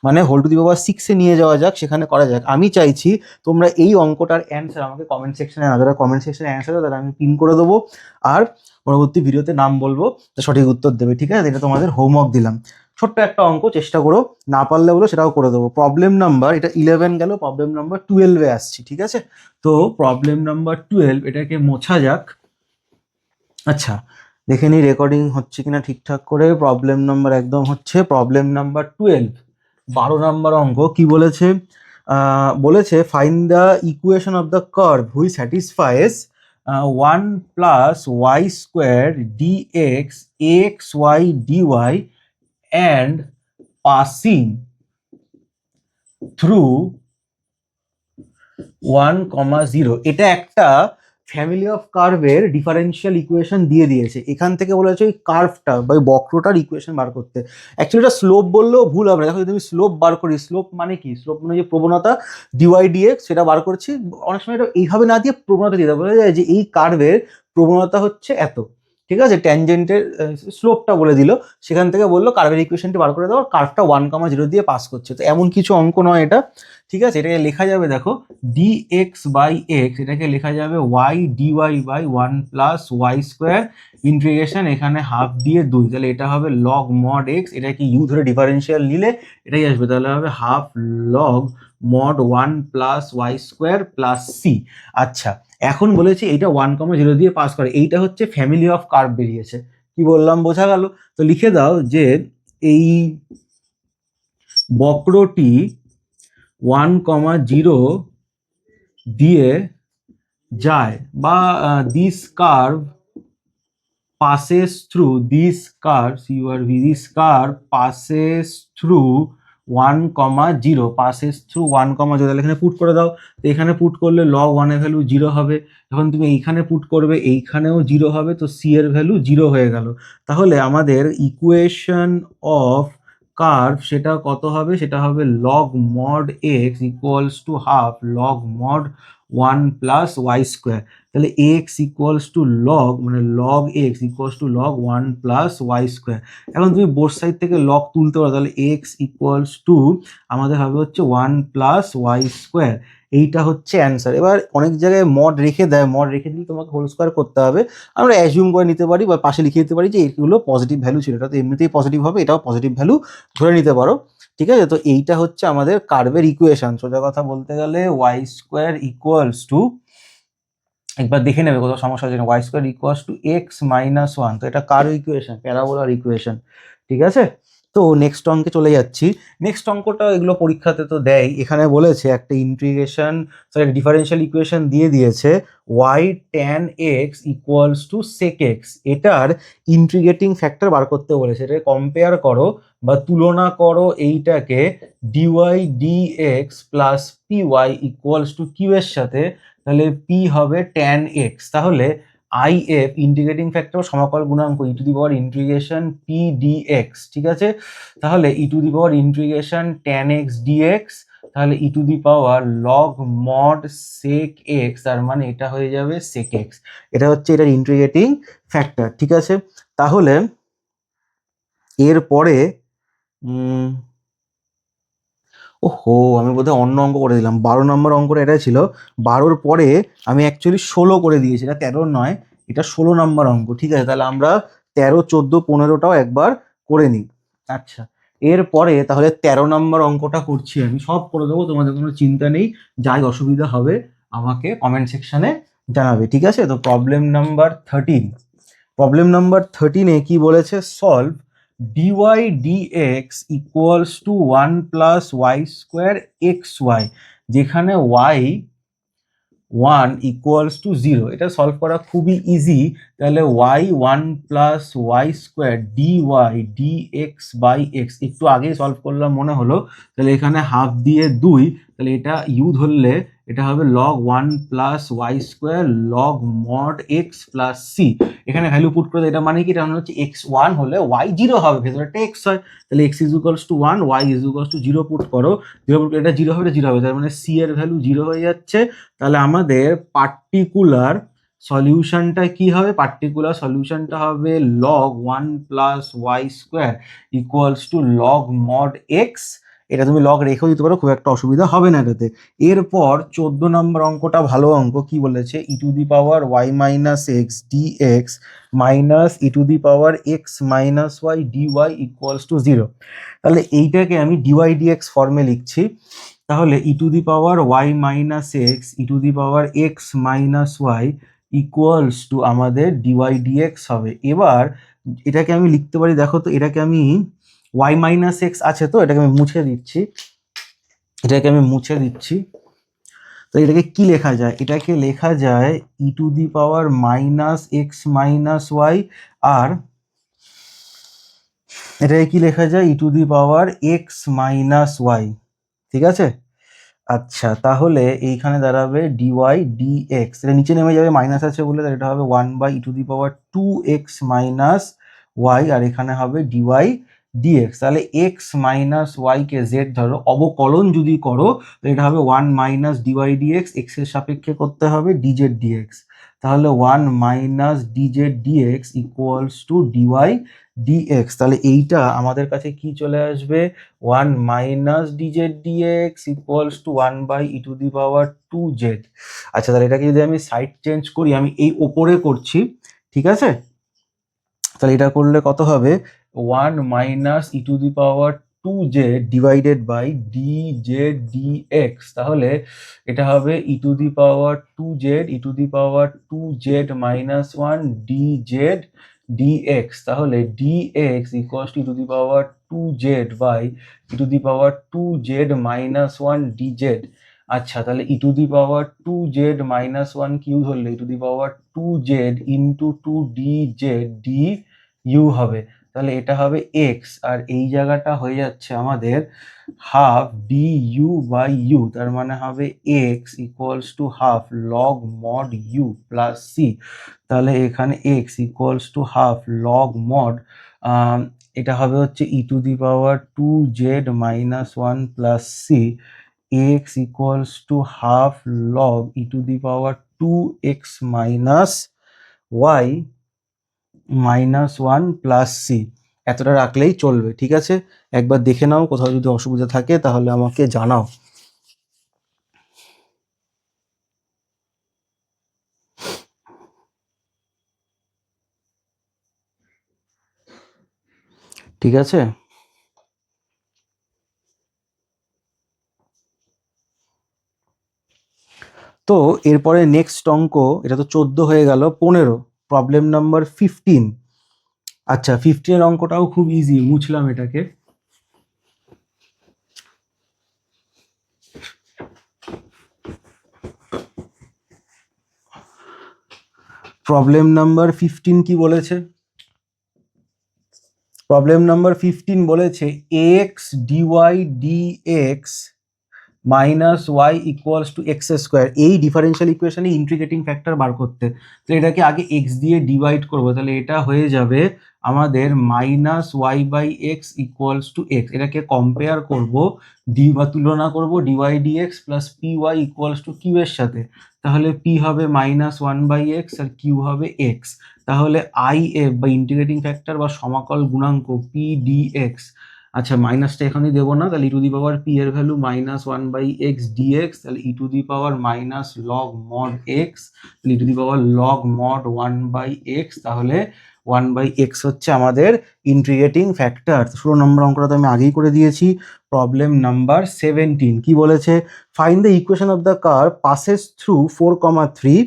মানে হোল টু দি পাওয়ার 6-এ নিয়ে যাওয়া যাক, সেখানে করা যাক। আমি চাইছি তোমরা এই অঙ্কটার অ্যান্সার আমাকে কমেন্ট সেকশনে, যারা কমেন্ট সেকশনে অ্যান্সার দেবে তারা আমি পিন করে দেবো, আর পরবর্তী ভিডিওতে নাম বলবো, তো সঠিক উত্তর দেবে। ঠিক আছে, এটা তোমাদের হোমওয়ার্ক দিলাম। ছোট্ট একটা অঙ্ক, চেষ্টা করো, না পারলে বলো সেটাও করে দেবো। প্রবলেম নাম্বার, এটা 11 গেল, প্রবলেম নাম্বার 12-এ আসছি। ঠিক আছে, তো প্রবলেম নাম্বার 12, এটাকে মোছা যাক। আচ্ছা, দেখে নিই রেকর্ডিং হচ্ছে কিনা ঠিকঠাক করে। প্রবলেম নাম্বার একদম হচ্ছে। প্রবলেম নাম্বার 12, 12 নাম্বার অঙ্ক। কি বলেছে? বলেছে find the equation of the curve which satisfies 1 plus Y square dx x y dy and passing through 1, 0। এটা একটা ফ্যামিলি অফ কার্ভের ডিফারেন্সিয়াল ইকুয়েশন দিয়ে দিয়েছে, এখান থেকে বলেছে ওই কার্ভটা বা ওই বক্রটার ইকুয়েশন বার করতে। অ্যাকচুয়ালি এটা স্লোপ বললেও ভুল হবে না, দেখো যদি আমি স্লোপ বার করি, স্লোপ মানে কি, স্লোপ মানে যে প্রবণতা ডিওয়াই ডিএক্স সেটা বার করছি, অনেক সময় এটা এইভাবে না দিয়ে প্রবণতা দিয়ে দেওয়া, বলা যায় যে এই কার্ভের প্রবণতা হচ্ছে এত, ঠিক আছে, ট্যানজেন্টের স্লোপটা বলে দিল, সেখান থেকে বললো কার্ভের ইকুয়েশনটি বার করে দাও, কার্ভটা 1,0 দিয়ে পাস করছে। তো এমন কিছু অঙ্ক নয় এটা, ঠিক আছে। এটাকে লেখা যাবে দেখো dx বাই এক্স, এটাকে লেখা যাবে y dy by 1 plus Y square integration এখানে হাফ দিয়ে 2, তাহলে এটা হবে লগ মড এক্স, এটা কি ইউ ধরে ডিফারেন্সিয়াল নিলে এটাই আসবে, তাহলে হবে half log mod 1 plus Y square plus c. আচ্ছা, এখন বলেছি এইটা 1,0 দিয়ে পাস করে, এইটা হচ্ছে ফ্যামিলি অফ কার্ভ বেরিয়েছে, কি বললাম বোঝা গেল? তো লিখে দাও যে এই বক্রটি 1,0 দিয়ে যায়, বা this curve passes through this curve, CURV, this curve passes through 1,0, passes through 1,0, তাহলে এখানে পুট করে দাও, তো এখানে পুট করলে log 1 এর ভ্যালু 0 হবে, যখন তুমি এইখানে পুট করবে এইখানেও 0 হবে, তো সি এর ভ্যালু 0 হয়ে গেল। তাহলে আমাদের ইকুয়েশন অফ কার্ভ সেটা কত হবে, সেটা হবে log mod x equals to half log mod 1 plus Y square, তাহলে এক্স ইকুয়ালস টু লগ, মানে log x equals to log 1 plus Y square. এখন তুমি বোথ সাইড থেকে লগ তুলতে পারো, তাহলে এক্স ইকুয়ালস টু আমাদের হবে হচ্ছে 1 প্লাস ওয়াই স্কোয়ার, এইটা হচ্ছে অ্যান্সার। এবার অনেক জায়গায় মড রেখে দেয়, মড রেখে দিলে তোমাকে হোল স্কোয়ার করতে হবে, আমরা অ্যাজিউম করে নিতে পারি বা পাশে লিখে দিতে পারি যে এইগুলো পজিটিভ ভ্যালু ছিল, এটা তো এমনিতেই পজিটিভ হবে, এটাও পজিটিভ ভ্যালু ধরে নিতে পারো, ঠিক আছে। তো এইটা হচ্ছে আমাদের কার্ভের ইকুয়েশন, সোজা কথা বলতে গেলে ওয়াই স্কোয়ার ইকুয়ালস টু, একবার দেখে নেবে কোথাও সমস্যা হচ্ছে না, y square equals to x minus 1, তো এটা কার ইকুয়েশন, প্যারাবোলার ইকুয়েশন, ঠিক আছে। তো নেক্সট অঙ্কে চলে যাচ্ছি। নেক্সট অঙ্কটা এগুলো পরীক্ষাতে তো দেয়, এখানে বলেছে একটা ইন্টিগ্রেশন, সরি ডিফারেন্সিয়াল ইকুয়েশন দিয়ে দিয়েছে y tan x equals to sec x, এটার ইন্টিগ্রেটিং ফ্যাক্টর বার করতে বলেছে, এটাকে কম্পেয়ার করো বা তুলনা করো এইটাকে d y D x plus P Y equals to Q এর সাথে, তাহলে পি হবে ট্যান এক্স, তাহলে আই এফ ইন্টিগ্রেটিং ফ্যাক্টর সমাকল গুণাঙ্ক e to the power integration p d x, ঠিক আছে। তাহলে e to the power integration tan x d x, তাহলে e to the power log mod sec x, তার মানে এটা হয়ে যাবে সেক এক্স, এটা হচ্ছে এটার ইন্টিগ্রেটিং ফ্যাক্টর, ঠিক আছে। তাহলে এরপরে ওহো, আমি বোধহয় অন্য অঙ্ক করে দিলাম, 12 নম্বর অঙ্কটা এটা ছিল, 12-র পরে আমি অ্যাকচুয়ালি 16 করে দিয়েছি, এটা 13 নয়, এটা 16 নম্বর অঙ্ক, ঠিক আছে। তাহলে আমরা 13, 14, 15টাও একবার করে নিই। আচ্ছা, এরপরে তাহলে 13 নম্বর অঙ্কটা করছি, আমি সব করে দেবো, তোমাদের কোনো চিন্তা নেই, যাই অসুবিধা হবে আমাকে কমেন্ট সেকশনে জানাবে, ঠিক আছে। তো প্রবলেম নাম্বার 13, প্রবলেম নাম্বার 13-এ কি বলেছে, solve dy dx equals to 1 plus Y square x y, যেখানে y 1 ইকুয়ালস টু 0, এটা সলভ করা খুবই ইজি, তাহলে y 1 plus Y square dy dx by x, একটু আগেই সলভ করলাম মনে হলো, তাহলে এখানে হাফ দিয়ে 2, তাহলে এটা ইউ ধরলে এটা হবে log 1 plus Y square log mod x plus C, এখানে ভ্যালু পুট করে, এটা মানে কি, এটা হচ্ছে এক্স 1 হলে ওয়াই 0 হবে, ভেতরটা এক্স হয়, তাহলে x is equals to 1, y is equals to 0 put করো, 0 পুট করে এটা 0 হবে, এটা 0 হবে, তার মানে সি এর ভ্যালু 0 হয়ে যাচ্ছে। তাহলে আমাদের পার্টিকুলার সলিউশনটা কি হবে, পার্টিকুলার সলিউশনটা হবে log 1 plus Y square equals to log mod x, এটা তুমি লগ রেখেও দিতে পারো, খুব একটা অসুবিধা হবে না এটাতে। এরপর 14 নম্বর অঙ্কটা ভালো অঙ্ক, কি বলেছে, e to the power y minus x d x minus E to the power x minus y D y equals to 0, তাহলে এইটাকে আমি ডিওয়াই ডিএক্স ফর্মে লিখছি, তাহলে e to the power y minus x E to the power x minus Y equals to আমাদের d y d x হবে। এবার এটাকে আমি লিখতে পারি, দেখো তো, এটাকে আমি ওয়াই মাইনাস এক্স আছে, তো এটাকে আমি মুছে দিচ্ছি, এটাকে আমি মুছে দিচ্ছি, তো এটাকে কি লেখা যায়, এটাকে লেখা যায় e to the power minus x minus y, আর এটাকে কি লেখা যায় e to the power x minus y, ঠিক আছে। আচ্ছা, তাহলে এইখানে দাঁড়াবে ডিওয়াই ডিএক্স, এটা নিচে নেমে যাবে, মাইনাস আছে বলে, তাহলে এটা হবে 1/e⁻²x মাইনাস ওয়াই, আর এখানে হবে ডিওয়াই ডিএক্স। তাহলে এক্স মাইনাস ওয়াই কে জেড ধরো, অবকলন যদি করো তাহলে এটা হবে 1 - ডিওয়াই ডিএক্স, এক্স এর সাপেক্ষে করতে হবে ডিজেড ডিএক্স, তাহলে 1 - dz dx equals to dy dx. তাহলে এইটা আমাদের কাছে কি চলে আসবে, 1 - dz dx equals two 1/e⁻²z। আচ্ছা, তাহলে এটাকে যদি আমি সাইড চেঞ্জ করি, আমি এই ওপরে করছি, ঠিক আছে, তাহলে এটা করলে কত হবে, 1 - e⁻²z divided by DZ dx. তাহলে এটা হবে e⁻²z -1 ডিজেড ডিএক্স। তাহলে dx equals to e⁻²z by e⁻²z dz. আচ্ছা, তাহলে e⁻²z-1 কিউ ধরলে e⁻²z into 2dz D U হবে, তাহলে এটা হবে এক্স, আর এই জায়গাটা হয়ে যাচ্ছে আমাদের half d u by u, তার মানে হবে x equals to half log mod u plus C. তাহলে এখানে x equals to half log mod, এটা হবে হচ্ছে e⁻²z-1 plus c, x equals to half log e⁻²x minus y -1 plus c. এতটা রাখলেই চলবে, ঠিক আছে? একবার দেখে নাও, কোথাও যদি অসুবিধা থাকে তাহলে আমাকে জানাও। ঠিক আছে, তো এরপরে নেক্সট অঙ্ক, এটা তো 14 হয়ে গেল, 15 প্রবলেম নাম্বার 15। আচ্ছা, 15 অঙ্কটাও খুব ইজি, মুছলাম এটাকে। প্রবলেম নাম্বার 15 কি বলেছে, প্রবলেম নাম্বার 15 বলেছে x dy dx minus Y equals to x square, এই ডিফারেন্সিয়াল ইকুয়েশনে ইন্টিগ্রেটিং ফ্যাক্টর বার করতে। তো এটাকে আগে এক্স দিয়ে ডিভাইড করবো, তাহলে এটা হয়ে যাবে আমাদের -y/x ইকুয়ালস টু এক্স। এটাকে কম্পেয়ার করব, বা তুলনা করব dy dx plus P Y equals to Q এর সাথে, তাহলে পি হবে -1/x আর কিউ হবে এক্স। তাহলে আই এফ বা ইন্টিগ্রেটিং ফ্যাক্টর বা সমাকল গুণাঙ্ক পি ডিএক্স, আচ্ছা মাইনাসটা এখানে দেবো না, তাহলে e⁻p এর ভ্যালু -1/x dx, তাহলে e⁻−log mod x, e⁻log mod 1/x, তাহলে 1/x হচ্ছে আমাদের ইন্টিগ্রেটিং ফ্যাক্টর। 16 নম্বর অঙ্কটা তো আমি আগেই করে দিয়েছি। প্রবলেম নাম্বার 17 কি বলেছে, find the equation of the curve passes through 4,3।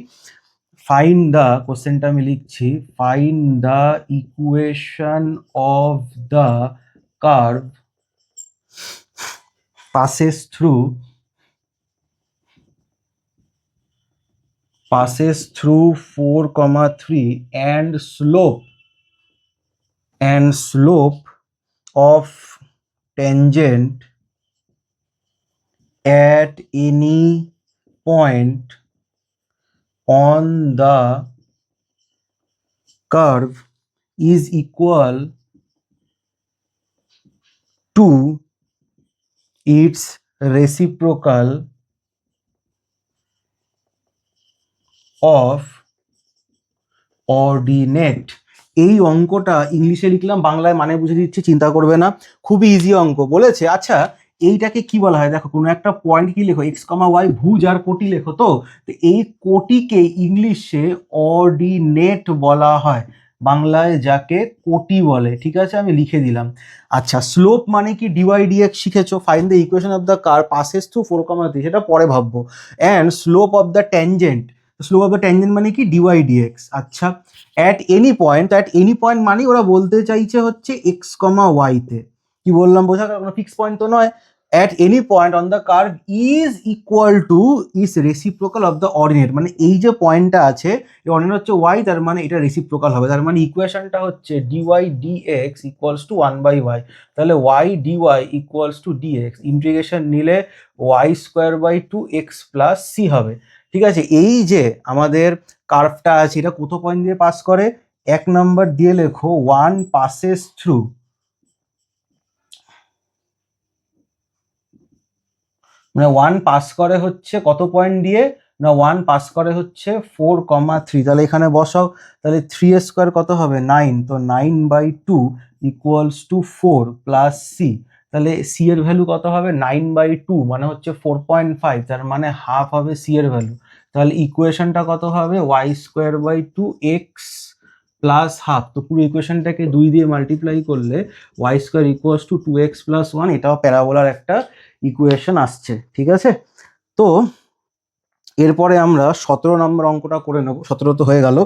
Find the, কোশ্চেনটা আমি লিখছি, find the equation of the curve passes through 4,3 and slope of tangent at any point on the curve is equal to its reciprocal of ordinate। এই অঙ্কটা ইংলিশে লিখলাম, বাংলায় মানে বুঝে দিচ্ছি, চিন্তা করবে না, খুবই ইজি অঙ্ক বলেছে। আচ্ছা, এইটাকে কি বলা হয়, দেখো কোনো একটা পয়েন্ট কি লেখো, এক্স কমা ওয়াই ভুজ আর কোটি লেখো, তো এই কোটিকে ইংলিশে অর্ডিনেট বলা হয়, বাংলায় যাকে কোটি বলে, ঠিক আছে, আমি লিখে দিলাম। আচ্ছা, স্লোপ মানে কি, ডিওয়াই ডিএক্স শিখেছো, find the equation of the curve passes through 4,3, সেটা পরে ভাববো। And slope of the tangent, slope of the tangent মানে কি, ডিওয়াই ডিএক্স। আচ্ছা, at any point, at any point মানে ওরা বলতে চাইছে হচ্ছে এক্স কমা ওয়াইতে, কি বললাম বোঝা গেল, কোনো ফিক্স পয়েন্ট তো নয়, at any point on the curve is equal to is reciprocal of the ordinate, মানে এই যে পয়েন্টটা আছে এই অর্ডিনেট হচ্ছে y, তার মানে এটা রেসিপ্রোকাল হবে, তার মানে ইকুয়েশনটা হচ্ছে dy dx equals two 1/y, তাহলে y dy equals to dx, integration নিলে y square by 2x plus c হবে। ঠিক আছে, এই যে আমাদের কার্ভটা আছে এটা কত পয়েন্ট দিয়ে পাস করে, 1 নাম্বার দিয়ে লেখো 1 passes through, মানে 1 পাস করে হচ্ছে কত পয়েন্ট দিয়ে না 1 পাস করে হচ্ছে 4,3, তাহলে এখানে বসাও, তাহলে 3 স্কোয়ার কত হবে 9, তো 9/2 ইকুয়ালস টু 4 প্লাস সি, তাহলে সি এর ভ্যালু কত হবে 9/2 মানে হচ্ছে 4.5, তার মানে হাফ হবে সি এর ভ্যালু, তাহলে ইকুয়েশনটা কত হবে y square by 2x plus half, তো পুরো ইকুয়েশনটাকে 2 দিয়ে মাল্টিপ্লাই করলে y square equals to 2x plus 1, এটাও প্যারাবোলার একটা ইকুয়েশন আসছে। ঠিক আছে, তো এরপরে আমরা 17 নম্বর অঙ্কটা করে নেব, 17 তো হয়ে গেল,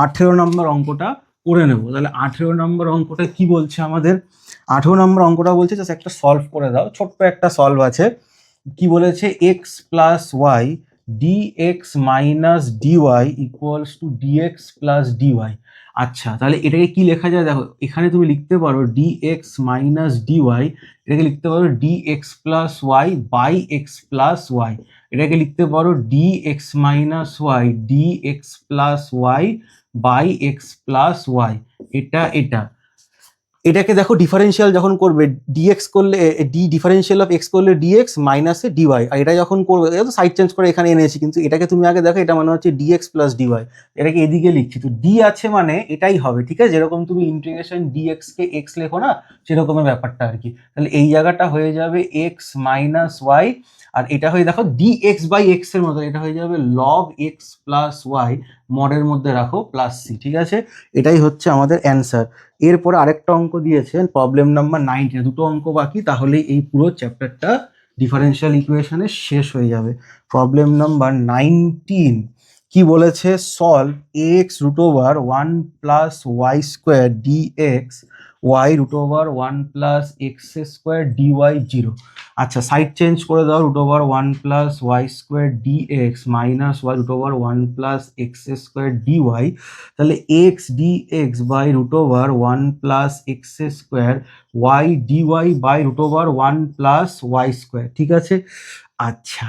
18 নম্বর অঙ্কটা করে নেব। তাহলে 18 নম্বর অঙ্কটা কি বলছে আমাদের, 18 নম্বর অঙ্কটা বলছে জাস্ট একটা সলভ করে দাও, ছোট্ট একটা সলভ আছে। কি বলেছে, x plus y dx minus dy equals to dx plus dy. আচ্ছা, তাহলে এটাকে কি লেখা যায় দেখো, এখানে তুমি লিখতে পারো dx মাইনাস ডিওয়াই, এটাকে লিখতে পারো dx plus y by x plus y, এটাকে লিখতে পারো dx minus y dx plus y by x plus y, এটা এটাকে দেখো ডিফারেন্সিয়াল যখন করবে dx করলে ডিফারেন্সিয়াল অফ x করলে dx মাইনাসে dy, আর এটা যখন করবে এটা তো সাইড চেঞ্জ করে এখানে এনেছি, কিন্তু এটাকে তুমি আগে দেখো, এটা মানে হচ্ছে dx প্লাস dy, এটাকে এদিকে লিখছি, তো d আছে মানে এটাই হবে। ঠিক আছে, যেরকম তুমি ইন্টিগ্রেশন dx কে x লেখো না, সেরকমের ব্যাপারটা আর কি। তাহলে এই জায়গাটা হয়ে যাবে x মাইনাস ওয়াই, আর এটা হয়ে দেখো dx বাই x এর মতো, এটা হয়ে যাবে log x প্লাস ওয়াই, মডের মধ্যে রাখো প্লাস সি। ঠিক আছে, এটাই হচ্ছে আমাদের অ্যান্সার। এরপরে আরেকটা অঙ্ক দিয়েছেন প্রবলেম নাম্বার 19, দুটো অঙ্ক বাকি, তাহলেই এই পুরো চ্যাপ্টারটা ডিফারেন্সিয়াল ইকুয়েশনের শেষ হয়ে যাবে। প্রবলেম নাম্বার 19 কি বলেছে, solve x root over 1 plus Y square d x y root over 1 plus x square d y 0। আচ্ছা, সাইড চেঞ্জ করে দাও, root over 1 plus Y square d x minus y root over 1 plus x square d y, তাহলে x d x by root over 1 plus x square y d y by root over 1 plus Y square. ঠিক আছে, আচ্ছা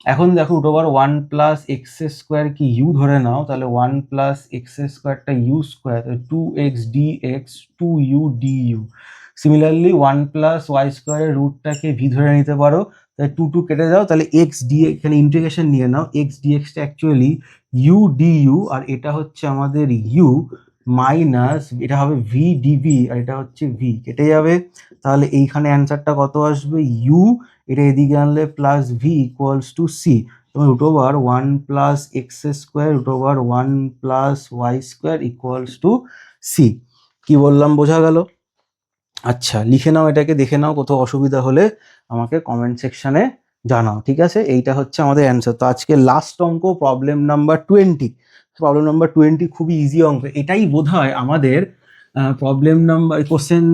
এখন দেখো root over 1 plus x square কি u ধরে নাও, তাহলে 1 প্লাস এক্স স্কোয়ারটা u square, 2x dx 2u du। Similarly 1 plus y স্কোয়ারের রুটটাকে ভি ধরে নিতে পারো, তাহলে 2 কেটে দাও, তাহলে এক্স ডিএক্স এখানে ইন্টিগ্রেশন নিয়ে নাও, এক্স ডিএক্সটা অ্যাকচুয়ালি ইউ ডিইউ, আর এটা হচ্ছে আমাদের ইউ মাইনাস এটা হবে ভি ডিভি, আর এটা হচ্ছে ভি, কেটে যাবে, তাহলে এইখানে অ্যান্সারটা কত আসবে, ইউ এটা এদিকে আনলে plus v equals to c, এবং root over 1 plus x square root over 1 plus Y square equals to c. কি বললাম বোঝা গেল? আচ্ছা, লিখে নাও, এটাকে দেখে নাও, কোথাও অসুবিধা হলে আমাকে কমেন্ট সেকশনে জানাও। ঠিক আছে, এইটা হচ্ছে আমাদের অ্যান্সার। তো আজকে লাস্ট অঙ্ক প্রবলেম নাম্বার 20। প্রবলেম নাম্বার 20 খুবই ইজি অঙ্ক, এটাই বোধহয় আমাদের প্রবলেম নাম্বার কোশ্চেন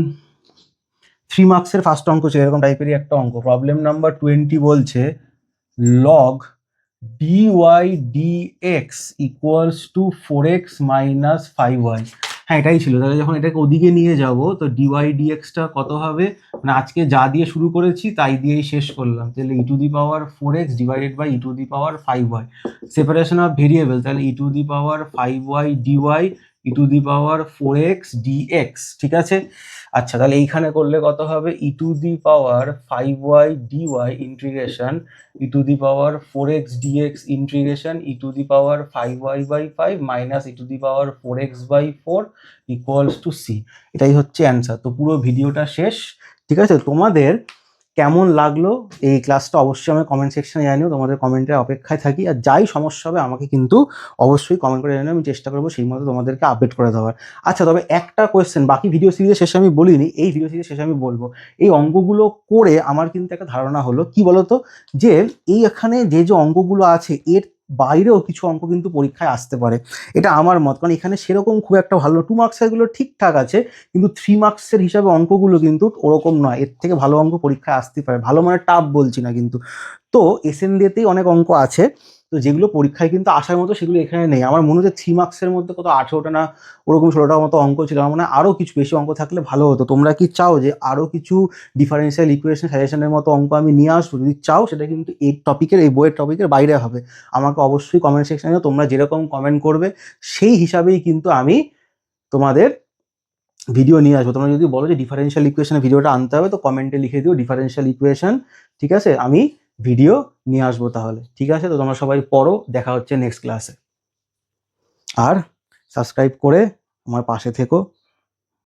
3 মার্কসের ফার্স্ট অঙ্ক ছিল, এরকম টাইপেরই একটা অঙ্ক। প্রবলেম নাম্বার 20 বলছে log dy dx equals two 4x minus 5y। হ্যাঁ, এটাই ছিল। তাহলে যখন এটাকে ওদিকে নিয়ে যাব, তো ডিওয়াই ডিএক্সটা কত হবে, মানে আজকে যা দিয়ে শুরু করেছি তাই দিয়েই শেষ করলাম, তাহলে e to the power 4x divided by e to the power 5y। Separation of variable, তাহলে e to the power 5y d y e to the power 4x d x. ঠিক আছে, আচ্ছা তাহলে এইখানে করলে কত হবে, e to the power 5y d y integration e to the power 4x d x integration e to the power 5y by 5 minus E to the power 4x by 4 equals to c. এটাই হচ্ছে অ্যান্সার। তো পুরো ভিডিওটা শেষ। ঠিক আছে, তোমাদের কেমন লাগলো এই ক্লাসটা অবশ্যই আমি কমেন্ট সেকশনে জানিও, তোমাদের কমেন্টের অপেক্ষায় থাকি, আর যাই সমস্যা হবে আমাকে কিন্তু অবশ্যই কমেন্ট করে জানিও, আমি চেষ্টা করবো সেই মতো তোমাদেরকে আপডেট করে দেওয়ার। আচ্ছা, তবে একটা কোয়েশ্চেন বাকি ভিডিও সিরিজের শেষে আমি বলিনি, এই ভিডিও সিরিজের শেষে আমি বলবো। এই অঙ্কগুলো করে আমার কিন্তু একটা ধারণা হলো, কি বলতো, যে এই এখানে যে যে অঙ্কগুলো আছে এর বাইরেও কিছু অঙ্ক কিন্তু পরীক্ষায় আসতে পারে, এটা আমার মত। কারণ এখানে সেরকম খুব একটা ভালো 2 মার্কসের গুলো ঠিকঠাক আছে, কিন্তু 3 মার্কসের হিসাবে অঙ্কগুলো কিন্তু ওরকম নয়, এর থেকে ভালো অঙ্ক পরীক্ষায় আসতে পারে। ভালো মানে টাফ বলছি না কিন্তু। তো এসএনডিতেই অনেক অঙ্ক আছে, তো যেগুলো পরীক্ষায় কিন্তু আসার মতো সেগুলো এখানে নেই। আমার মনে হচ্ছে 3 মার্কসের মধ্যে কত 18টা না ওরকম 16টার মতো অঙ্ক ছিল। আমার মনে হয় আরও কিছু বেশি অঙ্ক থাকলে ভালো হতো। তোমরা কি চাও যে আরও কিছু ডিফারেন্সিয়াল ইকুয়েশন সাজেশনের মতো অঙ্ক আমি নিয়ে আসবো? যদি চাও সেটা কিন্তু এই টপিকের, এই বইয়ের টপিকের বাইরে হবে। আমাকে অবশ্যই কমেন্ট সেকশনে তোমরা যেরকম কমেন্ট করবে সেই হিসাবেই কিন্তু আমি তোমাদের ভিডিও নিয়ে আসবো। তোমরা যদি বলো যে ডিফারেন্সিয়াল ইকুয়েশনের ভিডিওটা আনতে হবে, তো কমেন্টে লিখে দিও ডিফারেন্সিয়াল ইকুয়েশন, ঠিক আছে? আমি ভিডিও নিয়ে আসবো তাহলে, ঠিক আছে? তো তোমরা সবাই পড়ো, দেখা হচ্ছে নেক্সট ক্লাসে। আর সাবস্ক্রাইব করে আমার পাশে থেকো।